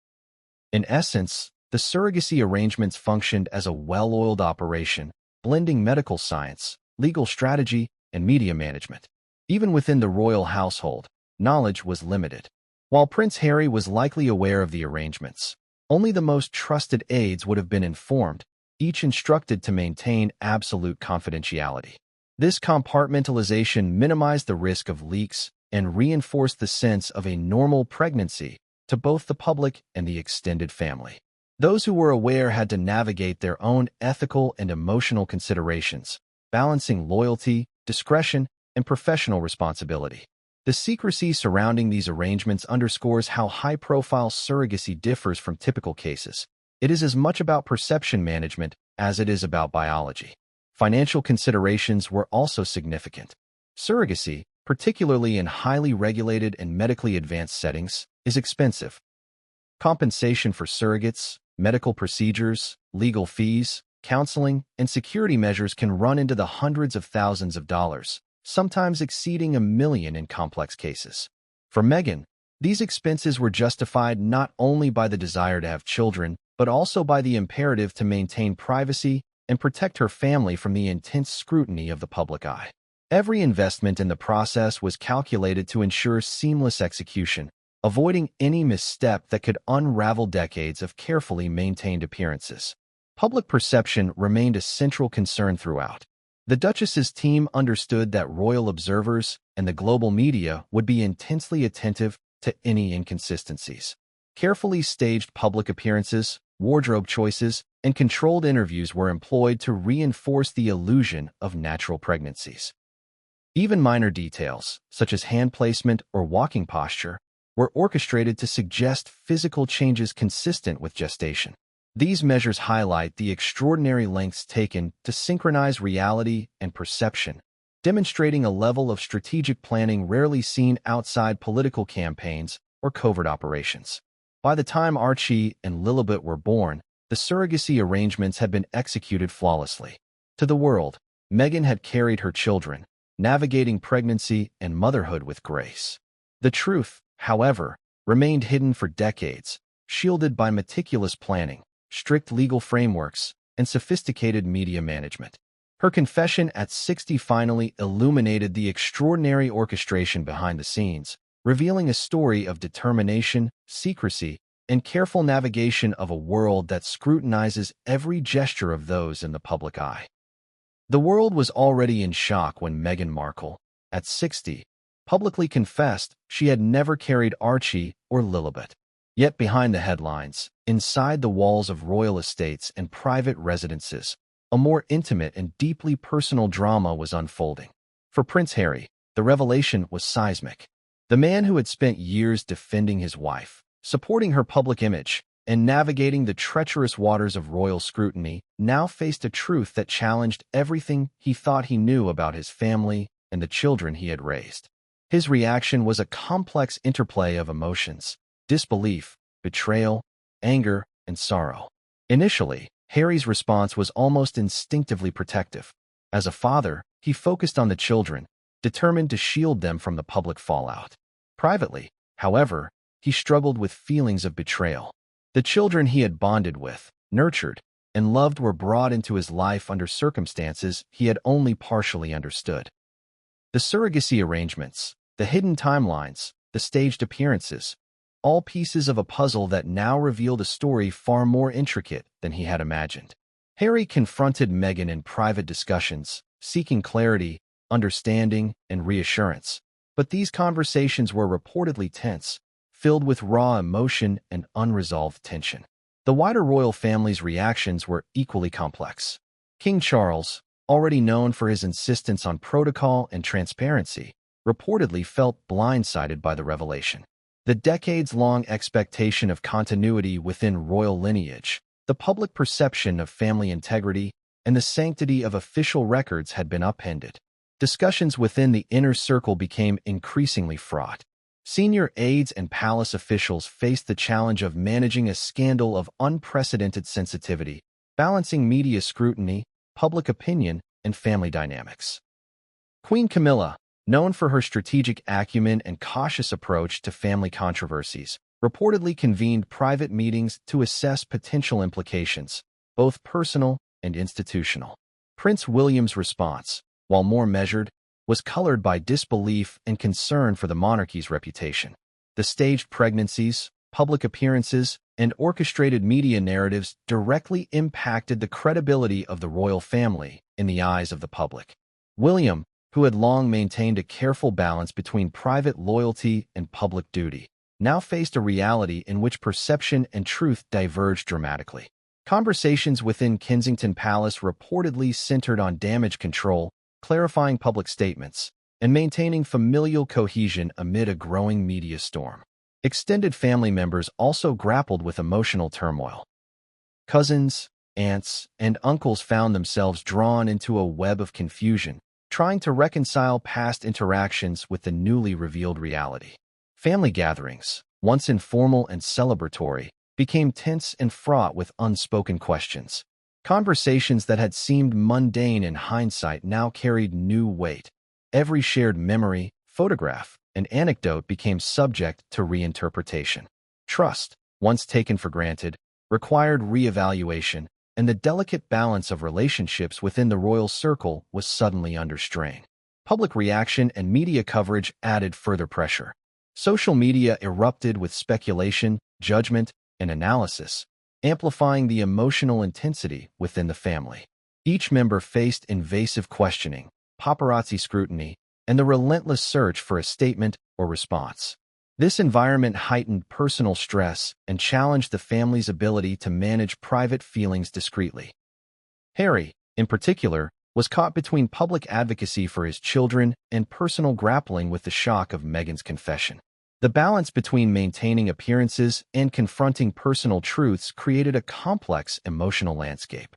Speaker 1: In essence, the surrogacy arrangements functioned as a well-oiled operation, blending medical science, legal strategy, and media management. Even within the royal household, knowledge was limited. While Prince Harry was likely aware of the arrangements, only the most trusted aides would have been informed, each instructed to maintain absolute confidentiality. This compartmentalization minimized the risk of leaks and reinforced the sense of a normal pregnancy to both the public and the extended family. Those who were aware had to navigate their own ethical and emotional considerations, balancing loyalty, discretion, and professional responsibility. The secrecy surrounding these arrangements underscores how high-profile surrogacy differs from typical cases. It is as much about perception management as it is about biology. Financial considerations were also significant. Surrogacy, particularly in highly regulated and medically advanced settings, is expensive. Compensation for surrogates, medical procedures, legal fees, counseling, and security measures can run into the hundreds of thousands of dollars, sometimes exceeding $1 million in complex cases. For Meghan, these expenses were justified not only by the desire to have children, but also by the imperative to maintain privacy and protect her family from the intense scrutiny of the public eye. Every investment in the process was calculated to ensure seamless execution, avoiding any misstep that could unravel decades of carefully maintained appearances. Public perception remained a central concern throughout. The Duchess's team understood that royal observers and the global media would be intensely attentive to any inconsistencies. Carefully staged public appearances, wardrobe choices, and controlled interviews were employed to reinforce the illusion of natural pregnancies. Even minor details, such as hand placement or walking posture, were orchestrated to suggest physical changes consistent with gestation. These measures highlight the extraordinary lengths taken to synchronize reality and perception, demonstrating a level of strategic planning rarely seen outside political campaigns or covert operations. By the time Archie and Lilibet were born, the surrogacy arrangements had been executed flawlessly. To the world, Meghan had carried her children, navigating pregnancy and motherhood with grace. The truth, however, remained hidden for decades, shielded by meticulous planning, strict legal frameworks, and sophisticated media management. Her confession at 60 finally illuminated the extraordinary orchestration behind the scenes, revealing a story of determination, secrecy, and careful navigation of a world that scrutinizes every gesture of those in the public eye. The world was already in shock when Meghan Markle, at 60, publicly confessed she had never carried Archie or Lilibet. Yet behind the headlines, inside the walls of royal estates and private residences, a more intimate and deeply personal drama was unfolding. For Prince Harry, the revelation was seismic. The man who had spent years defending his wife, supporting her public image, and navigating the treacherous waters of royal scrutiny, now faced a truth that challenged everything he thought he knew about his family and the children he had raised. His reaction was a complex interplay of emotions: disbelief, betrayal, anger, and sorrow. Initially, Harry's response was almost instinctively protective. As a father, he focused on the children, determined to shield them from the public fallout. Privately, however, he struggled with feelings of betrayal. The children he had bonded with, nurtured, and loved were brought into his life under circumstances he had only partially understood. The surrogacy arrangements, the hidden timelines, the staged appearances, all pieces of a puzzle that now revealed a story far more intricate than he had imagined. Harry confronted Meghan in private discussions, seeking clarity, understanding, and reassurance. But these conversations were reportedly tense, filled with raw emotion and unresolved tension. The wider royal family's reactions were equally complex. King Charles, already known for his insistence on protocol and transparency, reportedly felt blindsided by the revelation. The decades-long expectation of continuity within royal lineage, the public perception of family integrity, and the sanctity of official records had been upended. Discussions within the inner circle became increasingly fraught. Senior aides and palace officials faced the challenge of managing a scandal of unprecedented sensitivity, balancing media scrutiny, public opinion, and family dynamics. Queen Camilla, known for her strategic acumen and cautious approach to family controversies, reportedly convened private meetings to assess potential implications, both personal and institutional. Prince William's response, while more measured, was colored by disbelief and concern for the monarchy's reputation. The staged pregnancies, public appearances, and orchestrated media narratives directly impacted the credibility of the royal family in the eyes of the public. William, who had long maintained a careful balance between private loyalty and public duty, now faced a reality in which perception and truth diverged dramatically. Conversations within Kensington Palace reportedly centered on damage control, clarifying public statements, and maintaining familial cohesion amid a growing media storm. Extended family members also grappled with emotional turmoil. Cousins, aunts, and uncles found themselves drawn into a web of confusion, trying to reconcile past interactions with the newly revealed reality. Family gatherings, once informal and celebratory, became tense and fraught with unspoken questions. Conversations that had seemed mundane in hindsight now carried new weight. Every shared memory, photograph, and anecdote became subject to reinterpretation. Trust, once taken for granted, required reevaluation, and the delicate balance of relationships within the royal circle was suddenly under strain. Public reaction and media coverage added further pressure. Social media erupted with speculation, judgment, and analysis, amplifying the emotional intensity within the family. Each member faced invasive questioning, paparazzi scrutiny, and the relentless search for a statement or response. This environment heightened personal stress and challenged the family's ability to manage private feelings discreetly. Harry, in particular, was caught between public advocacy for his children and personal grappling with the shock of Meghan's confession. The balance between maintaining appearances and confronting personal truths created a complex emotional landscape.